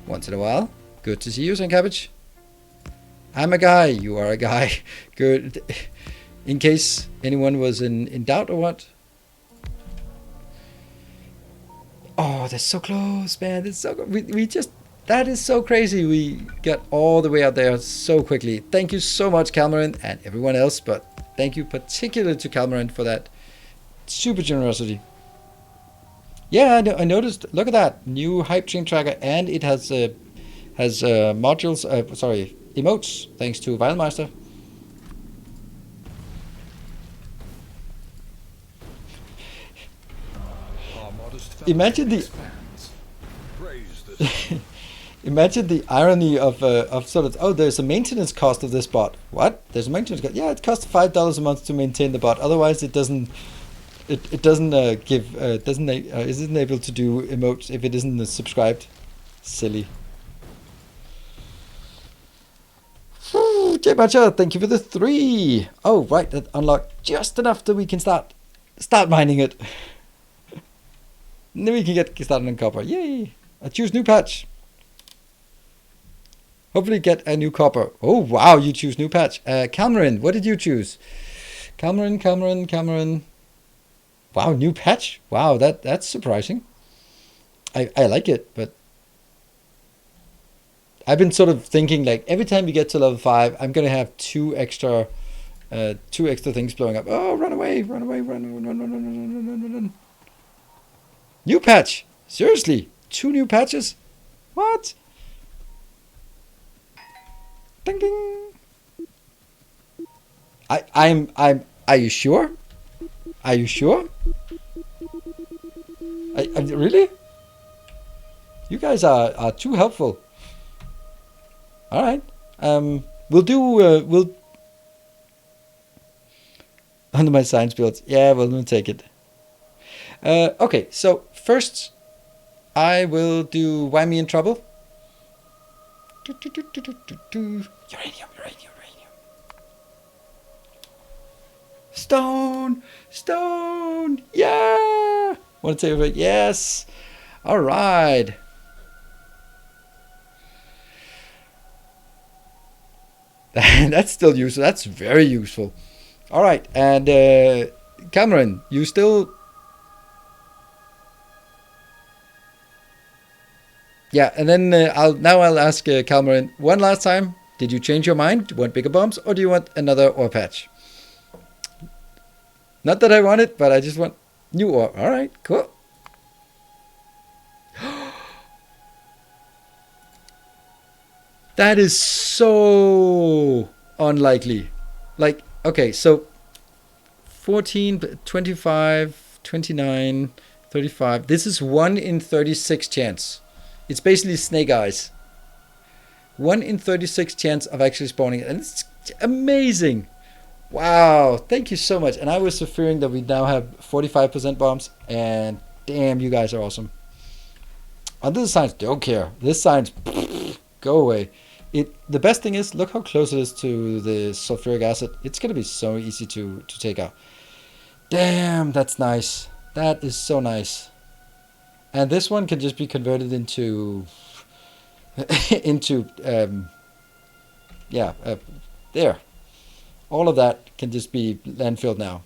S1: once in a while. Good to see you, St. Cabbage. I'm a guy. You are a guy. Good. In case anyone was in doubt or what. Oh, that's so close, man. That's so we just... That is so crazy. We got all the way out there so quickly. Thank you so much, Calmarin, and everyone else. But thank you particularly to Calmarin for that super generosity. Yeah, I noticed. Look at that new hype train tracker, and it has modules. Sorry, emotes. Thanks to Weilmeister. Imagine the imagine the irony of sort of, oh, there's a maintenance cost of this bot. What? There's a maintenance cost? Yeah, it costs $5 a month to maintain the bot. Otherwise, it doesn't. It doesn't isn't able to do emotes if it isn't subscribed. Silly. J Matcha, thank you for the 3. Oh right, that unlocked just enough that we can start mining it. Then we can get started on copper. Yay! I choose new patch. Hopefully get a new copper. Oh wow, you choose new patch. Cameron, what did you choose? Cameron. Wow, new patch. Wow, that's surprising. I like it, but I've been sort of thinking like every time you get to level 5, I'm gonna have two extra things blowing up. Oh, run away. New patch. Seriously, 2 new patches? What? Ding ding. I'm. Are you sure? Are you sure? Really? You guys are too helpful. All right. We'll do. We'll under my science builds. Yeah, we'll take it. Okay. So first, I will do Why Me in Trouble. Uranium. Stone. Yeah. Want to say it? Yes. All right. That's still useful. That's very useful. All right. And Cameron, you still... Yeah, and then I'll ask Cameron one last time. Did you change your mind? Do you want bigger bombs or do you want another ore patch? Not that I want it, but I just want new ore. All right, cool. That is so unlikely. Like, okay, so 14, 25, 29, 35. This is 1 in 36 chance. It's basically snake eyes. 1 in 36 chance of actually spawning it. And it's amazing. Wow. Thank you so much. And I was fearing that we now have 45% bombs. And damn, you guys are awesome. Under the science, don't care. This science, go away. The best thing is, look how close it is to the sulfuric acid. It's going to be so easy to take out. Damn, that's nice. That is so nice. And this one can just be converted into into there. All of that can just be landfilled now.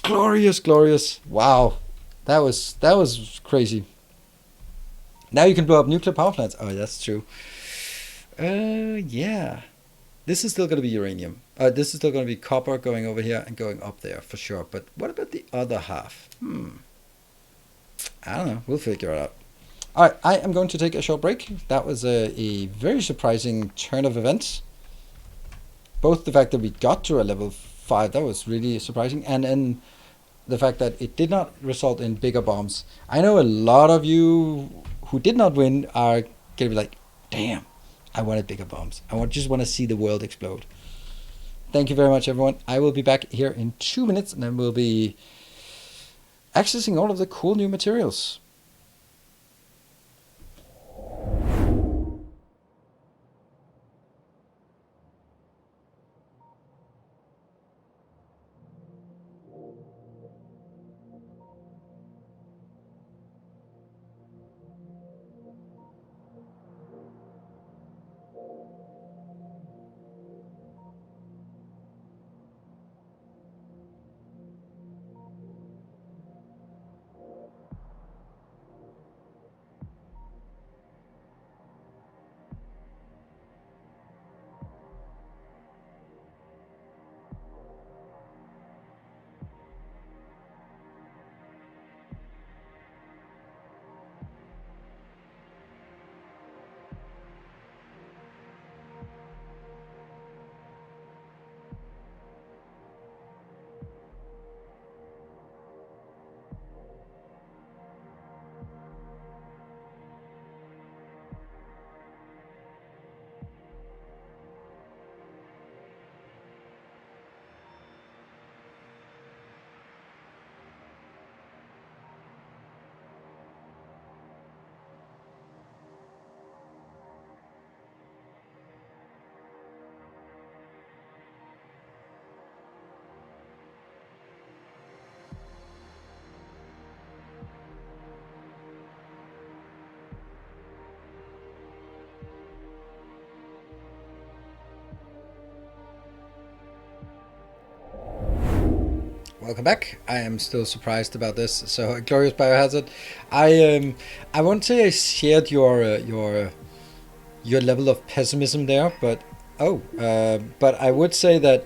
S1: Glorious, glorious. Wow. That was crazy. Now you can blow up nuclear power plants. Oh, that's true. Yeah. This is still going to be uranium. This is still going to be copper going over here and going up there for sure. But what about the other half? I don't know. We'll figure it out. All right, I am going to take a short break. That was a very surprising turn of events. Both the fact that we got to a level 5, that was really surprising, and the fact that it did not result in bigger bombs. I know a lot of you who did not win are going to be like, damn, I wanted bigger bombs. Just want to see the world explode. Thank you very much, everyone. I will be back here in 2 minutes, and then we'll be accessing all of the cool new materials. Welcome back. I am still surprised about this. So, Glorious Biohazard, I won't say I shared your level of pessimism there, but but I would say that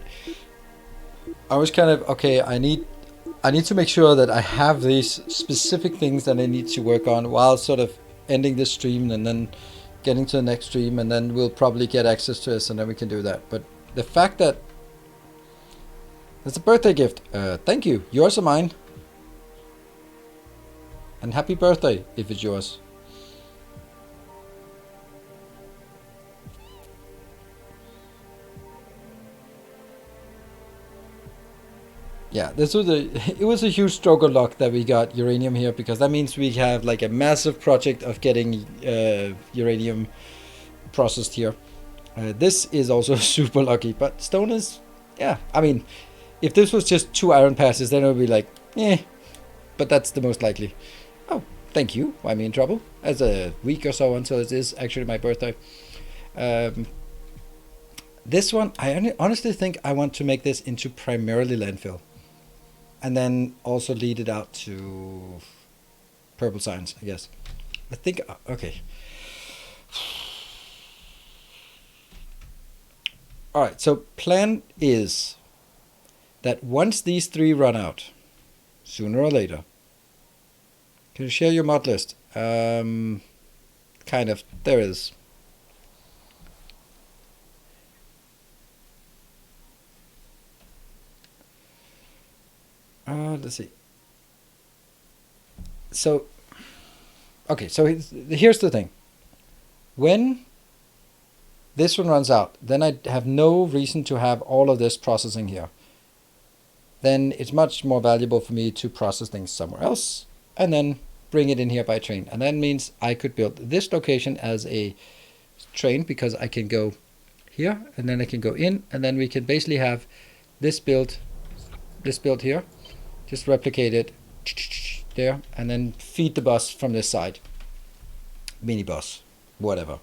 S1: I was kind of okay. I need to make sure that I have these specific things that I need to work on while sort of ending this stream and then getting to the next stream, and then we'll probably get access to this, and then we can do that. But the fact that it's a birthday gift. Thank you. Yours or mine? And happy birthday if it's yours. Yeah, it was a huge stroke of luck that we got uranium here, because that means we have like a massive project of getting uranium processed here. This is also super lucky, but stone is, yeah, I mean, if this was just 2 iron passes, then it would be like, but that's the most likely. Oh, thank you. Why me in trouble? As a week or so until it is actually my birthday. This one, I honestly think I want to make this into primarily landfill. And then also lead it out to purple science, I guess. I think, okay. Alright, so plan is that once these 3 run out, sooner or later, can you share your mod list? Kind of, there is. Let's see. So, okay, so here's the thing. When this one runs out, then I have no reason to have all of this processing here. Then it's much more valuable for me to process things somewhere else and then bring it in here by train. And that means I could build this location as a train, because I can go here and then I can go in, and then we can basically have this build here, just replicate it there, and then feed the bus from this side. Mini bus. whatever,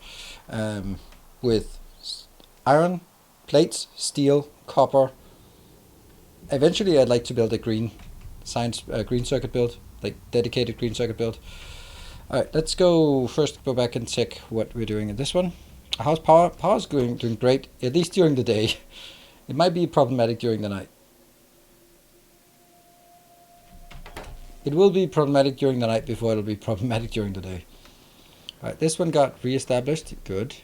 S1: with iron, plates, steel, copper. Eventually I'd like to build a green circuit build, like dedicated green circuit build. Alright, let's go back and check what we're doing in this one. How's power? Power's doing great, at least during the day. It might be problematic during the night. It will be problematic during the night before it'll be problematic during the day. Alright, this one got re-established. Good.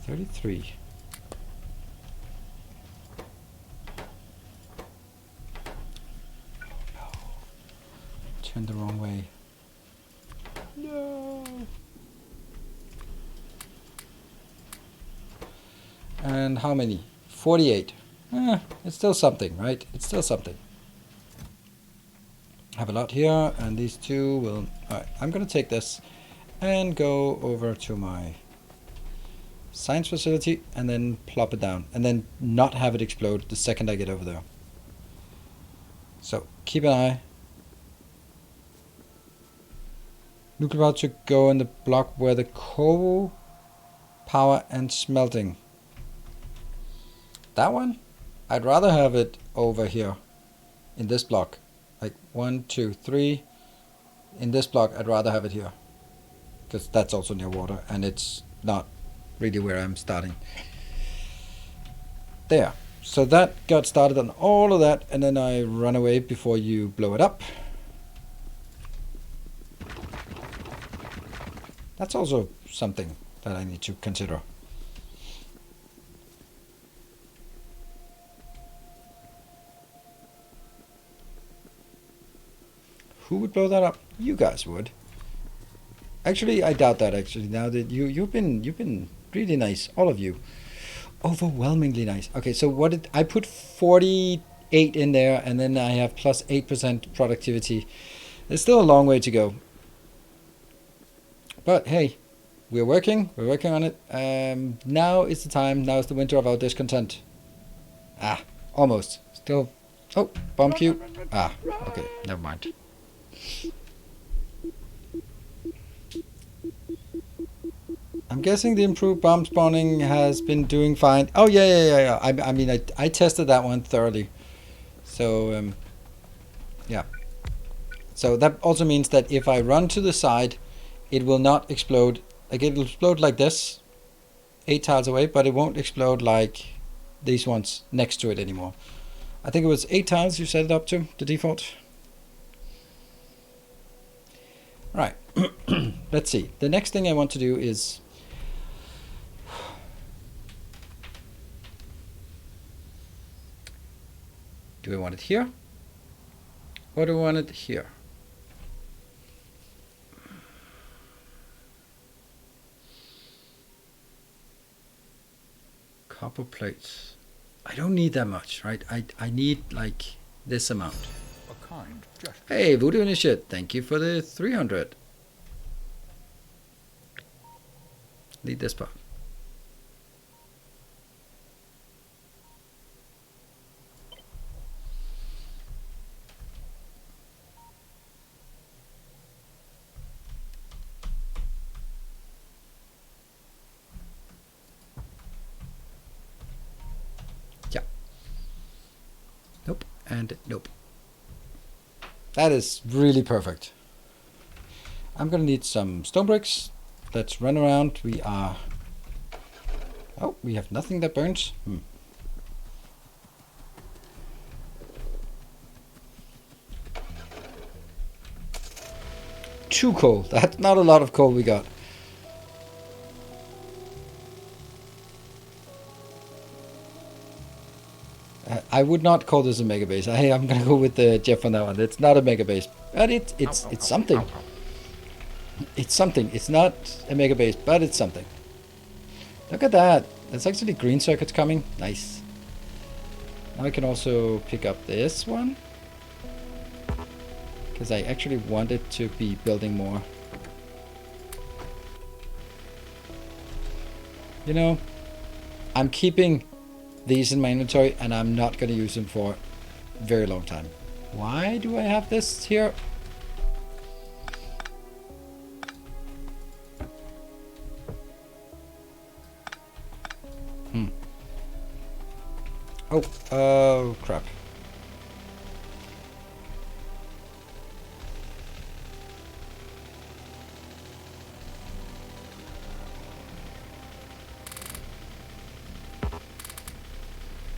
S1: $33. Oh no. Turned the wrong way. No. And how many? 48. It's still something, right? It's still something. I have a lot here, and these two will... Alright, I'm going to take this and go over to my science facility and then plop it down. And then not have it explode the second I get over there. So, keep an eye. Nuclear power to go in the block where the coal, power and smelting. That one? I'd rather have it over here in this block. Like 1, 2, 3. In this block, I'd rather have it here. Because that's also near water and it's not really where I'm starting. There. So that got started on all of that, and then I run away before you blow it up. That's also something that I need to consider. Who would blow that up? You guys would. Actually, I doubt that. Actually, now that you've been really nice, all of you, overwhelmingly nice. Okay, so what did I put? 48 in there, and then I have plus 8% productivity. There's still a long way to go. But hey, we're working on it. Now is the time. Now is the winter of our discontent. Ah, almost. Still. Oh, bomb queue. Ah, okay, never mind. I'm guessing the improved bomb spawning has been doing fine. Oh yeah. I mean, I tested that one thoroughly. So yeah. So that also means that if I run to the side, it will not explode. Like, it'll explode like this, 8 tiles away, but it won't explode like these ones next to it anymore. I think it was 8 tiles you set it up to, the default. Right. Let's see. The next thing I want to do is... Do I want it here? Or do I want it here? Copper plates. I don't need that much, right? I need like this amount.
S2: A kind gesture.
S1: Hey, Voodoo Initiate, thank you for the 300. Need this part. Yeah. Nope, and nope. That is really perfect. I'm gonna need some stone bricks. Let's run around. We are... Oh, we have nothing that burns. Two coal. That's not a lot of coal we got. I would not call this a mega base. I'm gonna go with Jeff on that one. It's not a mega base, but it's something. It's something. It's not a mega base, but it's something. Look at that. That's actually green circuits coming. Nice. Now I can also pick up this one, because I actually wanted to be building more. You know, I'm keeping these in my inventory, and I'm not going to use them for a very long time. Why do I have this here? Oh, crap.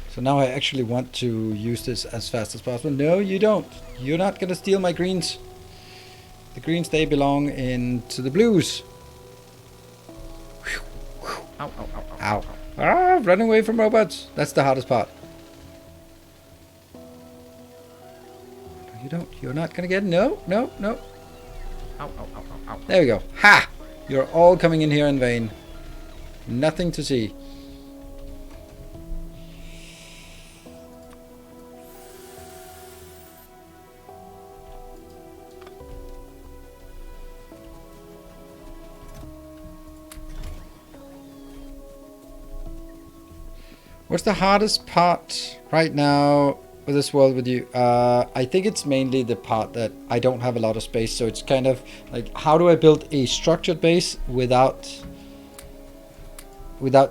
S1: So now I actually want to use this as fast as possible. No, you don't. You're not going to steal my greens. The greens, they belong into the blues.
S3: Ow, ow, ow, ow,
S1: Ow.
S3: ow.
S1: Ah, running away from robots. That's the hardest part. You don't. You're not going to get it. No, no, no.
S3: Ow, ow, ow, ow, ow.
S1: There we go. Ha! You're all coming in here in vain. Nothing to see. What's the hardest part right now with this world with you? I think it's mainly the part that I don't have a lot of space, so it's kind of like, how do I build a structured base without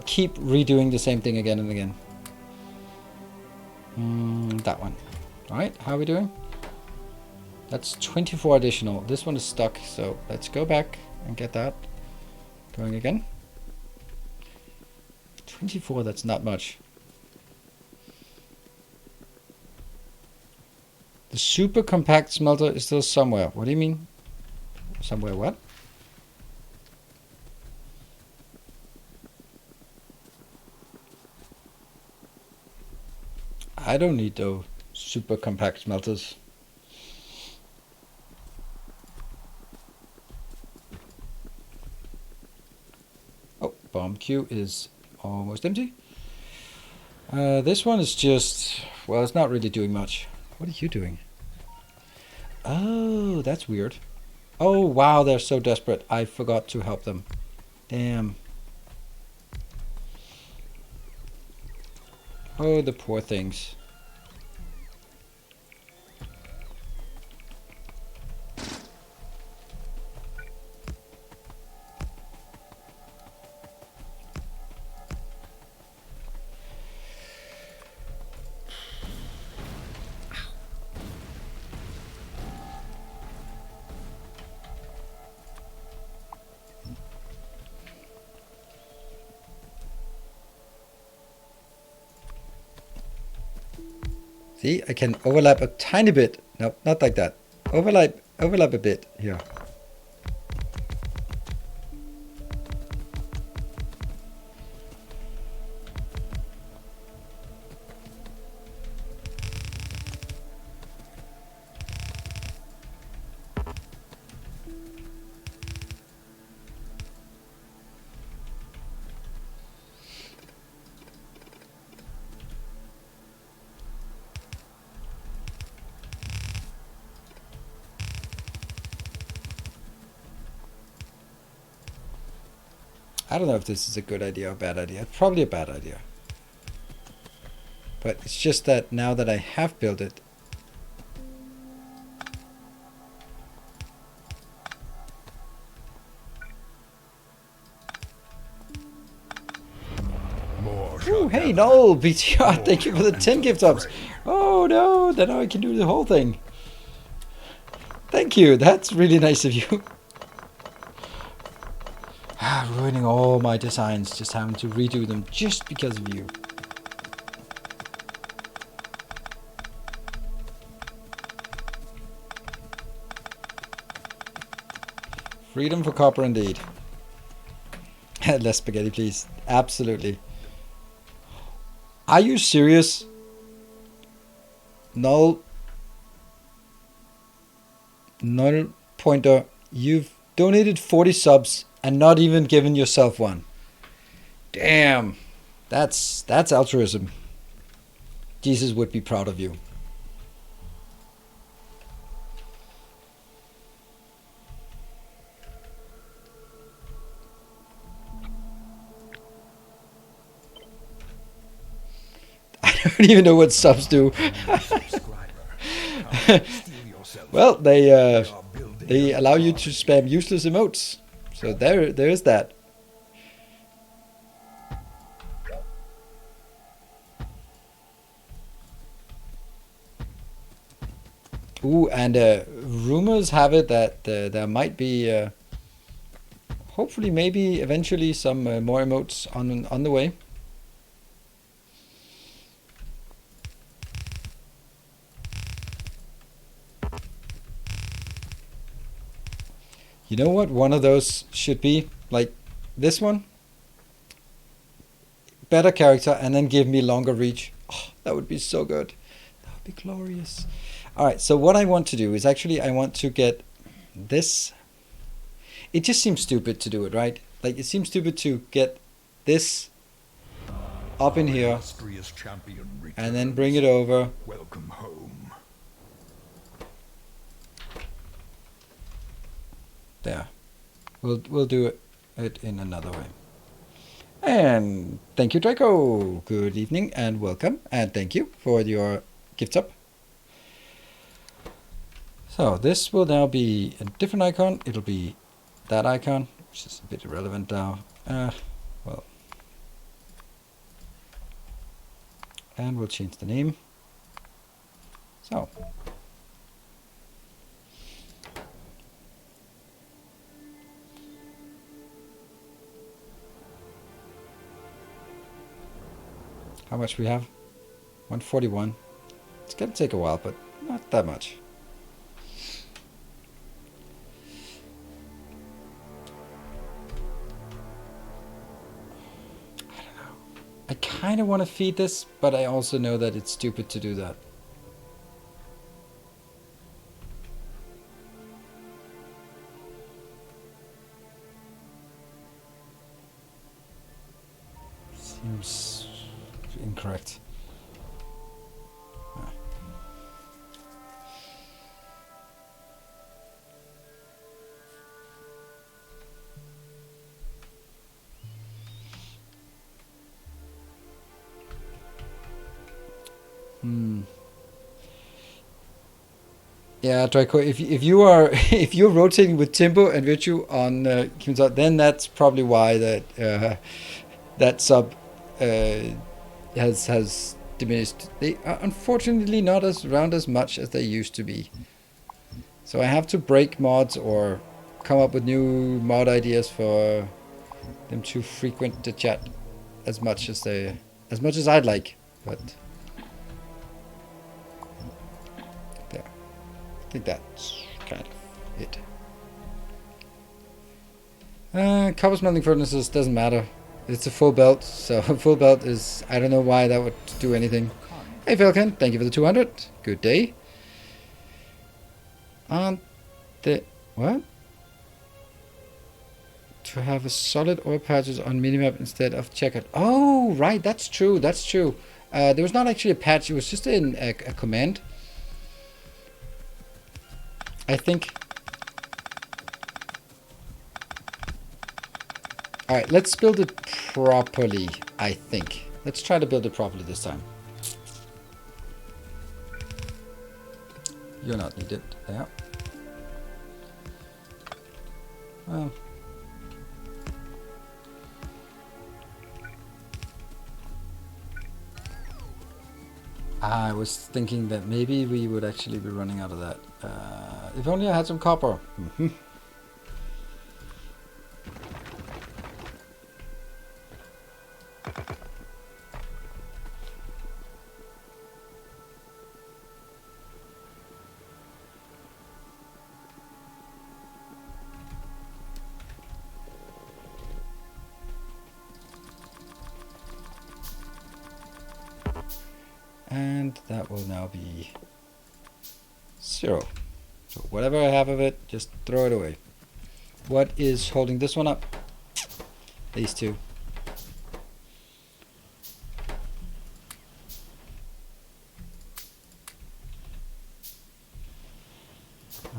S1: keep redoing the same thing again and again? That one. All right, how are we doing? That's 24 additional. This one is stuck, so let's go back and get that going again. 24, that's not much. The super compact smelter is still somewhere. What do you mean? Somewhere what? I don't need those super compact smelters. Oh, bomb queue is almost empty. This one is just, well, it's not really doing much. What are you doing? Oh, that's weird. Oh, wow, they're so desperate. I forgot to help them. Damn. Oh, the poor things. See, I can overlap a tiny bit. No, not like that. Overlap a bit here. I don't know if this is a good idea or a bad idea. It's probably a bad idea. But it's just that now that I have built it, ooh, hey, Noel, BTR, thank you for the 10 gift ups. Oh no, then now I can do the whole thing. Thank you, that's really nice of you. Ruining all my designs, just having to redo them just because of you. Freedom for copper indeed. Less spaghetti, please. Absolutely. Are you serious? Null pointer. You've donated 40 subs and not even given yourself one. Damn. That's altruism. Jesus would be proud of you. don't even know what subs do. Well, they allow you to spam useless emotes. So there is that. Ooh, and rumors have it that there might be, hopefully, maybe eventually some more emotes on the way. You know what one of those should be? Like this one? Better character and then give me longer reach. Oh, that would be so good. That would be glorious. Alright, so what I want to do is actually I want to get this. It just seems stupid to do it, right? Like it seems stupid to get this up in here and then bring it over.
S2: Welcome home.
S1: There. We'll do it in another way. And thank you, Draco. Good evening and welcome. And thank you for your gift up. So this will now be a different icon. It'll be that icon, which is a bit irrelevant now. Well. And we'll change the name. So. How much we have? 141. It's gonna take a while, but not that much. I don't know. I kind of want to feed this, but I also know that it's stupid to do that. Seems incorrect. Yeah, Draco. If you are if you're rotating with Timbo and Virtue on Kim's, then that's probably why that that sub has diminished. They are unfortunately not as around as much as they used to be. So I have to break mods or come up with new mod ideas for them to frequent the chat as much as I'd like, but there. I think that's kind of it. Copper smelting furnaces doesn't matter. It's a full belt, so a full belt is, I don't know why that would do anything. Hey Falcon, thank you for the 200. Good day. What? To have a solid ore patches on minimap instead of checkout. Oh, right, that's true, that's true. There was not actually a patch, it was just a command. I think. Alright, let's build it properly, I think. Let's try to build it properly this time. You're not needed. There. Well. I was thinking that maybe we would actually be running out of that. If only I had some copper. And that will now be 0. So whatever I have of it, just throw it away. What is holding this one up? These two.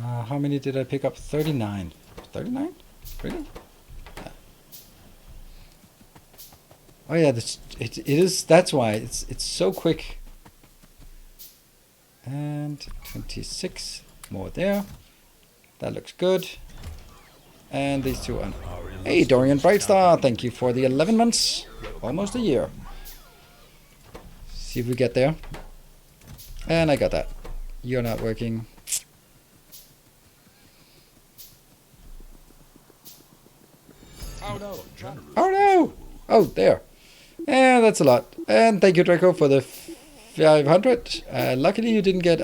S1: How many did I pick up? 39. 39? Really? Yeah. Oh yeah, it is. That's why it's so quick. And 26 more there. That looks good. And these two on. Hey, Dorian Brightstar, thank you for the 11 months. Almost a year. See if we get there. And I got that. You're not working.
S3: Oh no!
S1: Oh no! Oh, there. Yeah, that's a lot. And thank you, Draco, for the 500. Luckily you didn't get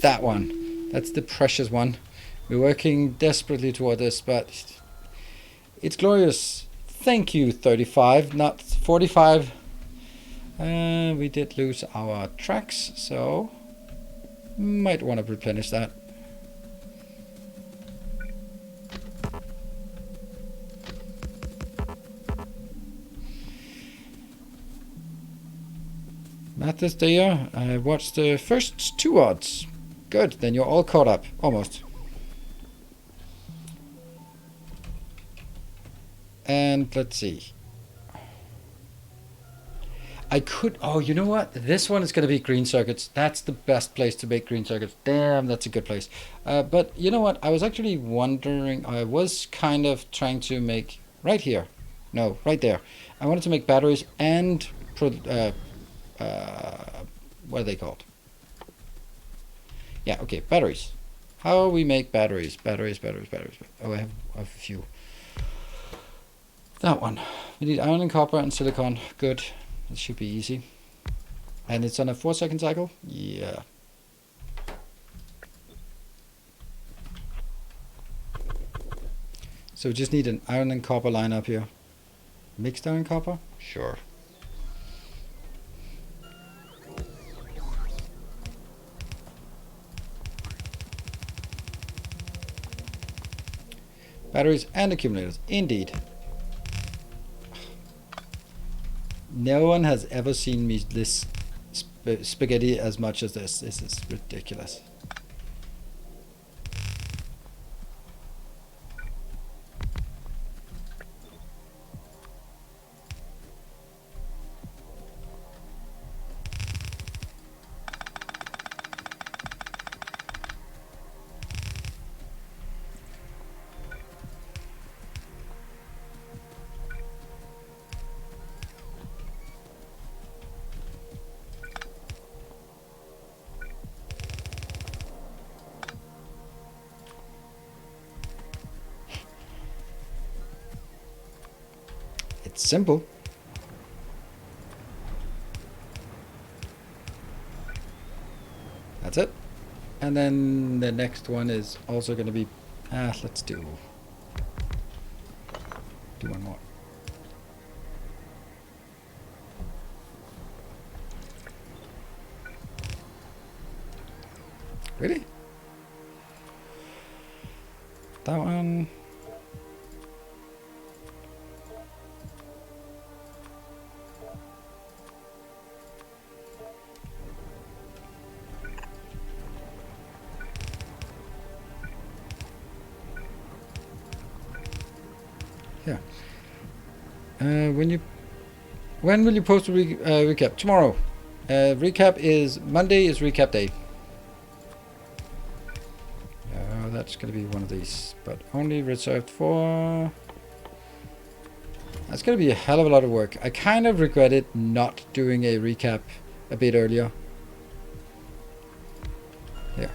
S1: that one. That's the precious one. We're working desperately toward this, but it's glorious. Thank you, 35, not 45. We did lose our tracks, so might want to replenish that. Mathis there. I watched the first 2 odds. Good, then you're all caught up. Almost. And let's see. I could... Oh, you know what? This one is going to be green circuits. That's the best place to make green circuits. Damn, that's a good place. But you know what? I was actually wondering... I was kind of trying to make... Right here. No, right there. I wanted to make batteries and... what are they called? Yeah, okay, batteries. How we make batteries. Batteries. Oh, I have a few. That one. We need iron and copper and silicon. Good. It should be easy. And it's on a 4-second cycle? Yeah. So we just need an iron and copper line up here. Mixed iron and copper? Sure. Batteries and accumulators, indeed. No one has ever seen me this spaghetti as much as this. This is ridiculous. It's simple. That's it. And then the next one is also going to be... let's do one more. Really? That one... Yeah. When will you post a recap? Tomorrow. Recap is Monday is recap day. That's going to be one of these, but only reserved for... That's going to be a hell of a lot of work. I kind of regretted not doing a recap a bit earlier. There.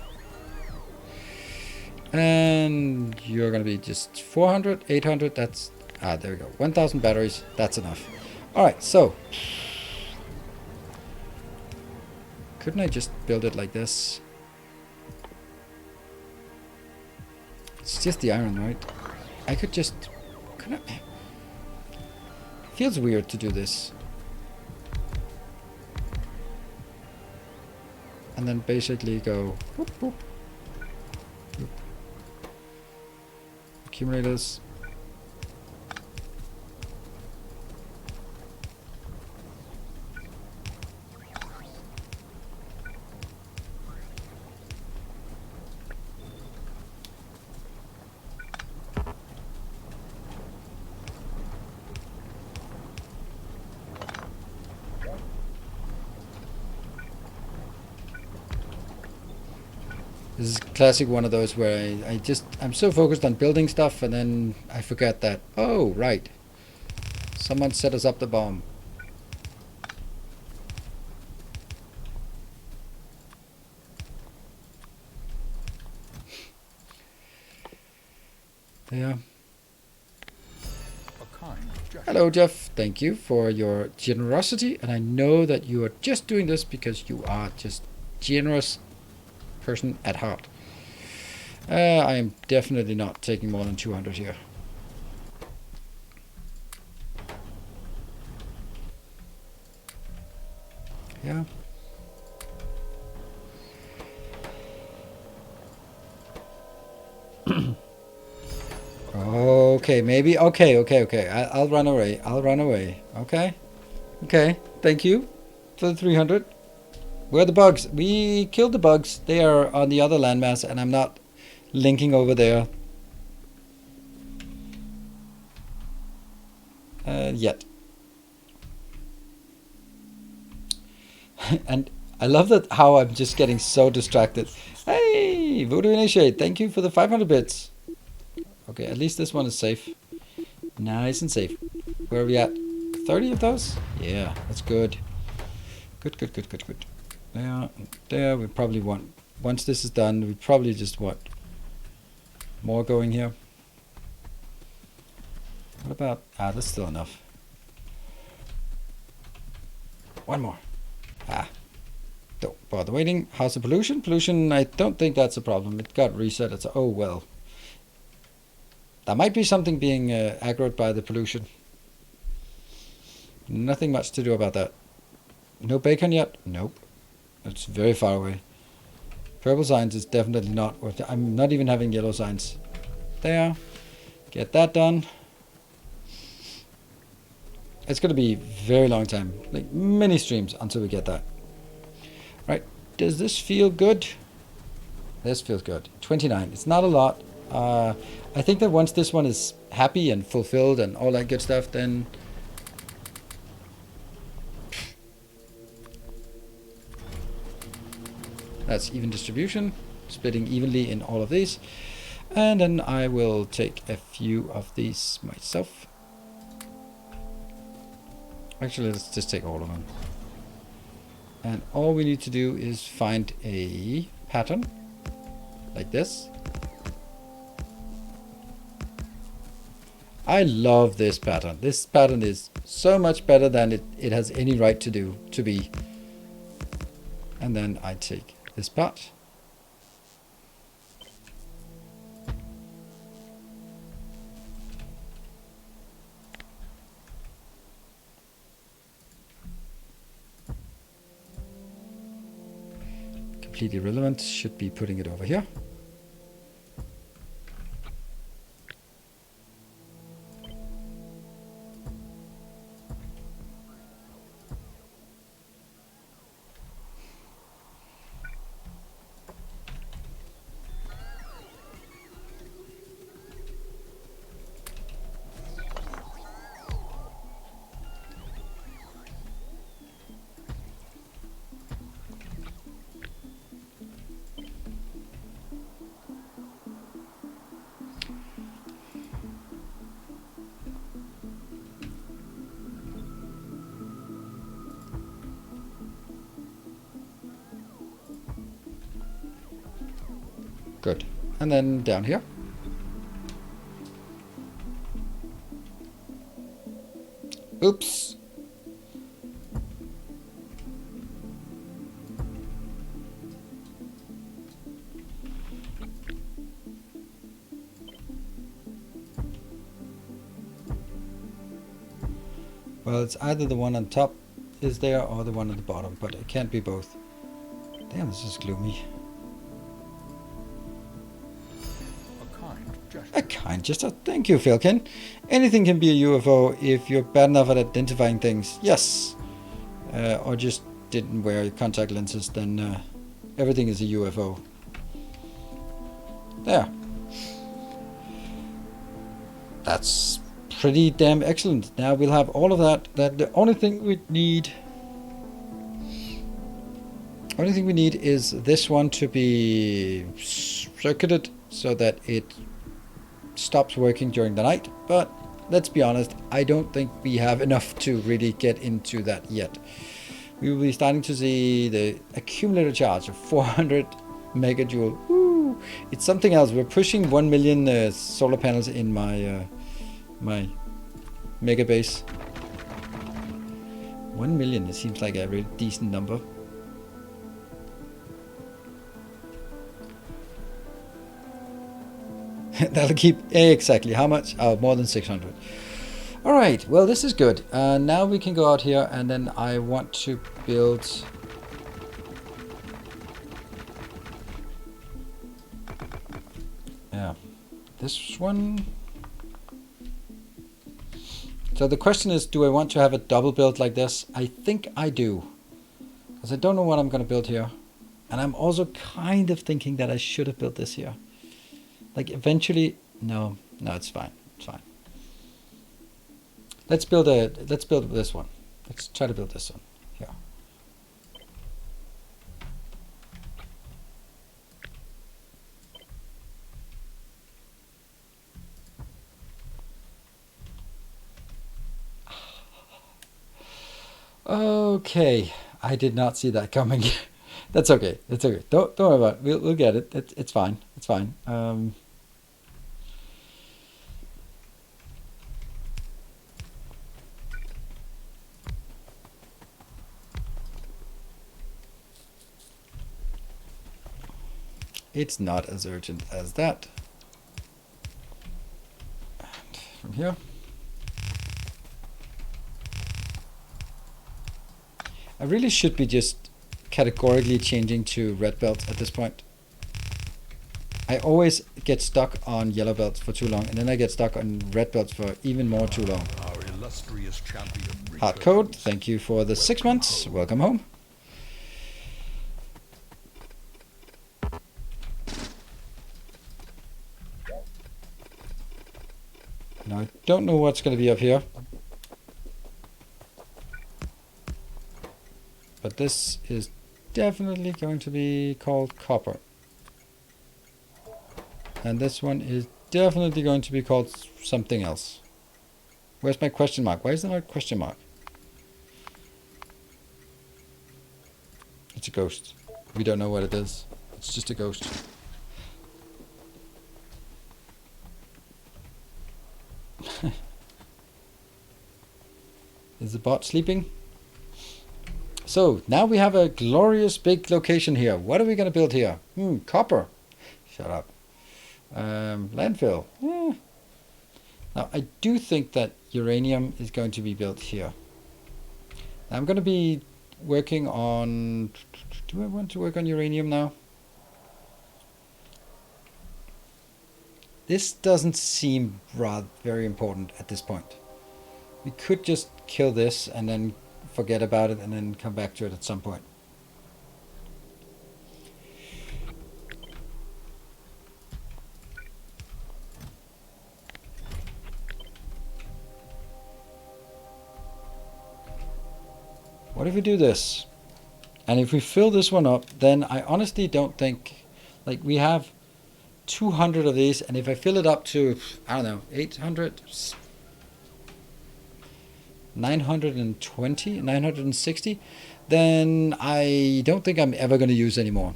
S1: And you're going to be just 400, 800, that's... there we go. 1,000 batteries, that's enough. Alright, so... Couldn't I just build it like this? It's just the iron, right? I could just... Couldn't I? Feels weird to do this. And then basically go... Whoop, whoop, whoop. Accumulators. This is classic one of those where I'm so focused on building stuff and then I forget that, oh, right. Someone set us up the bomb. There.
S2: A kind gesture.
S1: Hello, Jeff. Thank you for your generosity. And I know that you are just doing this because you are just generous person at heart. I am definitely not taking more than 200 here. Yeah. Okay, maybe. Okay. I'll run away. Okay. Okay. Thank you for the 300. Where are the bugs? We killed the bugs. They are on the other landmass, and I'm not linking over there yet. And I love that how I'm just getting so distracted. Hey, Voodoo Initiate, thank you for the 500 bits. Okay, at least this one is safe. Nice and safe. Where are we at? 30 of those? Yeah, that's good. Good. There, we probably want, once this is done, we probably just want more going here. What about, that's still enough. One more. Don't bother waiting. How's the pollution? Pollution, I don't think that's a problem. It got reset. It's, oh well. There might be something being aggroed by the pollution. Nothing much to do about that. No bacon yet? Nope. It's very far away. Purple signs is definitely not worth it. I'm not even having yellow signs. There. Get that done. It's going to be a very long time. Like many streams until we get that. Right. Does this feel good? This feels good. 29. It's not a lot. I think that once this one is happy and fulfilled and all that good stuff, then that's even distribution, splitting evenly in all of these. And then I will take a few of these myself. Actually, let's just take all of them. And all we need to do is find a pattern like this. I love this pattern. This pattern is so much better than it has any right to be. And then I take this part. Completely irrelevant. Should be putting it over here. Good. And then down here. Oops. Well, it's either the one on top is there or the one at the bottom, but it can't be both. Damn, this is gloomy. A kind gesture. Thank you, Philkin. Anything can be a UFO if you're bad enough at identifying things. Yes. Or just didn't wear contact lenses, then everything is a UFO. There. That's pretty damn excellent. Now we'll have all of that. That the only thing we need. Only thing we need is this one to be circuited so that it stops working during the night. But let's be honest, I don't think we have enough to really get into that yet. We will be starting to see the accumulator charge of 400 megajoule. Woo! It's something else. We're pushing 1 million solar panels in my my mega base. 1 million, it seems like a really decent number. That'll keep exactly how much? Oh, more than 600. All right, well, this is good. Now we can go out here, and then I want to build. Yeah, this one. So the question is, do I want to have a double build like this? I think I do, because I don't know what I'm going to build here, and I'm also kind of thinking that I should have built this here. Like eventually, no, it's fine, it's fine. Let's build this one. Let's try to build this one here. Okay, I did not see that coming. That's okay. It's okay. Don't worry about it. We'll get it. It's fine. It's fine. It's not as urgent as that. And from here. I really should be just categorically changing to red belts at this point. I always get stuck on yellow belts for too long, and then I get stuck on red belts for even more too long.
S2: Our illustrious champion.
S1: Hard code, thank you for the 6 months. Welcome home. Now I don't know what's going to be up here. But this is definitely going to be called copper. And this one is definitely going to be called something else. Where's my question mark? Why is there not a question mark? It's a ghost. We don't know what it is. It's just a ghost. Is the bot sleeping? So now we have a glorious big location here. What are we going to build here? Copper. Shut up. Landfill. Now I do think that uranium is going to be built here. I'm going to be working on... Do I want to work on uranium now? This doesn't seem very important at this point. We could just kill this and then forget about it and then come back to it at some point. What if we do this? And if we fill this one up, then I honestly don't think, like, we have 200 of these, and if I fill it up to, I don't know, 800, 920, 960, then I don't think I'm ever going to use anymore.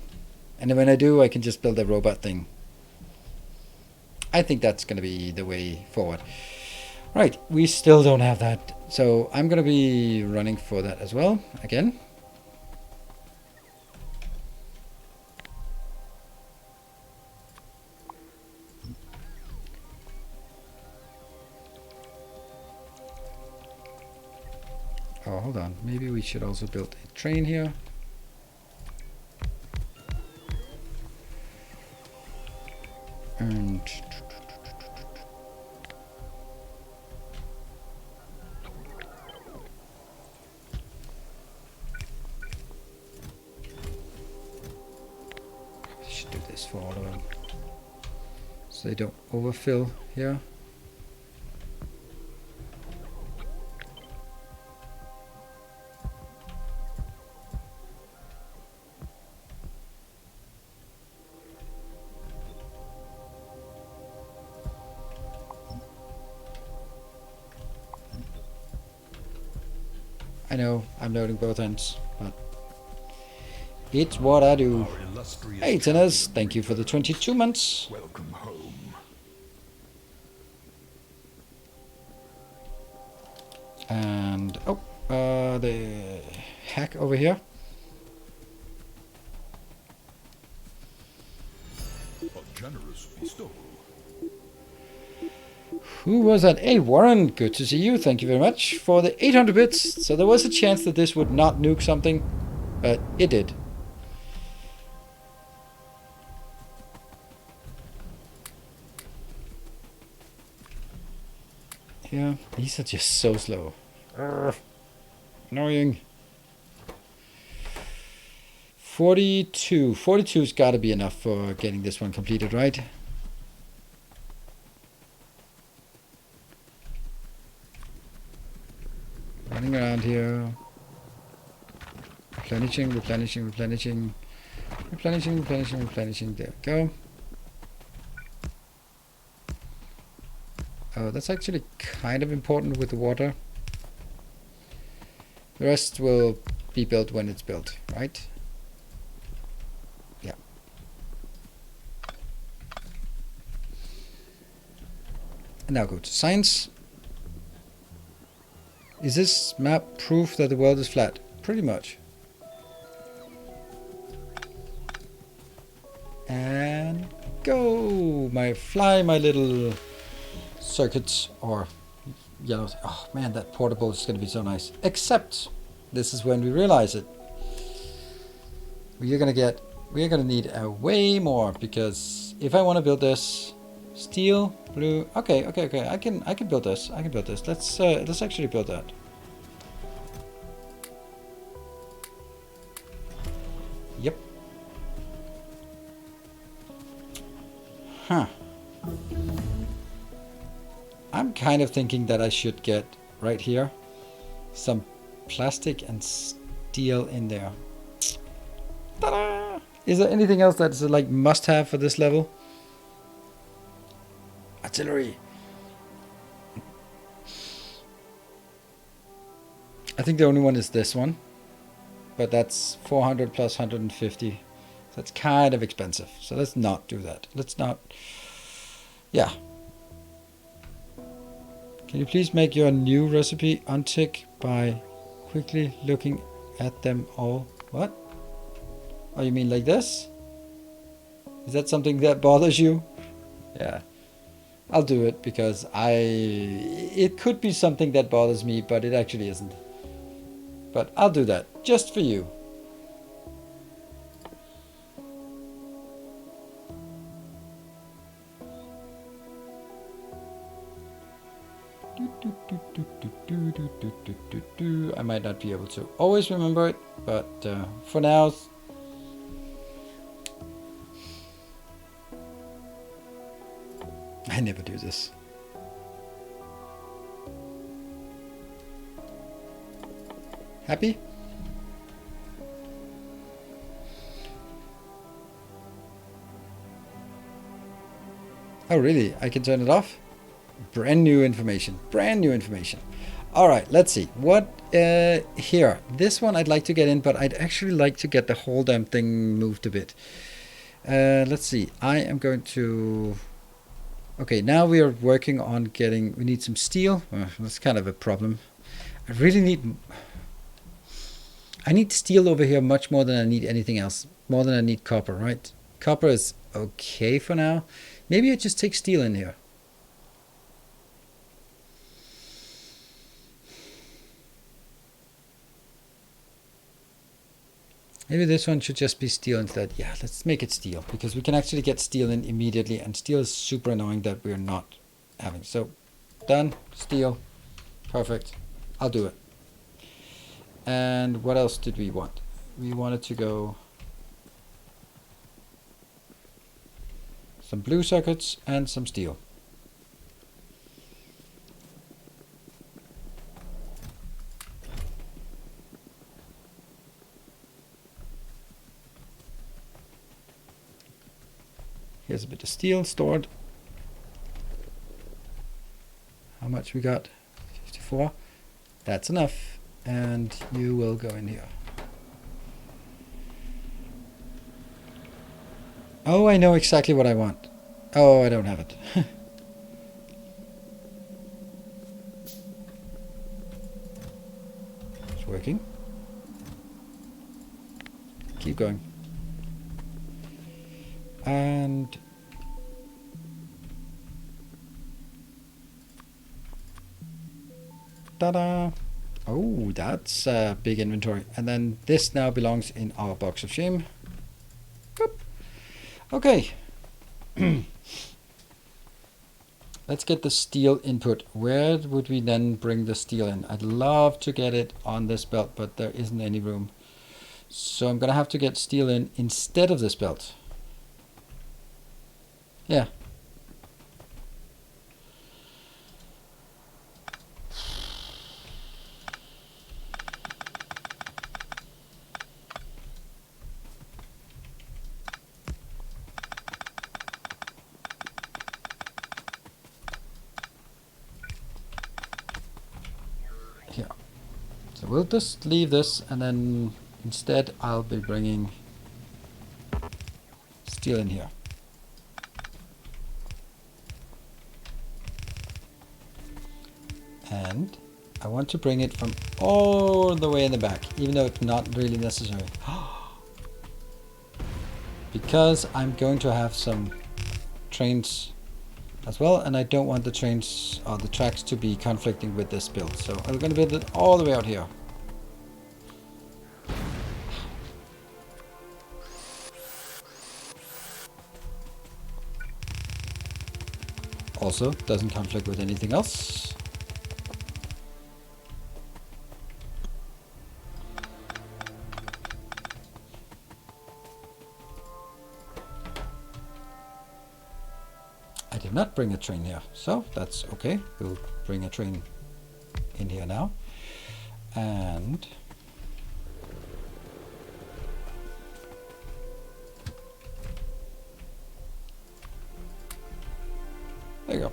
S1: And then when I do, I can just build a robot thing. I think that's going to be the way forward. Right, we still don't have that. So I'm going to be running for that as well, again. Oh, hold on. Maybe we should also build a train here. And I should do this for all of them, so they don't overfill here. I know, I'm loading both ends, but it's what I do.
S2: Our illustrious
S1: Hey, Tennis,
S2: champion
S1: thank you for the 22 months.
S2: Welcome home.
S1: And, oh, the hack over here.
S2: A generous bestowal.
S1: Who was that? Hey, Warren, good to see you. Thank you very much for the 800 bits. So there was a chance that this would not nuke something, but it did. Yeah, these are just so slow. Urgh. Annoying. 42. 42's got to be enough for getting this one completed, right? Running around here. Replenishing, replenishing, replenishing. Replenishing, replenishing, replenishing. There we go. Oh, that's actually kind of important with the water. The rest will be built when it's built, right? Yeah. And now go to science. Is this map proof that the world is flat? Pretty much. And go! My little circuits, or yellow. Oh man, that portable is going to be so nice. Except, this is when we realize it. We're going to need a way more, because if I want to build this, steel, blue. Okay. I can build this. Let's actually build that. Yep. Huh. I'm kind of thinking that I should get right here some plastic and steel in there. Ta-da! Is there anything else that's like must have for this level? Artillery. I think the only one is this one, but that's 400 plus 150. That's kind of expensive. So let's not do that. Let's not. Yeah. Can you please make your new recipe untick by quickly looking at them all? What? Oh, you mean like this? Is that something that bothers you? Yeah. I'll do it because it could be something that bothers me, but it actually isn't. But I'll do that just for you. I might not be able to always remember it, but for now, I never do this. Happy? Oh really? I can turn it off? Brand new information. Brand new information. All right, let's see. What here? This one I'd like to get in, but I'd actually like to get the whole damn thing moved a bit. Let's see. I am going to... Okay, now we are working on getting... We need some steel. That's kind of a problem. I really need... I need steel over here much more than I need anything else. More than I need copper, right? Copper is okay for now. Maybe I just take steel in here. Maybe this one should just be steel instead. Yeah, let's make it steel, because we can actually get steel in immediately, and steel is super annoying that we're not having. So, done. Steel. Perfect. I'll do it. And what else did we want? We wanted to go some blue circuits and some steel. Here's a bit of steel stored. How much we got? 54. That's enough. And you will go in here. Oh, I know exactly what I want. Oh, I don't have it. It's working. Keep going. And ta-da! Oh, that's a big inventory. And then this now belongs in our box of shame. Boop. Okay. Let's get the steel input. Where would we then bring the steel in? I'd love to get it on this belt, but there isn't any room. So I'm gonna have to get steel in instead of this belt. Yeah. Here. So we'll just leave this, and then instead I'll be bringing steel in here. And I want to bring it from all the way in the back, even though it's not really necessary. Because I'm going to have some trains as well, and I don't want the trains or the tracks to be conflicting with this build. So I'm going to build it all the way out here. Also, doesn't conflict with anything else. I did not bring a train here, so that's okay. We'll bring a train in here now. And there you go.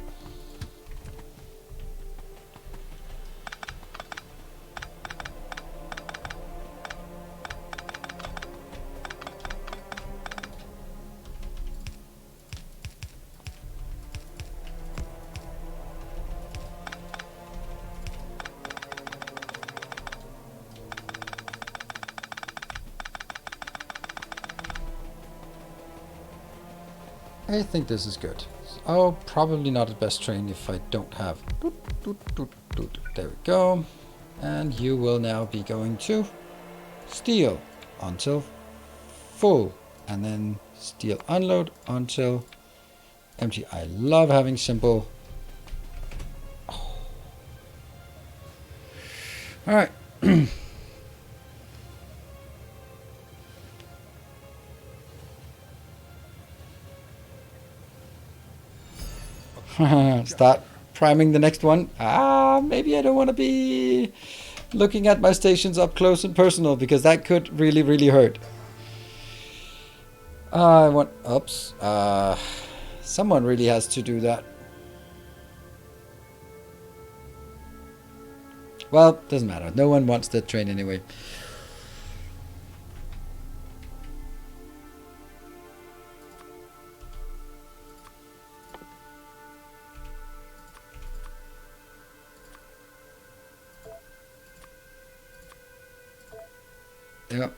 S1: I think this is good. Oh, probably not the best train if I don't have. There we go. And you will now be going to steel until full, and then steel unload until empty. I love having simple. Oh. All right. Start priming the next one. Maybe I don't want to be looking at my stations up close and personal, because that could really hurt. I want, oops, someone really has to do that. Well, doesn't matter. No one wants that train anyway. Yep.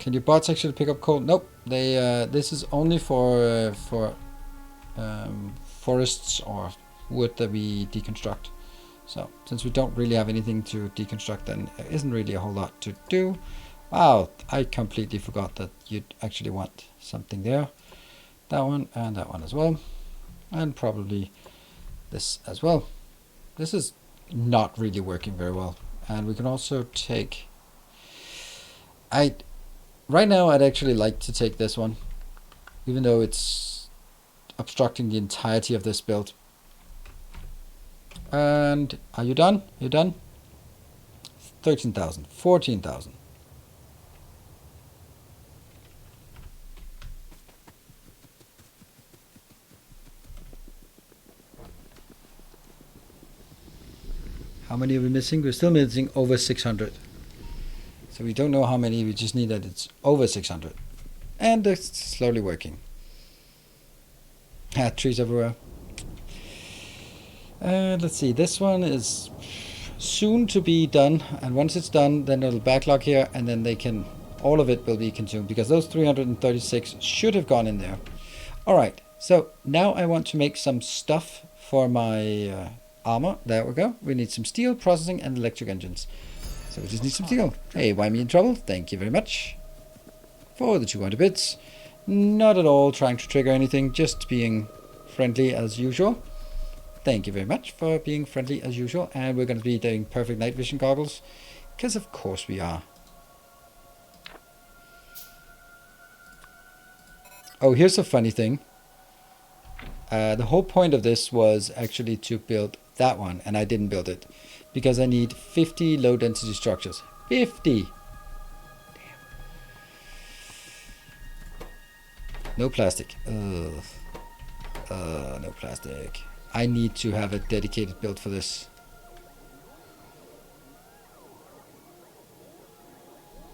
S1: Can your bots actually pick up coal? Nope. They this is only for forests or wood that we deconstruct. So since we don't really have anything to deconstruct, then there isn't really a whole lot to do. Wow, I completely forgot that you'd actually want something there. That one and that one as well, and probably this as well. This is not really working very well, and we can also take. Right now I'd actually like to take this one, even though it's obstructing the entirety of this build. And are you done? You done? 13,000, 14,000. How many are we missing? We're still missing over 600. So we don't know how many, we just need that it's over 600. And it's slowly working. Trees everywhere. Let's see, this one is soon to be done. And once it's done, then it'll backlog here, and then they can, all of it will be consumed, because those 336 should have gone in there. Alright, so now I want to make some stuff for my armor. There we go. We need some steel, processing, and electric engines. So we just need some steel. Hey, why me in trouble? Thank you very much for the 200 bits. Not at all trying to trigger anything, just being friendly as usual. Thank you very much for being friendly as usual. And we're going to be doing perfect night vision goggles, because of course we are. Oh, here's a funny thing. The whole point of this was actually to build that one, and I didn't build it because I need 50 low density structures. 50! Damn. No plastic. Ugh. No plastic. I need to have a dedicated build for this.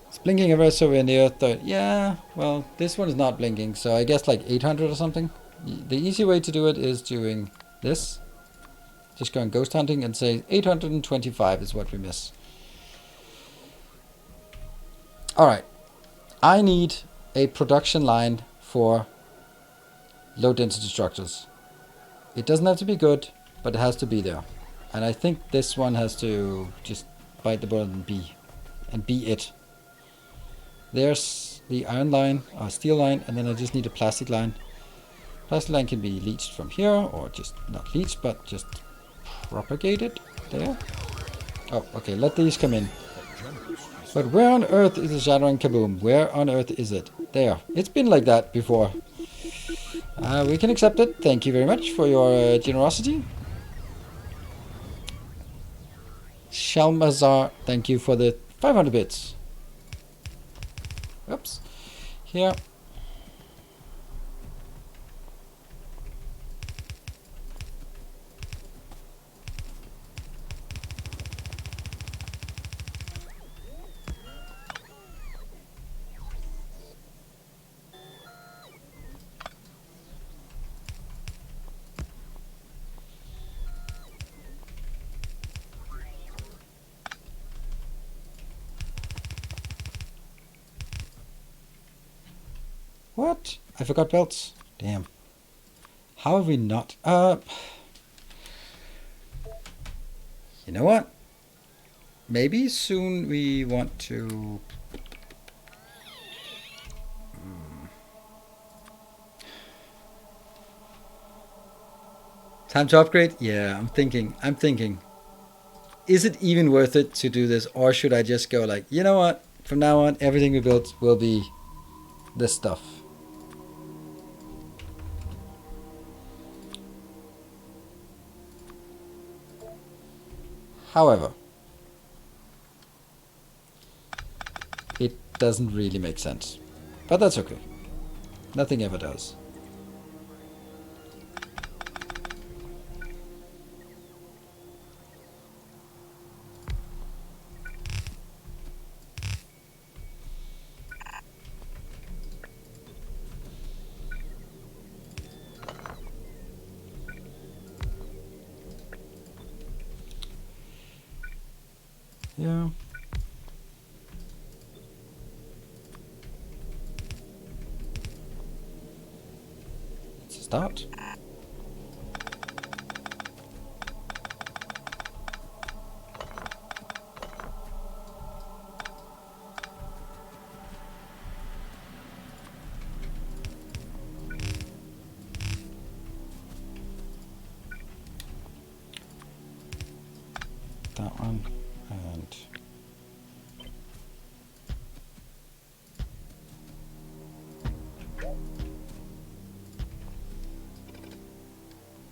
S1: It's blinking ever so we're near 30. Yeah, well, this one is not blinking, so I guess like 800 or something. The easy way to do it is doing this. Just going ghost hunting and say 825 is what we miss. Alright. I need a production line for low density structures. It doesn't have to be good, but it has to be there. And I think this one has to just bite the bullet and be it. There's the iron line, or steel line, and then I just need a plastic line. Plastic line can be leached from here, or just not leached, but just propagated there. Oh, okay, let these come in. But where on earth is the shattering kaboom? Where on earth is it? There. It's been like that before. We can accept it. Thank you very much for your generosity. Shalmazar, thank you for the 500 bits. Oops. Here. What? I forgot belts. Damn. How have we not? You know what? Maybe soon we want to... Time to upgrade? Yeah, I'm thinking. Is it even worth it to do this? Or should I just go like, you know what? From now on, everything we build will be this stuff. However, it doesn't really make sense. But that's okay. Nothing ever does. Yeah. Let's start. That one and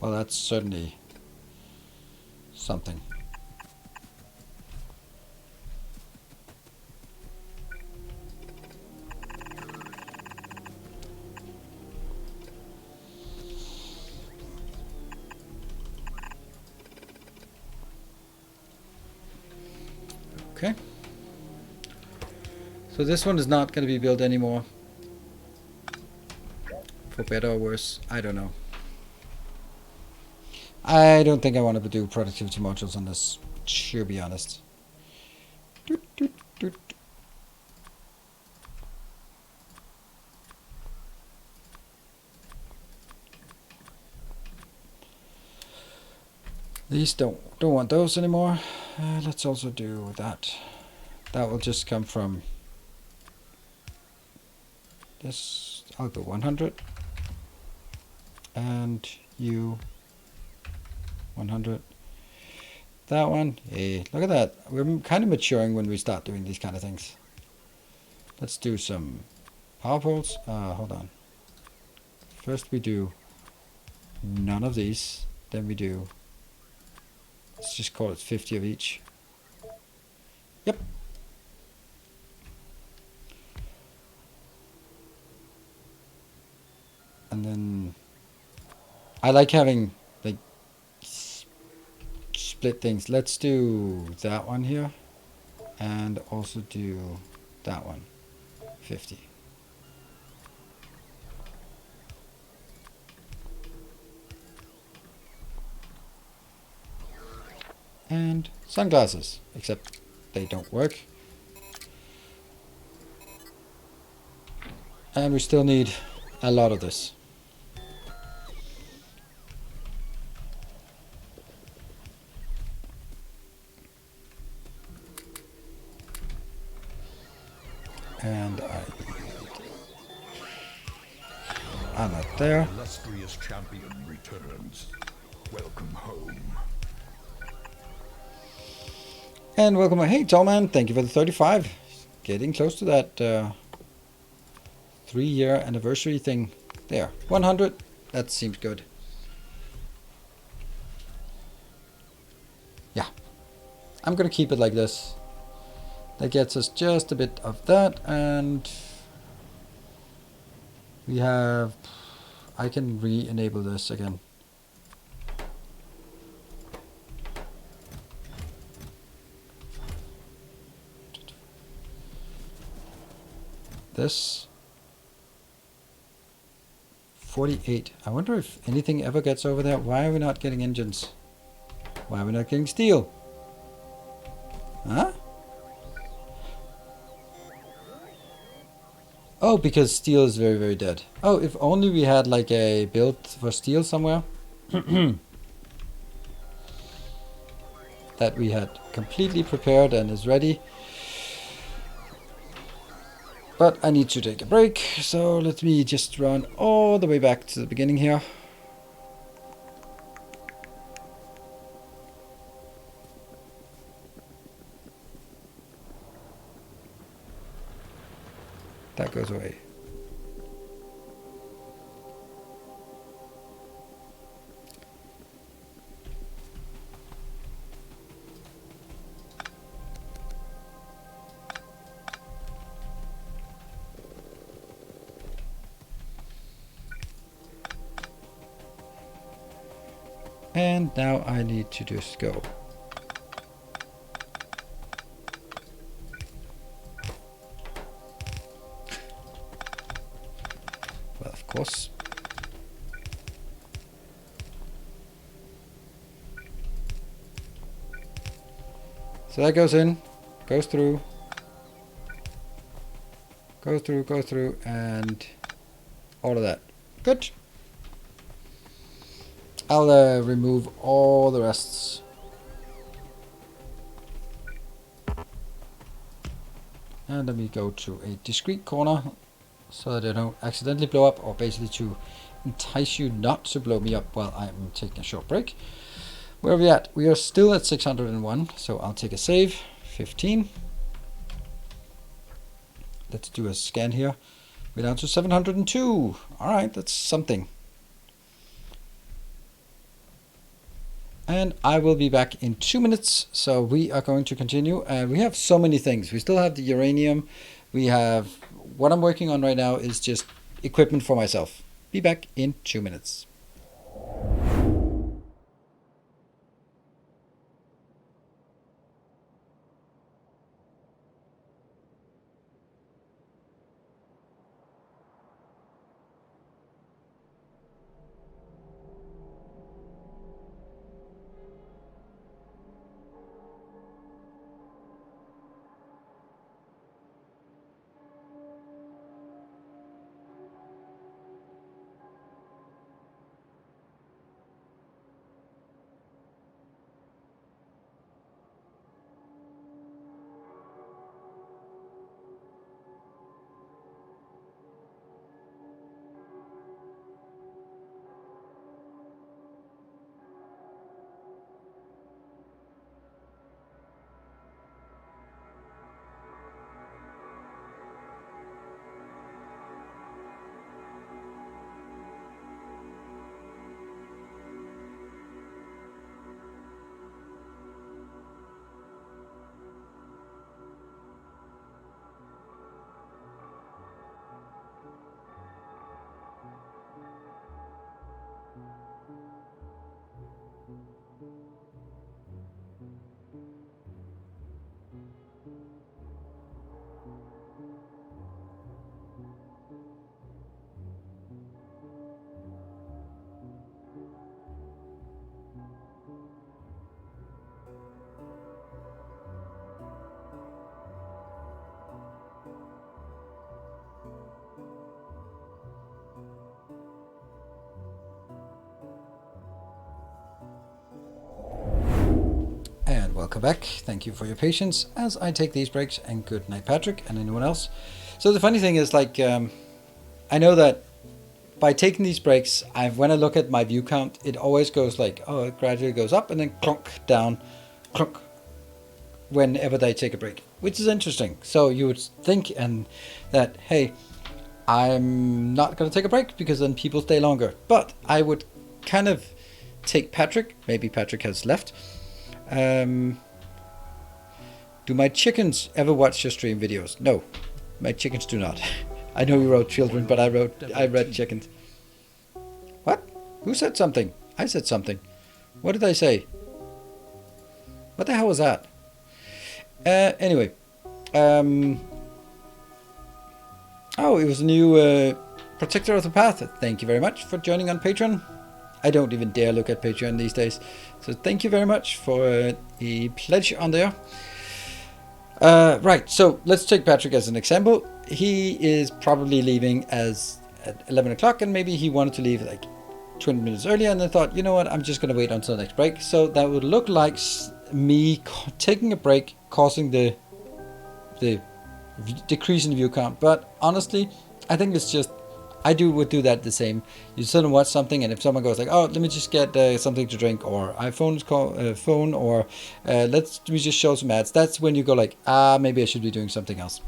S1: well, that's certainly something. Okay. So this one is not going to be built anymore. For better or worse, I don't know. I don't think I want to do productivity modules on this, to be honest. Doot, doot, doot. These don't want those anymore. Let's also do that. That will just come from this. I'll go 100 and you 100. That one. Hey, look at that. We're kind of maturing when we start doing these kind of things. Let's do some power poles. Hold on. First we do none of these. Then we do, let's just call it 50 of each. Yep. And then I like having like split things. Let's do that one here and also do that one 50. And sunglasses, except they don't work. And we still need a lot of this. And I'm not there.
S2: Illustrious champion returns. Welcome home.
S1: And welcome. Hey, Tallman, thank you for the 35. Getting close to that 3-year anniversary thing. There, 100. That seems good. Yeah, I'm gonna keep it like this. That gets us just a bit of that, and we have. I can re-enable this again. This 48. I wonder if anything ever gets over there. Why are we not getting engines? Why are we not getting steel? Huh? Oh, because steel is very, very dead. Oh, if only we had like a build for steel somewhere. That we had completely prepared and is ready. But I need to take a break, so let me just run all the way back to the beginning here. That goes away. And now I need to just go. Well, of course. So that goes in, goes through, and all of that. Good. I'll remove all the rests. And let me go to a discrete corner so that I don't accidentally blow up, or basically to entice you not to blow me up while I'm taking a short break. Where are we at? We are still at 601, so I'll take a save. 15. Let's do a scan here. We're down to 702. Alright, that's something. And I will be back in 2 minutes, so we are going to continue. And we have so many things. We still have the uranium. We have, what I'm working on right now is just equipment for myself. Be back in 2 minutes. welcome back. Thank you for your patience as I take these breaks, and good night, Patrick, and anyone else. So the funny thing is, like, I know that by taking these breaks, when I look at my view count, it always goes like, oh, it gradually goes up and then clunk down, clunk, whenever they take a break, which is interesting. So you would think that, hey, I'm not going to take a break because then people stay longer. But I would kind of take Patrick. Maybe Patrick has left. Do my chickens ever watch your stream videos? No, my chickens do not. I know you wrote children, but I read chickens. What? Who said something? I said something. What did I say? What the hell was that? Anyway. Oh, it was a new Protector of the Path. Thank you very much for joining on Patreon. I don't even dare look at Patreon these days. So thank you very much for a pledge on there. Right, so let's take Patrick as an example. He is probably leaving at 11 o'clock, and maybe he wanted to leave like 20 minutes earlier, and I thought, you know what, I'm just going to wait until the next break. So that would look like me taking a break, causing the decrease in view count. But honestly, I think it's just, would do that the same. You sit and watch something, and if someone goes like, oh, let me just get something to drink, or iPhone's phone, or let me just show some ads, that's when you go like, maybe I should be doing something else,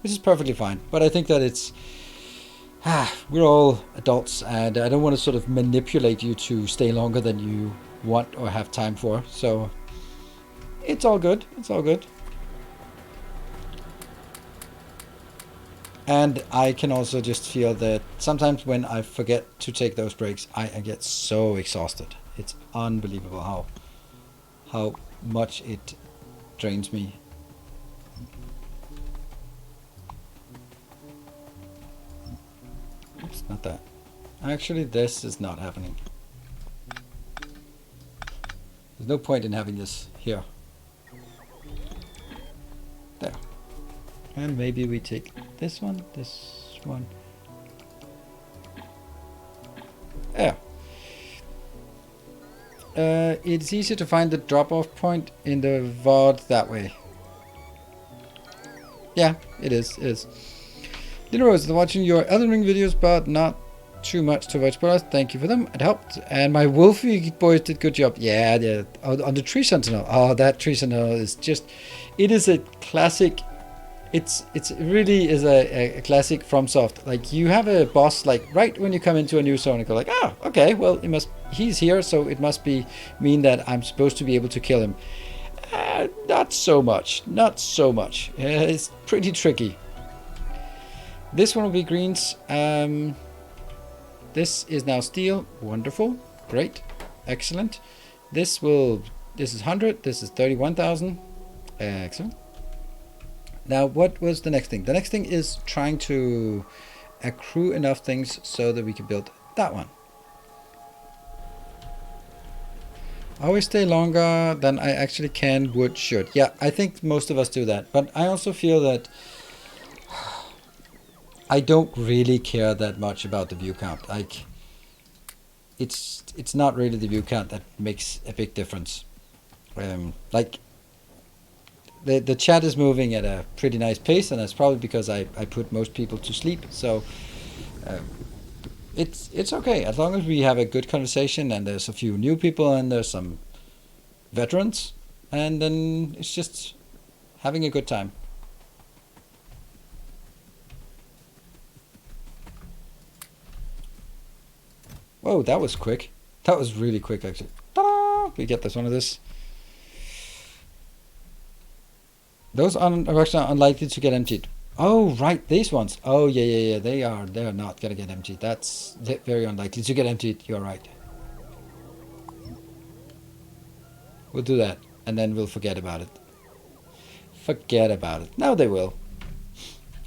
S1: which is perfectly fine. But I think that it's we're all adults, and I don't want to sort of manipulate you to stay longer than you want or have time for. So it's all good. It's all good. And I can also just feel that sometimes when I forget to take those breaks, I get so exhausted. It's unbelievable how much it drains me. It's not that. Actually, this is not happening. There's no point in having this here. There. And maybe we take this one. Yeah. It's easier to find the drop-off point in the VOD that way. Yeah, it is. Little Rose is watching your Elden Ring videos, but not too much to watch. But thank you for them. It helped. And my Wolfie boys did good job. Yeah. On the Tree Sentinel. Oh, that Tree Sentinel is just... It is a classic... It really is a classic FromSoft. Like, you have a boss, like, right when you come into a new zone, and go like, oh, okay, well, he's here, so it must mean that I'm supposed to be able to kill him. Not so much. It's pretty tricky. This one will be greens. This is now steel. Wonderful. Great. Excellent. This is 100. This is 31,000. Excellent. Now, what was the next thing? The next thing is trying to accrue enough things so that we can build that one. Always stay longer than I actually can, would, should. Yeah, I think most of us do that. But I also feel that I don't really care that much about the view count. Like, it's not really the view count that makes a big difference. Like, the chat is moving at a pretty nice pace, and that's probably because I put most people to sleep. So it's okay as long as we have a good conversation, and there's a few new people and there's some veterans, and then it's just having a good time. Whoa, that was quick. That was really quick, actually. Ta-da! We get this one of this. Those are actually unlikely to get emptied. Oh, right, these ones. Oh, yeah. They are not gonna get emptied. That's very unlikely to get emptied. You're right. We'll do that, and then we'll forget about it. Forget about it. Now they will.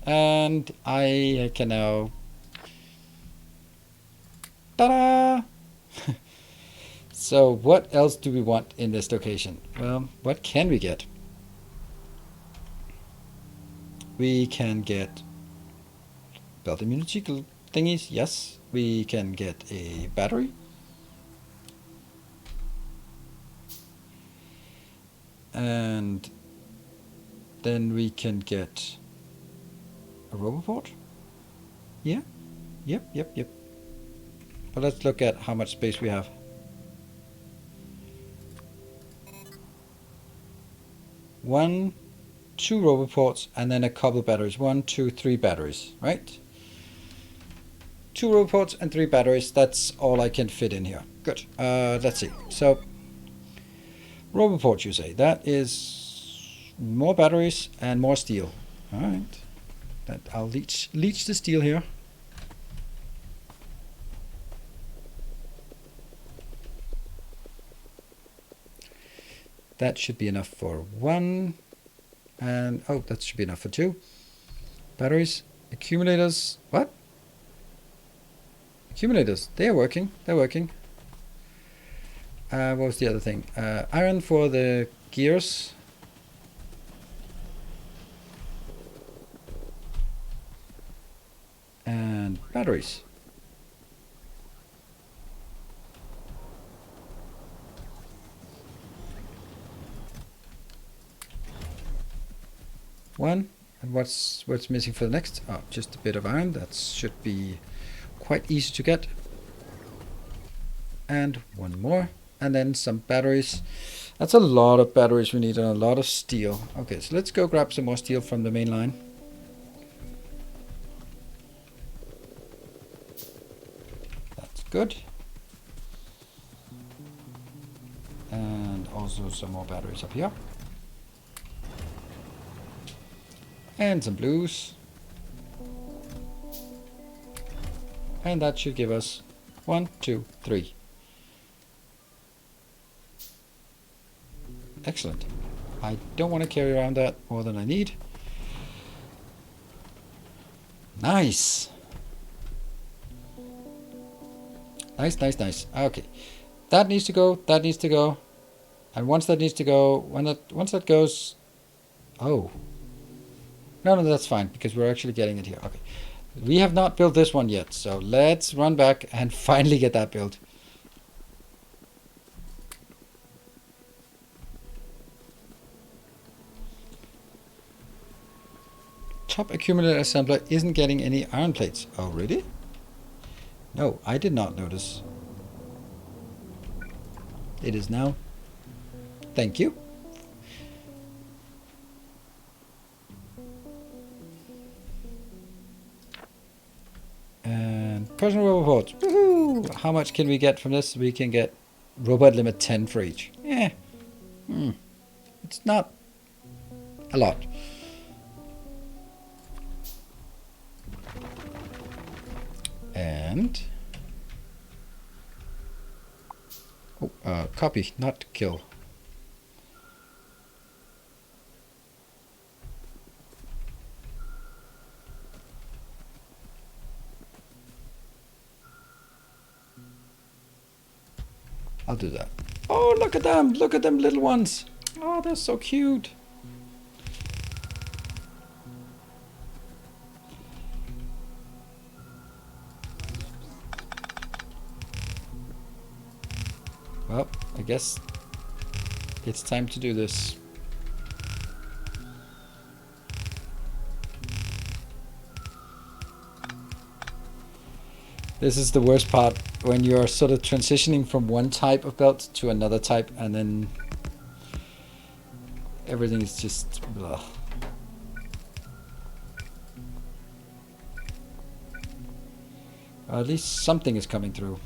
S1: And I can now... Ta-da! So what else do we want in this location? Well, what can we get? We can get belt immunity thingies, yes. We can get a battery. And then we can get a roboport. Yeah. Yep. But let's look at how much space we have. 1, 2 roboports, and then a couple batteries. 1, 2, 3 batteries, right? 2 roboports and 3 batteries. That's all I can fit in here. Good. Let's see. So, roboport, you say. That is more batteries and more steel. All right. That I'll leach the steel here. That should be enough for 1. And, oh, that should be enough for 2. Batteries. Accumulators. What? Accumulators. They are working. They're working. What was the other thing? Iron for the gears. And batteries. One. And what's missing for the next? Oh, just a bit of iron. That should be quite easy to get. And 1 more. And then some batteries. That's a lot of batteries we need and a lot of steel. Okay, so let's go grab some more steel from the main line. That's good. And also some more batteries up here. And some blues. And that should give us 1, 2, 3. Excellent. I don't want to carry around that more than I need. Nice. Nice. Okay. That needs to go. That needs to go. And once that needs to go, once that goes, oh. No, that's fine because we're actually getting it here. Okay. We have not built this one yet, so let's run back and finally get that built. Top accumulator assembler isn't getting any iron plates. Oh, really? No, I did not notice. It is now. Thank you. And personal robots. Woohoo! How much can we get from this? We can get robot limit 10 for each. Yeah. It's not a lot. And copy, not kill. I'll do that. Oh, look at them! Look at them little ones! Oh, they're so cute! Well, I guess it's time to do this. This is the worst part, when you're sort of transitioning from one type of belt to another type, and then everything is just blah. At least something is coming through.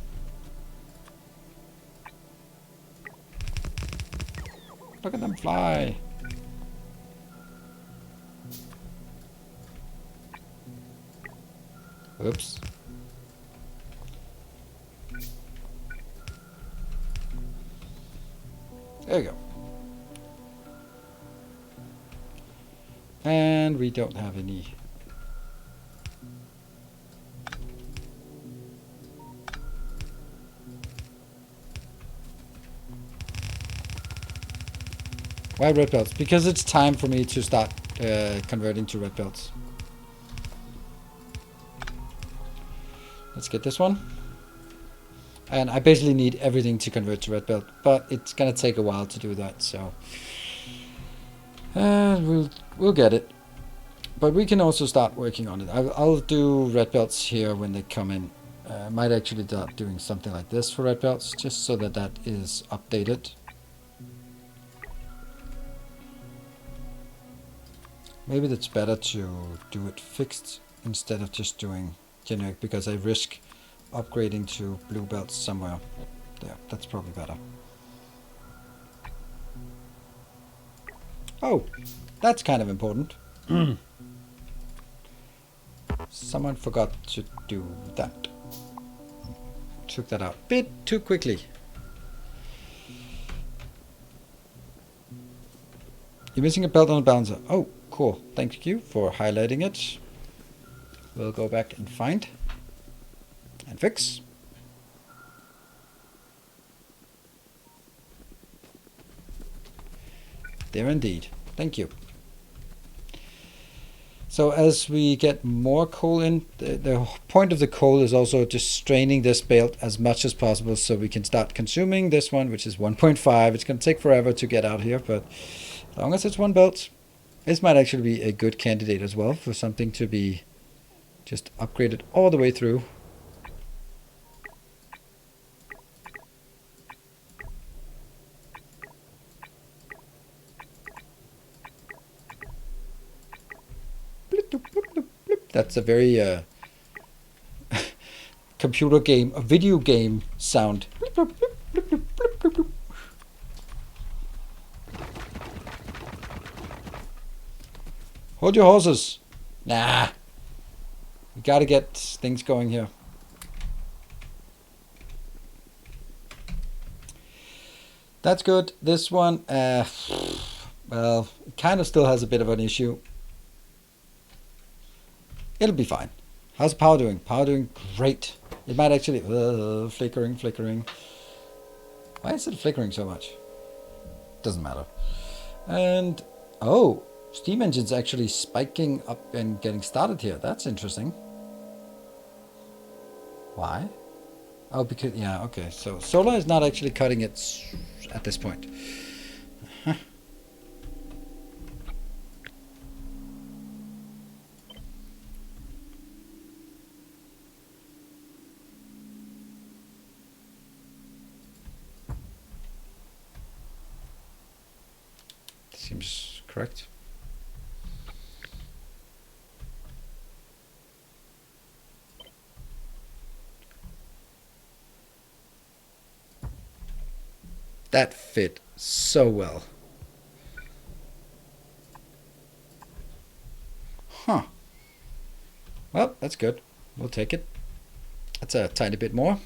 S1: Look at them fly. Oops. There you go. And we don't have any. Why red belts? Because it's time for me to start converting to red belts. Let's get this one. And I basically need everything to convert to red belt, but it's gonna take a while to do that, so We'll get it. But we can also start working on it. I'll do red belts here when they come in. Might actually start doing something like this for red belts, just so that that is updated. Maybe that's better to do it fixed instead of just doing generic, because I risk upgrading to blue belts somewhere. There, that's probably better. Oh, that's kind of important. Someone forgot to do that. Took that out a bit too quickly. You're missing a belt on the balancer. Oh, cool. Thank you for highlighting it. We'll go back and find and fix. There indeed. Thank you. So as we get more coal in, the point of the coal is also just straining this belt as much as possible so we can start consuming this one, which is 1.5. It's going to take forever to get out here, but as long as it's one belt, this might actually be a good candidate as well for something to be just upgraded all the way through. That's a very computer game, a video game sound. Hold your horses. Nah. We gotta get things going here. That's good. This one, well, it kind of still has a bit of an issue. It'll be fine. How's the power doing? Power doing great. It might actually... flickering. Why is it flickering so much? Doesn't matter. And... oh, steam engine's actually spiking up and getting started here. That's interesting. Why? Oh, because... yeah, okay. So solar is not actually cutting it at this point. Huh. Seems correct. That fit so well. Huh. Well, that's good. We'll take it. That's a tiny bit more.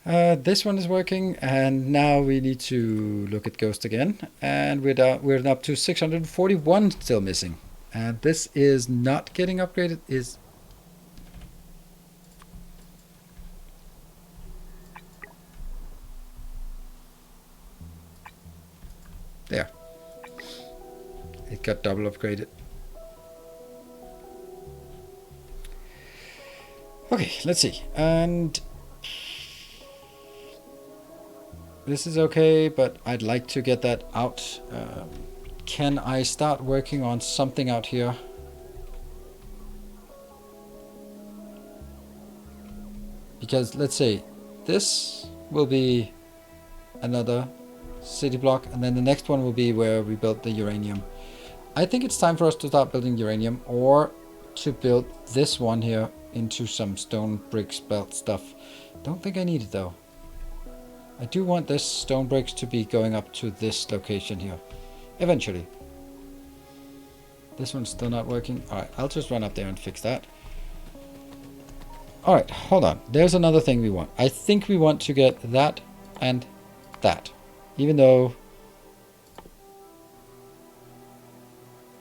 S1: This one is working, and now we need to look at Ghost again, and we're up to 641 still missing, and this is not getting upgraded. Is there. It got double upgraded. Okay, let's see. And this is okay, but I'd like to get that out. Can I start working on something out here? Because let's say this will be another city block, and then the next one will be where we built the uranium. I think it's time for us to start building uranium, or to build this one here into some stone bricks belt stuff. Don't think I need it though. I do want this stone bricks to be going up to this location here eventually. This one's still not working. Alright, I'll just run up there and fix that. Alright, hold on. There's another thing we want. I think we want to get that and that. Even though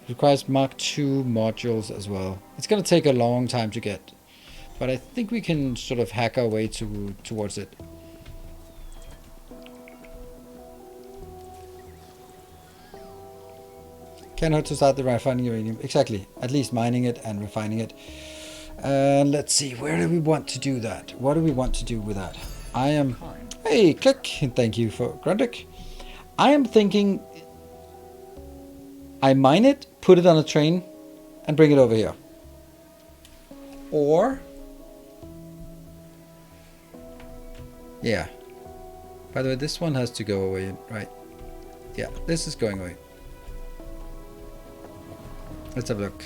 S1: it requires Mark II modules as well. It's going to take a long time to get. But I think we can sort of hack our way towards it. Can't hurt to start the refining uranium. Exactly. At least mining it and refining it. Let's see. Where do we want to do that? What do we want to do with that? I am... Hey, click. Thank you for Grundig. I am thinking I mine it, put it on a train, and bring it over here. Or... yeah. By the way, this one has to go away, right? Yeah, this is going away. Let's have a look.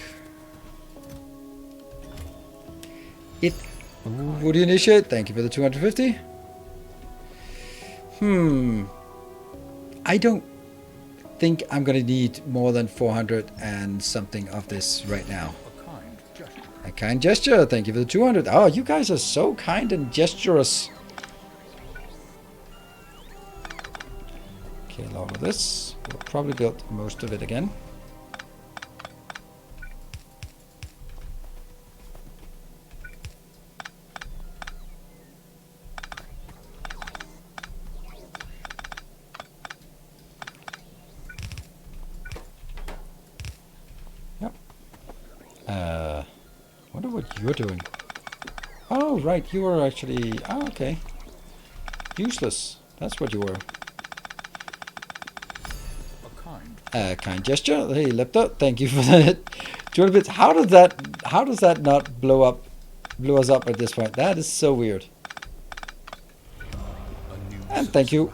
S1: It would you initiate? Thank you for the 250. I don't think I'm gonna need more than 400 and something of this right now. A kind gesture. Thank you for the 200. Oh, you guys are so kind and gesturous. Okay, a lot of this. We'll probably build most of it again. Wonder what you're doing. Oh, right, you were actually... oh, okay. Useless. That's what you were. Kind gesture. Hey, Lepta, thank you for that. 200 bits. How does that not blow us up at this point? That is so weird. And thank you.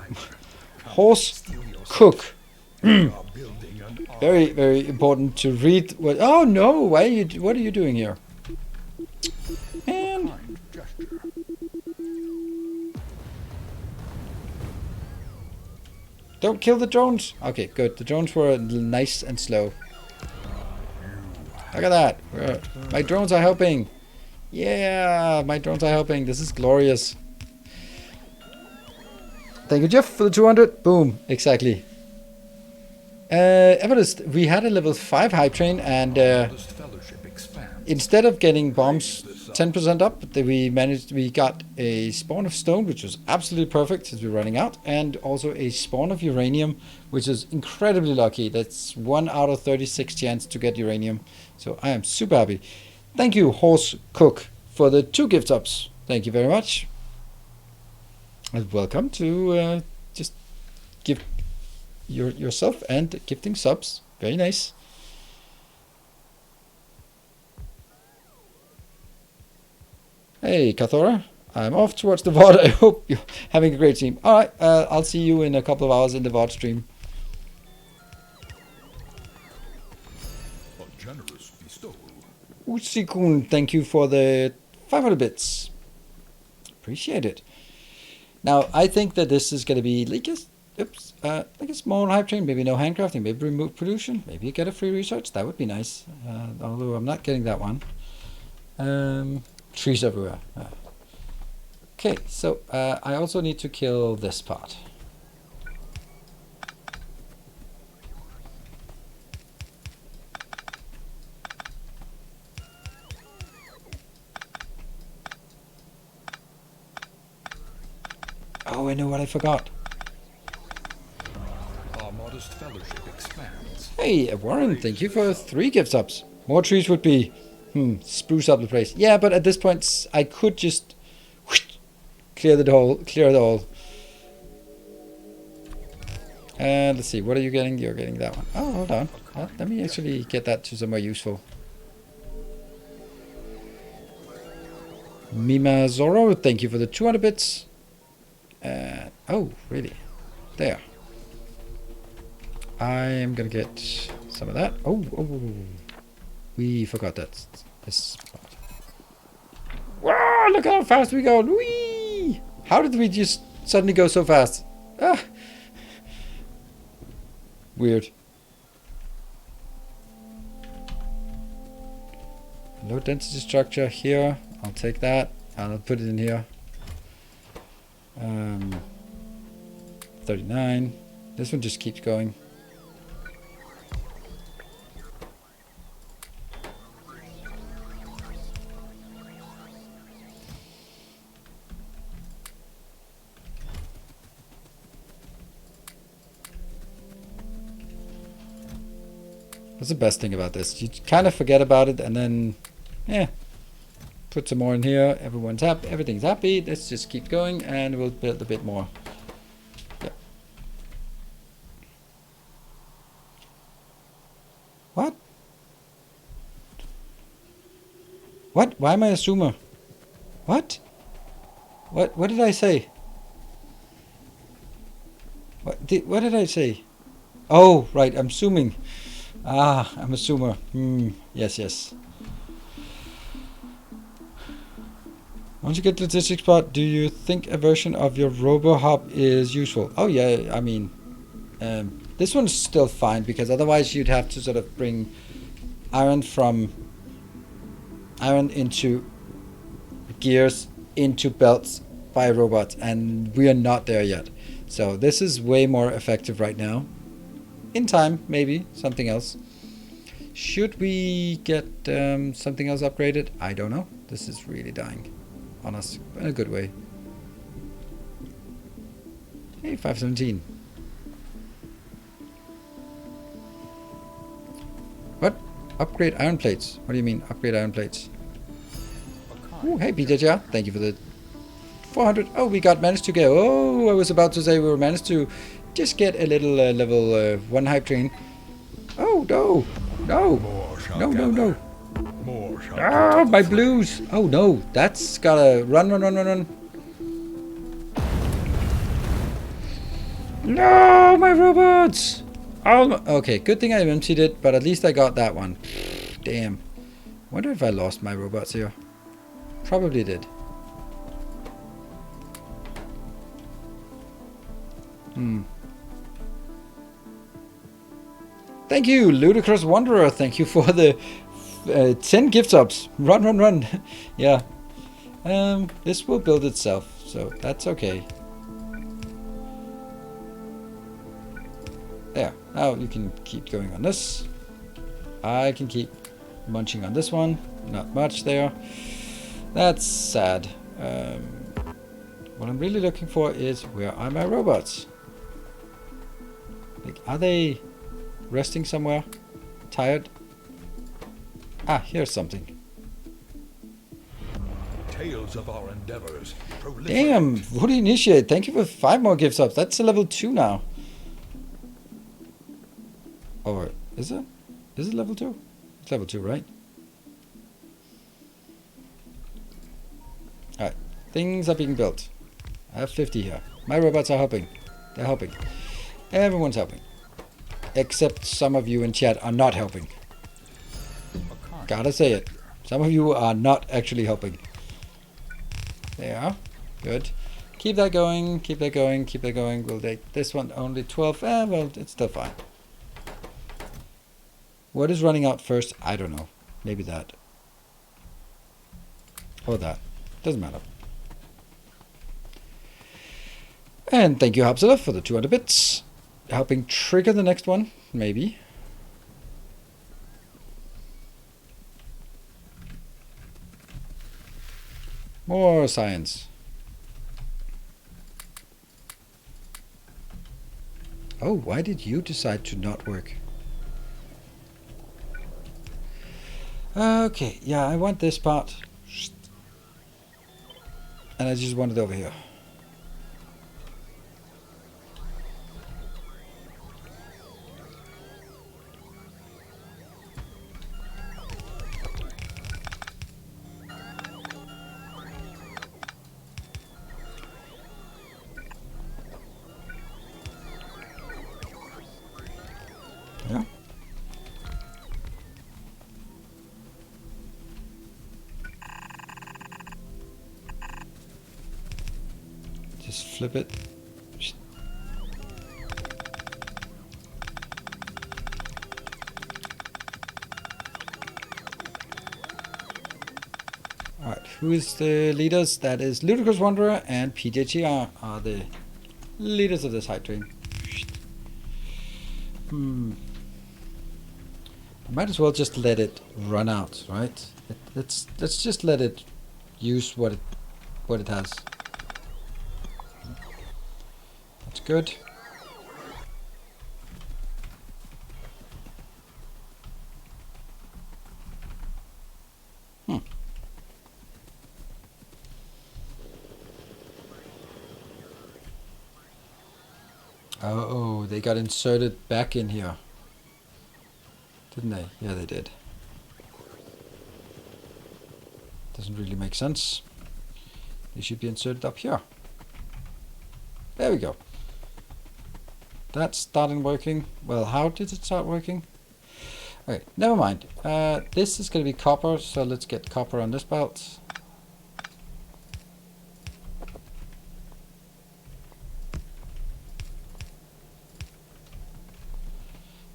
S1: Horse cook. Very, very important to read what... oh no, what are you doing here? And don't kill the drones. Okay, good. The drones were nice and slow. Look at that. My drones are helping. Yeah, my drones are helping. This is glorious. Thank you, Jeff, for the 200. Boom. Exactly. Everest, we had a level 5 hype train, and instead of getting bombs 10% up, we got a spawn of stone, which was absolutely perfect since we're running out, and also a spawn of uranium, which is incredibly lucky. That's 1 out of 36 chance to get uranium. So I am super happy. Thank you, Horse Cook, for the 2 gift subs. Thank you very much. And welcome to just give yourself and gifting subs. Very nice. Hey, Kathora. I'm off towards the VOD. I hope you're having a great stream. Alright, I'll see you in a couple of hours in the VOD stream.
S2: A generous bestowal.
S1: Uchikun, thank you for the 500 bits. Appreciate it. Now, I think that this is going to be like a small hype train. Maybe no handcrafting. Maybe remove pollution. Maybe you get a free research. That would be nice. Although I'm not getting that one. Trees everywhere. Okay, so I also need to kill this part. Oh, I know what I forgot.
S2: Our modest fellowship expands.
S1: Hey, Warren, thank you for 3 gift subs. More trees would be, spruce up the place. Yeah, but at this point, I could just clear the hole. And let's see, what are you getting? You're getting that one. Oh, hold on. Let me actually get that to somewhere useful. Mima Zoro, thank you for the 200 bits. Oh, really? There. I am gonna get some of that. Oh, we forgot that. This spot. Wow, look how fast we go! Whee! How did we just suddenly go so fast? Ah, weird. Low density structure here. I'll take that. I'll put it in here. 39. This one just keeps going. That's the best thing about this. You kind of forget about it and then, yeah, put some more in here. Everyone's happy. Everything's happy. Let's just keep going and we'll build a bit more. Yeah. What? Why am I a zoomer? What? What did I say? What did I say? Oh, right, I'm zooming. Ah, I'm a zoomer. Yes, yes. Once you get to this spot, do you think a version of your RoboHop is useful? Oh yeah, I mean, this one's still fine because otherwise you'd have to sort of bring iron into gears into belts by robots, and we are not there yet. So this is way more effective right now. In time, maybe something else. Should we get something else upgraded? I don't know. This is really dying on us in a good way. Hey, 517. What? Upgrade iron plates? What do you mean, upgrade iron plates? Ooh, hey, PJJ. Thank you for the 400. Oh, we managed to go. Oh, I was about to say we managed to just get a little level 1 hype train. Oh, no. No. No, no, no. Ah, my blues. Oh, no. That's gotta run. No, my robots. Okay, good thing I emptied it, but at least I got that one. Damn. Wonder if I lost my robots here. Probably did. Thank you, Ludicrous Wanderer. Thank you for the 10 gift subs. Run. Yeah. This will build itself, so that's okay. There. Now you can keep going on this. I can keep munching on this one. Not much there. That's sad. What I'm really looking for is, where are my robots? Like, are they resting somewhere? Tired? Ah, here's something.
S2: Tales of our endeavors.
S1: Damn, Woody Initiate, thank you for 5 more gift subs. That's a level 2 now. Or is it? Is it level 2? It's level 2, right? Alright, things are being built. I have 50 here. My robots are helping. They're helping. Everyone's helping. Except some of you in chat are not helping. Gotta say it. Some of you are not actually helping. There. Good. Keep that going. Keep that going. Keep that going. We'll take this one only 12. Well, it's still fine. What is running out first? I don't know. Maybe that. Or that. Doesn't matter. And thank you, Hapsila, for the 200 bits. Helping trigger the next one. Maybe. More science. Oh, why did you decide to not work? Okay, yeah, I want this part. And I just want it over here. Yeah. Just flip it. Alright, who is the leaders? That is Ludicrous Wanderer and PJTR are the leaders of this hype train. I might as well just let it run out, right? Let's just let it use what it has. That's good. Oh, they got inserted back in here. Didn't they? Yeah, they did. Doesn't really make sense. They should be inserted up here. There we go. That's starting working. Well, how did it start working? Okay, never mind. This is going to be copper, so let's get copper on this belt.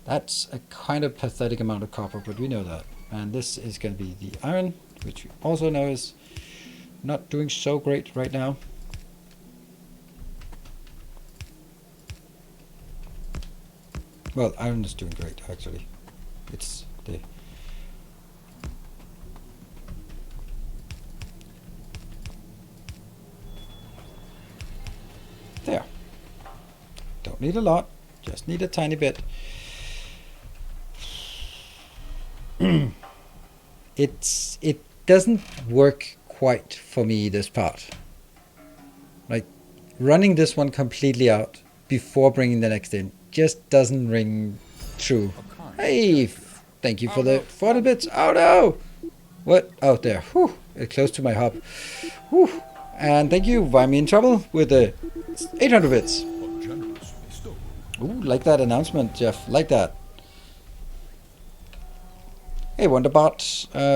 S1: That's a kind of pathetic amount of copper, but we know that. And this is going to be the iron, which we also know is not doing so great right now. Well, iron is doing great, actually. It's the... There. Don't need a lot, just need a tiny bit. It doesn't work quite for me, this part. Like, running this one completely out before bringing the next in just doesn't ring true. Hey, thank you for the 40 bits. Oh no! What? Out there. Whew. Close to my hub. Whew. And thank you, Why Me in Trouble, with the 800 bits. Ooh, like that announcement, Jeff. Like that. Hey Wonderbot,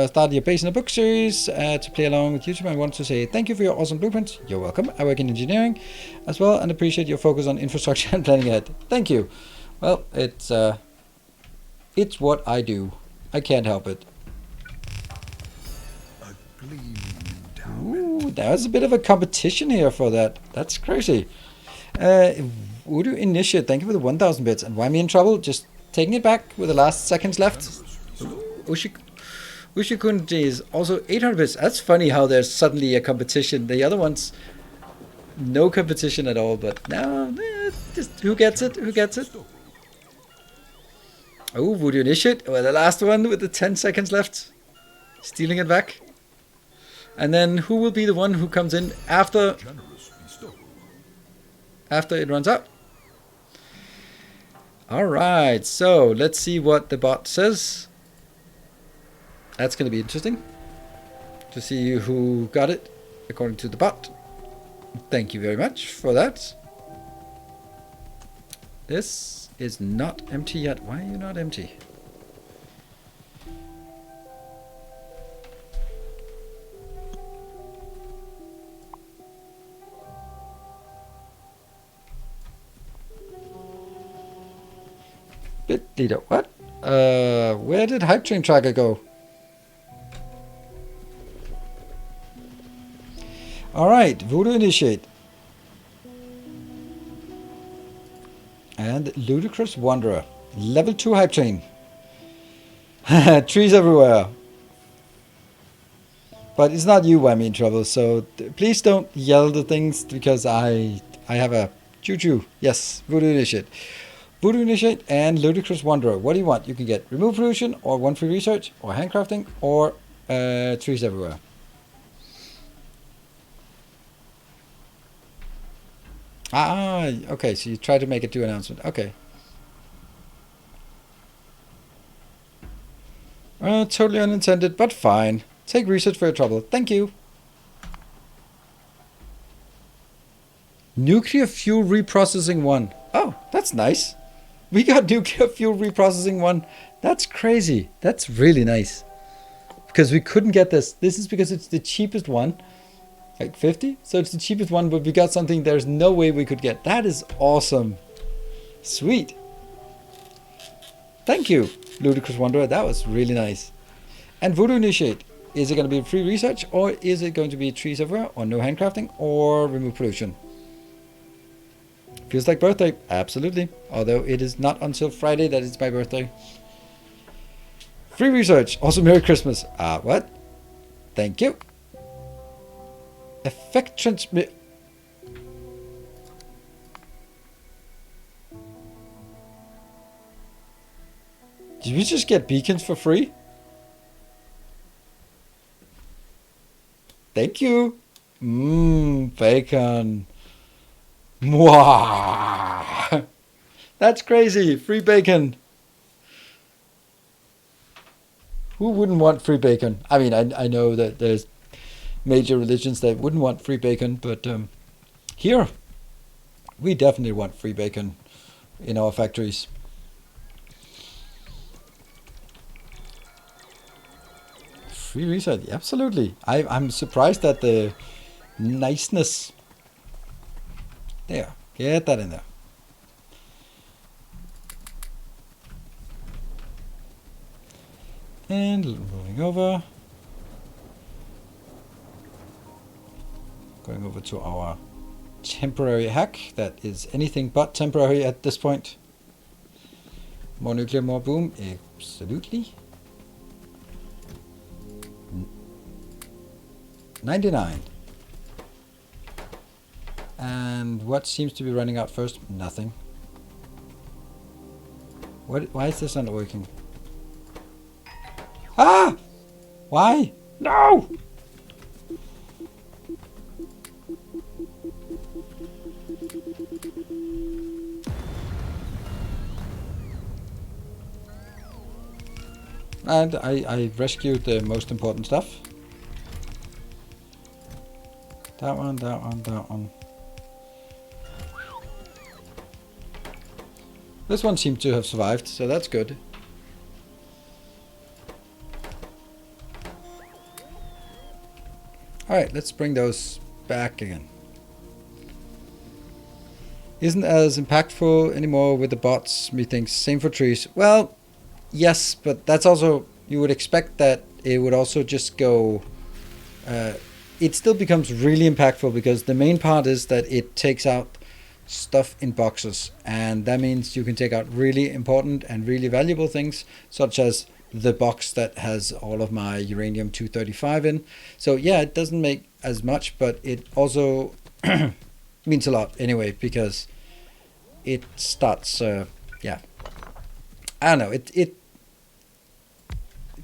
S1: started your base in a book series to play along with YouTube. I want to say thank you for your awesome blueprints. You're welcome. I work in engineering as well and appreciate your focus on infrastructure and planning ahead. Thank you. Well, it's what I do. I can't help it. Ooh, there's a bit of a competition here for that. That's crazy. Voodoo Initiate, thank you for the 1,000 bits. And Why Me in Trouble, just taking it back with the last seconds left. Ushikunji is also 800 bits. That's funny how there's suddenly a competition. The other ones, no competition at all. But now, just who gets it? Who gets it? Oh, Voodoo Initiate. Well, the last one with the 10 seconds left. Stealing it back. And then who will be the one who comes in after it runs out? Alright, so let's see what the bot says. That's going to be interesting to see who got it according to the bot. Thank you very much for that. This is not empty yet. Why are you not empty? Bit leader, what? Where did Hype Train Tracker go? Alright, Voodoo Initiate. And Ludicrous Wanderer. Level 2 Hype Train. Trees everywhere. But it's not you, I mean, trouble, so please don't yell the things because I have a choo-choo. Yes, Voodoo Initiate. Voodoo Initiate and Ludicrous Wanderer. What do you want? You can get Remove Pollution, or 1 free research, or Handcrafting, or Trees Everywhere. Ah, okay, so you try to make it do announcement. Okay. Totally unintended, but fine. Take research for your trouble. Thank you. Nuclear Fuel Reprocessing 1. Oh, that's nice. We got Nuclear Fuel Reprocessing 1. That's crazy. That's really nice. Because we couldn't get this. This is because it's the cheapest one. Like 50? So it's the cheapest one, but we got something there's no way we could get. That is awesome. Sweet. Thank you, Ludicrous Wanderer. That was really nice. And Voodoo Initiate. Is it going to be free research, or is it going to be Trees Everywhere, or no handcrafting, or Remove Pollution? Feels like birthday. Absolutely. Although it is not until Friday that it's my birthday. Free research. Also Merry Christmas. What? Thank you. Effect transmit. Did we just get beacons for free? Thank you. Bacon. Mwah. That's crazy. Free bacon. Who wouldn't want free bacon? I mean, I know that there's major religions that wouldn't want free bacon, but here we definitely want free bacon in our factories. Free reset, absolutely. I'm surprised at the niceness. There, get that in there. And moving over. Going over to our temporary hack that is anything but temporary at this point. More nuclear, more boom, absolutely. 99. And what seems to be running out first? Nothing. Why is this not working? Ah! Why? No! And I rescued the most important stuff. That one, that one, that one. This one seemed to have survived, so that's good. Alright, let's bring those back again. Isn't as impactful anymore with the bots, methinks. Same for trees. Well, yes, but that's also, you would expect that it would also just go, it still becomes really impactful because the main part is that it takes out stuff in boxes, and that means you can take out really important and really valuable things, such as the box that has all of my uranium-235 in. So yeah, it doesn't make as much, but it also means a lot anyway, because it starts, yeah. I don't know, it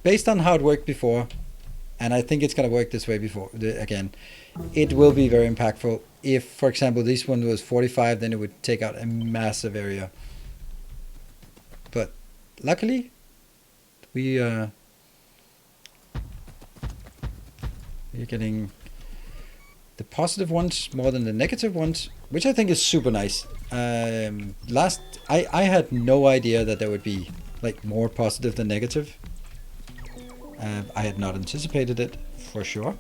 S1: based on how it worked before, and I think it's going to work this way again, it will be very impactful. If, for example, this one was 45, then it would take out a massive area. But luckily, we're getting the positive ones more than the negative ones, which I think is super nice. I had no idea that there would be like more positive than negative. I had not anticipated it for sure.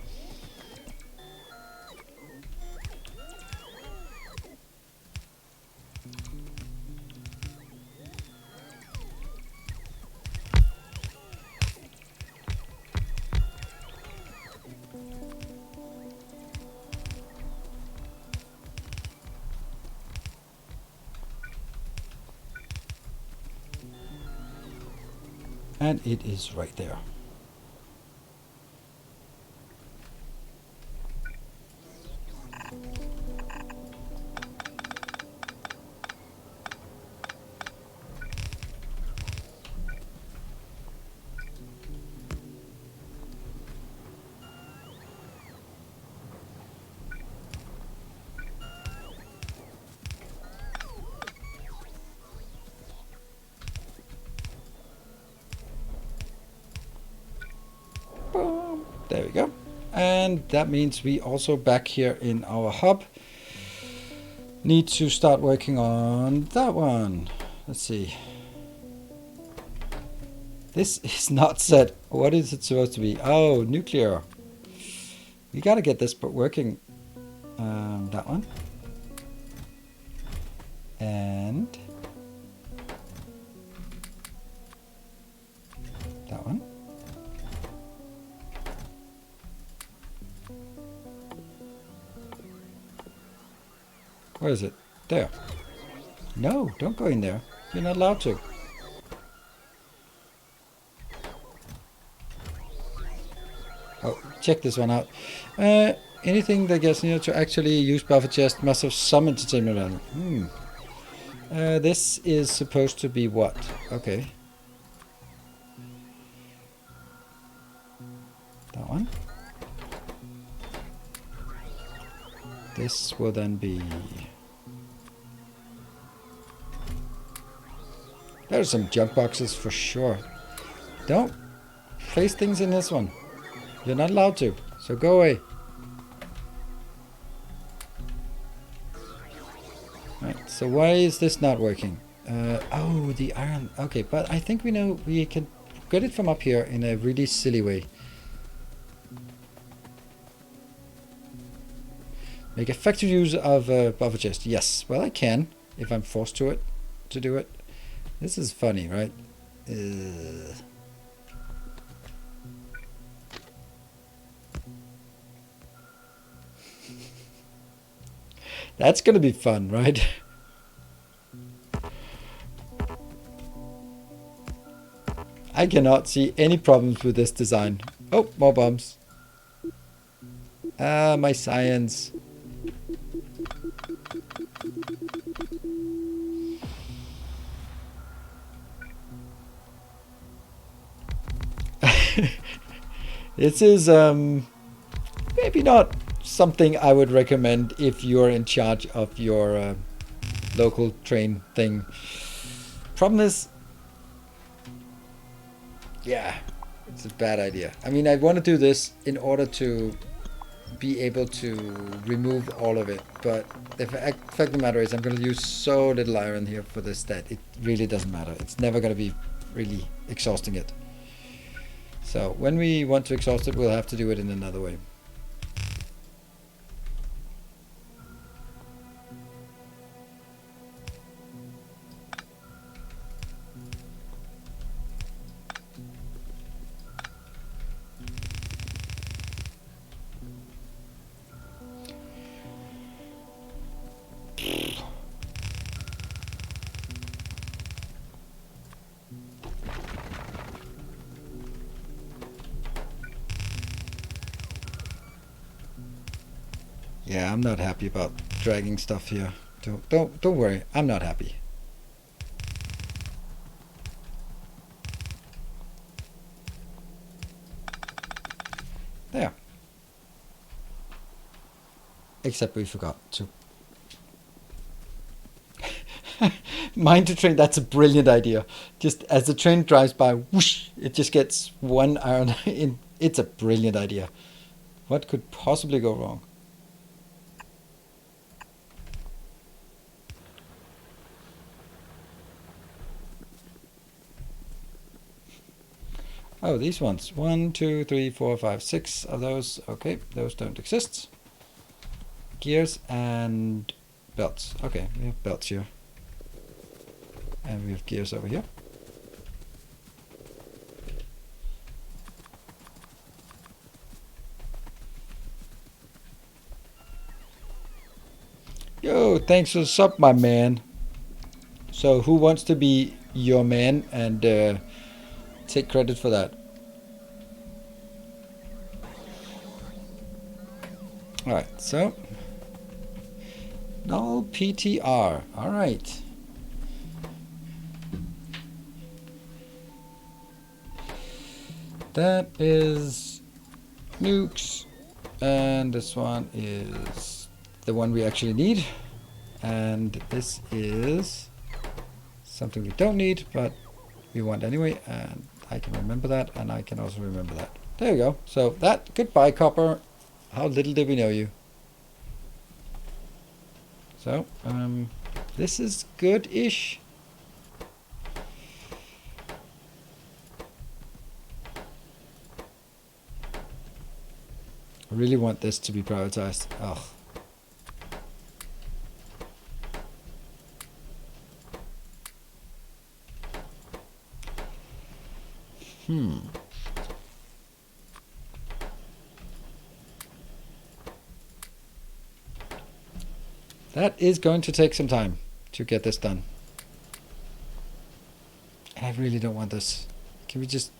S1: And it is right there. There we go. And that means we also back here in our hub need to start working on that one. Let's see. This is not set. What is it supposed to be? Oh, nuclear. We gotta get this working. That one. And that one. Where is it? There. No, don't go in there. You're not allowed to. Oh, check this one out. Anything that gets near to actually use buffer chest must have some entertainment value. This is supposed to be what? Okay. That one. This will then be... There's some junk boxes for sure. Don't place things in this one. You're not allowed to, so go away. So why is this not working? Oh, the iron. Okay, but I think we know we can get it from up here in a really silly way. Make a factory use of buffer chest. Yes, well I can if I'm forced to do it. This is funny, right? That's gonna be fun, right? I cannot see any problems with this design. Oh, more bombs. Ah, my science. This is maybe not something I would recommend if you're in charge of your local train thing. Problem is, yeah, it's a bad idea. I mean, I want to do this in order to be able to remove all of it, but the fact of the matter is I'm going to use so little iron here for this that it really doesn't matter. It's never going to be really exhausting it. So when we want to exhaust it, we'll have to do it in another way. Yeah, I'm not happy about dragging stuff here. Don't worry, I'm not happy. There. Except we forgot to. Mine to train, that's a brilliant idea. Just as the train drives by, whoosh, it just gets one iron in. It's a brilliant idea. What could possibly go wrong? Oh, these ones. 1, 2, 3, 4, 5, 6 of those. Okay, those don't exist. Gears and belts. Okay, we have belts here. And we have gears over here. Yo, thanks for the sub, my man. So who wants to be your man and take credit for that? Alright, so null PTR. Alright. That is nukes, and this one is the one we actually need, and this is something we don't need but we want anyway, and I can remember that, and I can also remember that. There we go. So that, goodbye copper, how little did we know you. So this is good-ish. I really want this to be prioritized. Ugh. That is going to take some time to get this done. I really don't want this. Can we just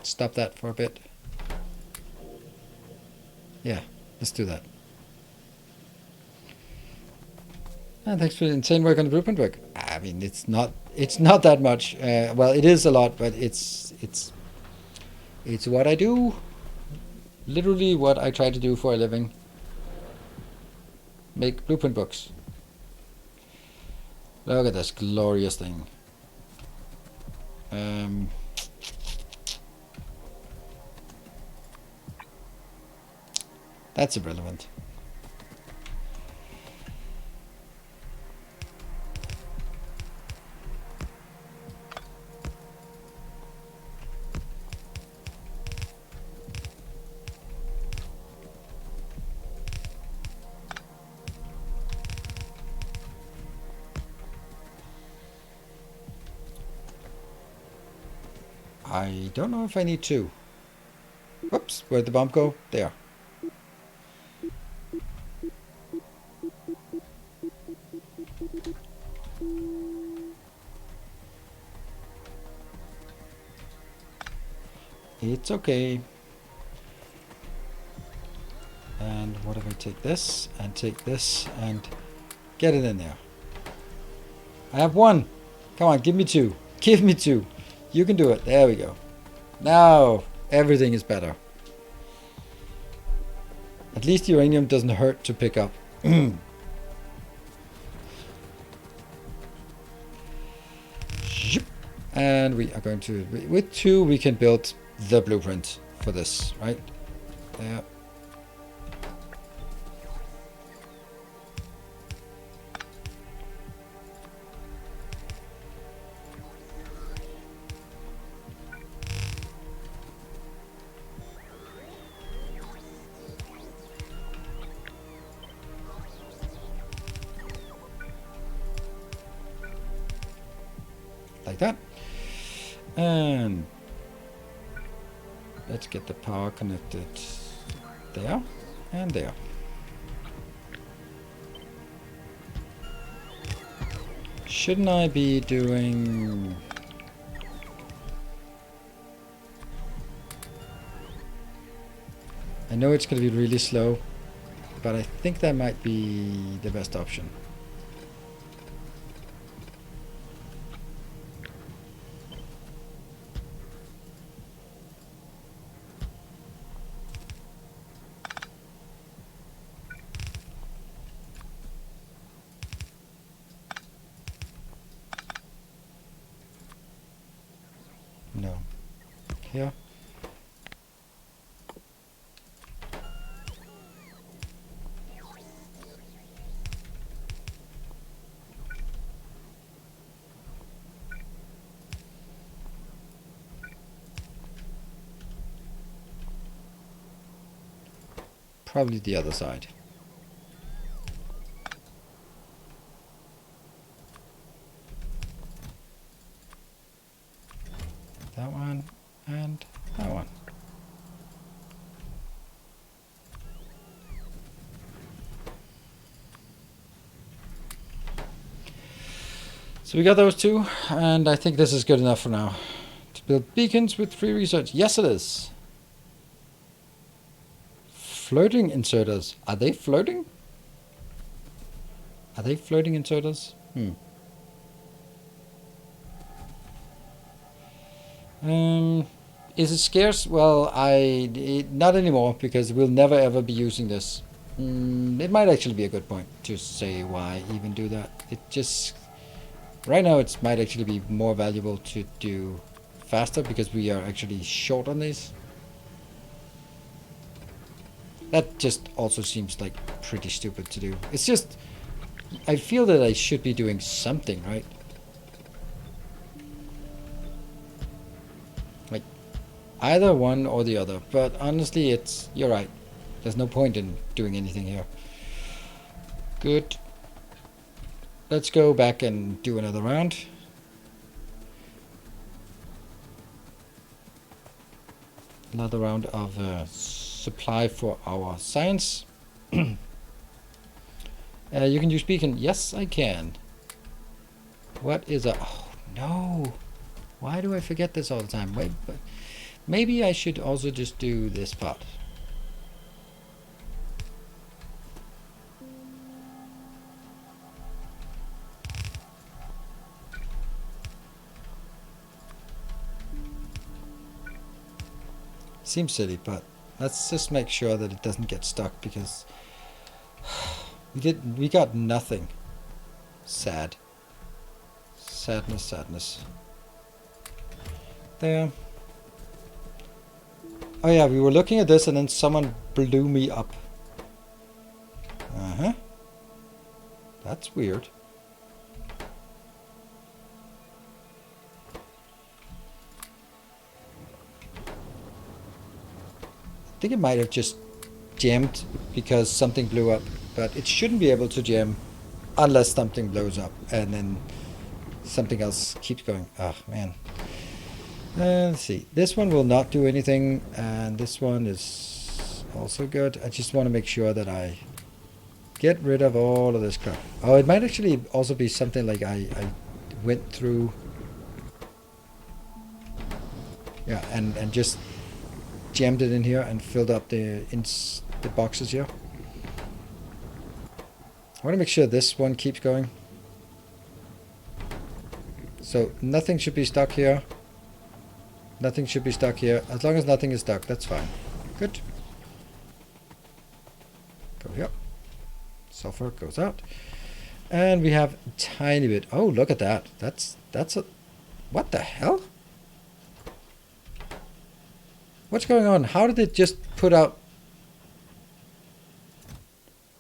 S1: stop that for a bit? Yeah, let's do that. And thanks for the insane work on the blueprint work. I mean, it's not that much. Well, it is a lot, but it's what I do. Literally what I try to do for a living. Make blueprint books. Look at this glorious thing. That's irrelevant. I don't know if I need 2. Whoops, where'd the bomb go? There. It's okay. And what if I take this and get it in there? I have 1. Come on, give me 2. Give me 2. You can do it. There we go. Now everything is better. At least uranium doesn't hurt to pick up. And we are going to, with 2 we can build the blueprint for this, right? Yeah. Like that. And let's get the power connected there and there. Shouldn't I be doing... I know it's going to be really slow, but I think that might be the best option. No. Here. Probably the other side. That one and that one. So we got those 2, and I think this is good enough for now. To build beacons with free research. Yes, it is. Floating inserters. Are they floating? Are they floating inserters? Is it scarce? Well, not anymore, because we'll never ever be using this. It might actually be a good point to say why even do that. It just... Right now it might actually be more valuable to do faster, because we are actually short on these. That just also seems like pretty stupid to do. It's just... I feel that I should be doing something, right? Like, either one or the other. But honestly, you're right. There's no point in doing anything here. Good. Let's go back and do another round. Another round of supply for our science. You can use beacon. Yes, I can. What is a... Oh, no. Why do I forget this all the time? Wait, but maybe I should also just do this part. Seems silly, but let's just make sure that it doesn't get stuck, because we got nothing. Sad. Sadness, sadness. There. Oh yeah, we were looking at this and then someone blew me up. Uh-huh. That's weird. I think it might have just jammed because something blew up, but it shouldn't be able to jam unless something blows up and then something else keeps going. Oh man. Let's see. This one will not do anything, and this one is also good. I just want to make sure that I get rid of all of this crap. Oh, it might actually also be something like I went through. Yeah, and just jammed it in here and filled up the boxes here. I want to make sure this one keeps going. So nothing should be stuck here. Nothing should be stuck here. As long as nothing is stuck, that's fine. Good. Go here. Sulfur goes out. And we have a tiny bit. Oh, look at that. That's a... What the hell? What's going on? How did it just put out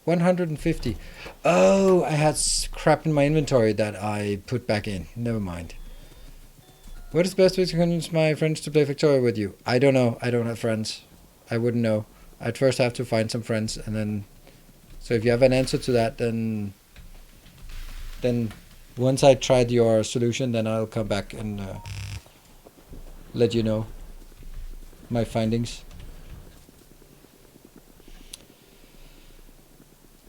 S1: 150? Oh, I had crap in my inventory that I put back in. Never mind. What is the best way to convince my friends to play Factorio with you? I don't know. I don't have friends. I wouldn't know. I'd first have to find some friends, and then... So if you have an answer to that, then once I tried your solution, then I'll come back and let you know my findings.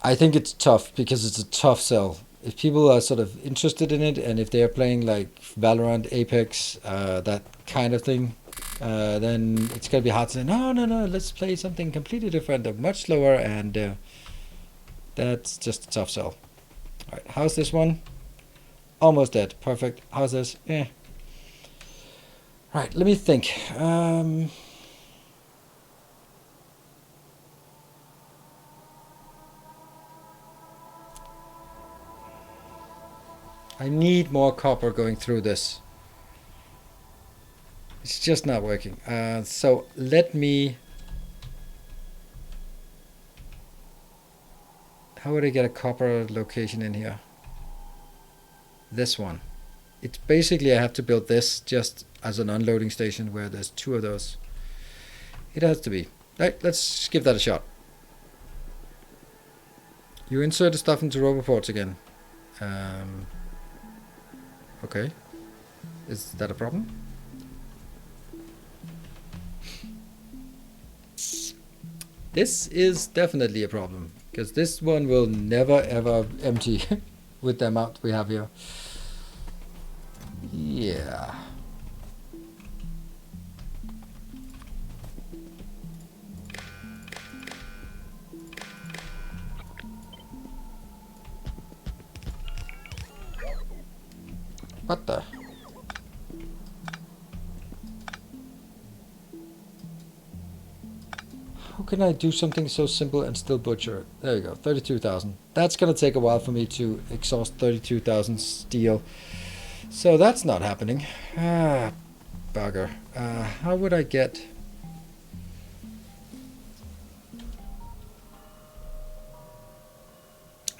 S1: I think it's tough because it's a tough sell. If people are sort of interested in it, and if they are playing like Valorant, Apex, that kind of thing, then it's gonna be hard to say no, let's play something completely different, much slower, and that's just a tough sell. All right, how's this one? Almost dead. Perfect. How's this? Eh. Right, let me think. I need more copper going through this. It's just not working. So let me... How would I get a copper location in here? This one. It's basically I have to build this just as an unloading station where there's two of those. It has to be. Right, let's give that a shot. You insert the stuff into roboports again. Okay. Is that a problem? This is definitely a problem, because this one will never ever empty with the amount we have here. Yeah. What the? How can I do something so simple and still butcher it? There you go, 32,000. That's gonna take a while for me to exhaust 32,000 steel. So that's not happening. Ah, bugger. How would I get...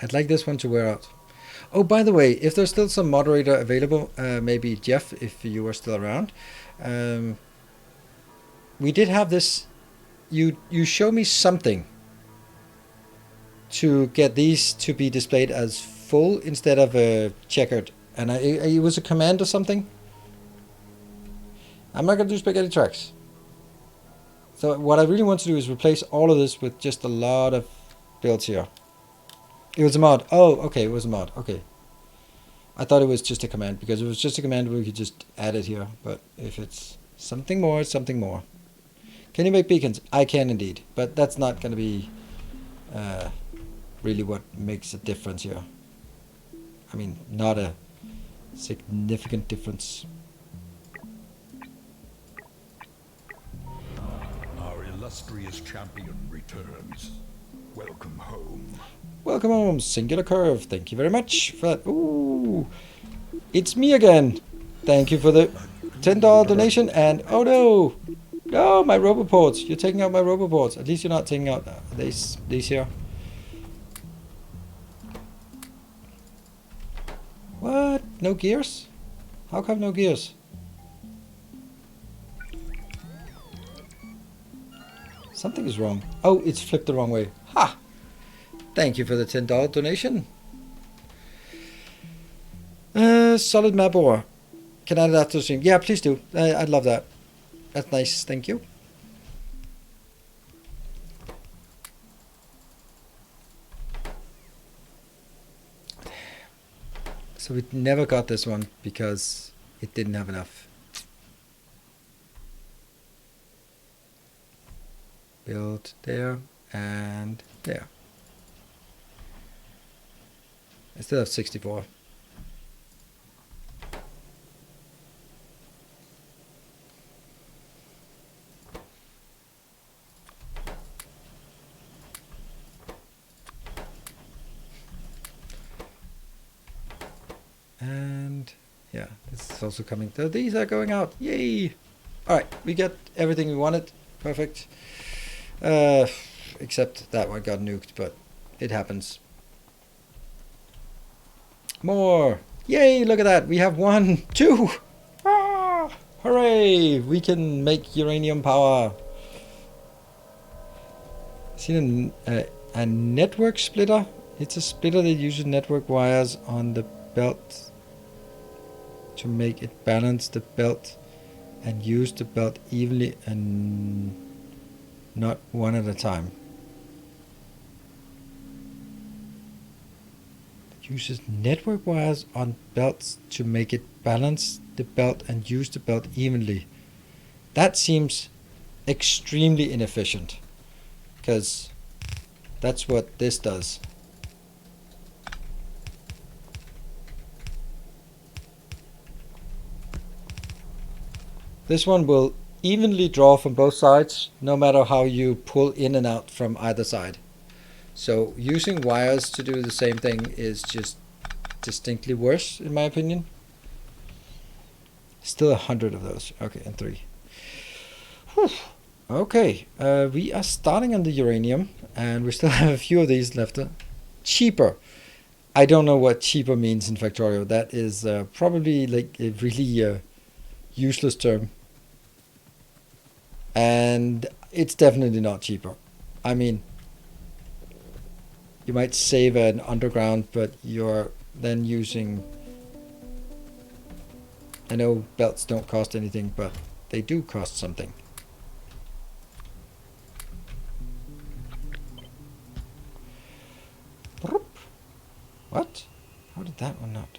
S1: I'd like this one to wear out. Oh, by the way, if there's still some moderator available, maybe Jeff, if you are still around. We did have this... You show me something to get these to be displayed as full instead of checkered. And it was a command or something. I'm not going to do spaghetti tracks. So what I really want to do is replace all of this with just a lot of builds here. It was a mod. Oh, okay, it was a mod. Okay. I thought it was just a command, because if it was just a command we could just add it here. But if it's something more, it's something more. Can you make beacons? I can indeed. But that's not going to be really what makes a difference here. I mean, not a significant difference.
S2: Our illustrious champion returns. Welcome home.
S1: Welcome home, Singular Curve. Thank you very much for that. Ooh, it's me again. Thank you for the $10 donation. And oh no, no, my roboports. You're taking out my roboports. At least you're not taking out these here. What? No gears? How come no gears? Something is wrong. Oh, it's flipped the wrong way. Ha! Thank you for the $10 donation. Solid map ore. can add it after the stream. Yeah, please do. I'd love that. That's nice. Thank you. So we never got this one because it didn't have enough. Build there and there. I still have 64. And yeah, this is also coming. So these are going out. Yay! Alright, we get everything we wanted. Perfect. Except that one got nuked, but it happens. More! Yay! Look at that! We have 1, 2! Ah! Hooray! We can make uranium power. Seen a network splitter? It's a splitter that uses network wires on the belt to make it balance the belt and use the belt evenly and not one at a time. It uses network wires on belts to make it balance the belt and use the belt evenly. That seems extremely inefficient, because that's what this does. This one will evenly draw from both sides, no matter how you pull in and out from either side. So using wires to do the same thing is just distinctly worse, in my opinion. Still 100 of those. Okay, and 3. Whew. Okay, we are starting on the uranium, and we still have a few of these left. Cheaper. I don't know what cheaper means in Factorio. That is probably like a really useless term. And it's definitely not cheaper. I mean, you might save an underground, but you're then using... I know belts don't cost anything, but they do cost something. What? How did that one not?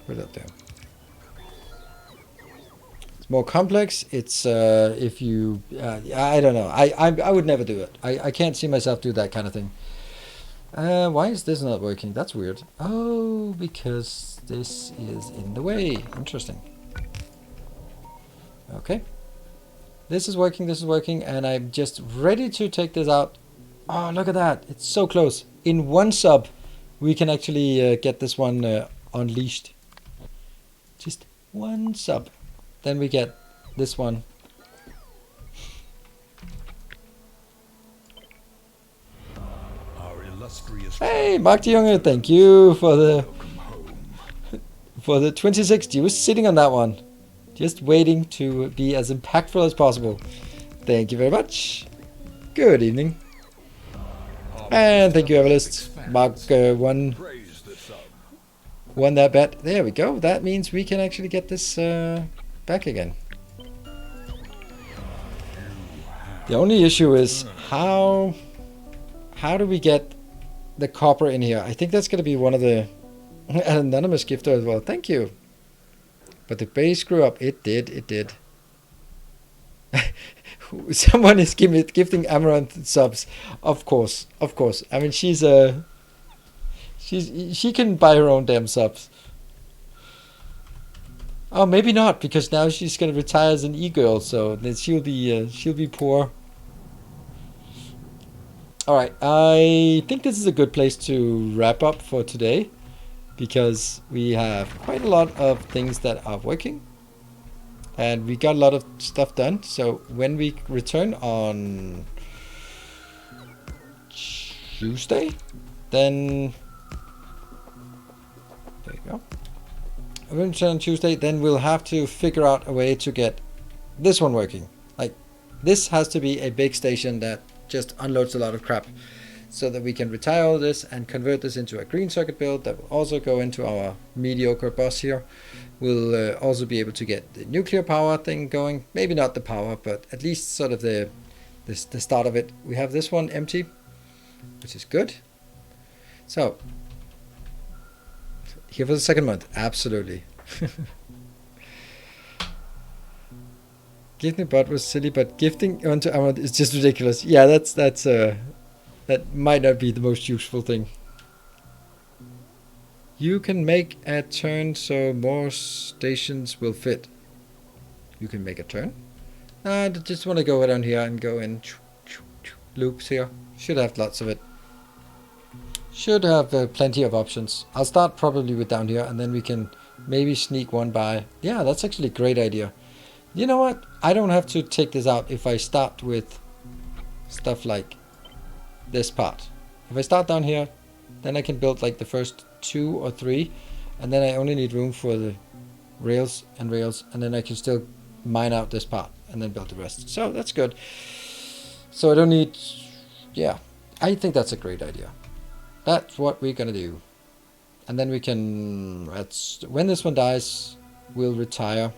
S1: Put it up there. It's more complex. It's if you I don't know. I would never do it. I can't see myself do that kind of thing. Why is this not working? That's weird. Oh, because this is in the way. Interesting. Okay. This is working, and I'm just ready to take this out. Oh, look at that. It's so close. In one sub, we can actually get this one unleashed. Just one sub. Then we get this one.
S2: Our illustrious
S1: Hey, Mark de Junge, thank you for the 2060. You were sitting on that one. Just waiting to be as impactful as possible. Thank you very much. Good evening. And thank you, Everlist. Mark won that bet. There we go. That means we can actually get this back again. The only issue is how do we get the copper in here? I think that's going to be one of the... An anonymous gifter as well. Thank you. But the base screw up. It did. Someone is gifting Amaranth subs. Of course. I mean, she can buy her own damn subs. Oh, maybe not, because now she's gonna retire as an e-girl, so then she'll be poor. All right, I think this is a good place to wrap up for today, because we have quite a lot of things that are working, and we got a lot of stuff done. So when we return on Tuesday, then there you go. When we return on Tuesday, then we'll have to figure out a way to get this one working. Like, this has to be a big station that just unloads a lot of crap. so that we can retire all this and convert this into a green circuit build that will also go into our mediocre bus here. We'll also be able to get the nuclear power thing going. Maybe not the power, but at least sort of the start of it. We have this one empty, which is good. So, here for the second month, absolutely. Gifting bot was silly, but gifting onto Amazon is just ridiculous. Yeah, that might not be the most useful thing. You can make a turn so more stations will fit. You can make a turn? I just want to go down here and go in loops here. Should have lots of it. Should have plenty of options. I'll start probably with down here, and then we can maybe sneak one by. Yeah, that's actually a great idea. You know what? I don't have to take this out if I start with stuff like this part. If I start down here, then I can build like the first 2 or 3, and then I only need room for the rails, and then I can still mine out this part and then build the rest. So that's good. So I don't need, yeah, I think that's a great idea. That's what we're gonna do. And then we can, when this one dies, we'll retire.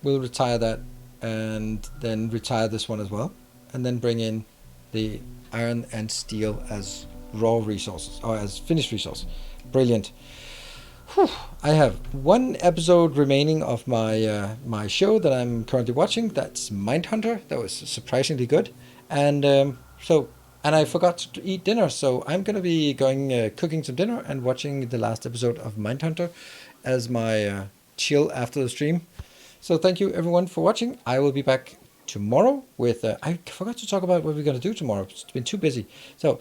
S1: We'll retire that, and then retire this one as well, and then bring in the iron and steel as raw resources, or as finished resource. Brilliant. Whew. I have 1 episode remaining of my my show that I'm currently watching. That's Mindhunter. That was surprisingly good, and and I forgot to eat dinner, so I'm gonna be going cooking some dinner and watching the last episode of Mindhunter as my chill after the stream. So thank you everyone for watching. I will be back tomorrow with I forgot to talk about what we're gonna do tomorrow. It's been too busy. So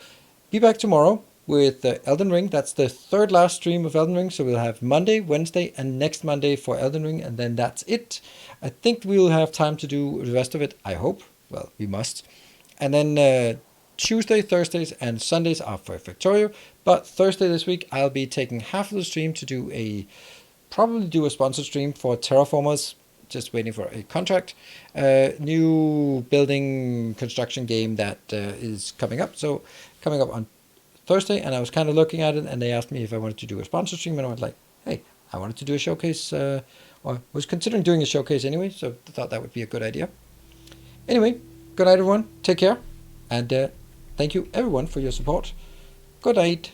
S1: be back tomorrow with Elden Ring. That's the 3rd last stream of Elden Ring. So we'll have Monday, Wednesday, and next Monday for Elden Ring, and then that's it. I think we'll have time to do the rest of it. I hope. Well, we must. And then Tuesday, Thursdays, and Sundays are for Factorio. But Thursday this week, I'll be taking half of the stream to do probably do a sponsored stream for Terraformers. Just waiting for a contract. New building construction game that is coming up. So coming up on Thursday, and I was kind of looking at it, and they asked me if I wanted to do a sponsor stream, and I was like, hey, I wanted to do a showcase, or was considering doing a showcase anyway, so I thought that would be a good idea. Anyway, good night everyone, take care, and thank you everyone for your support. Good night.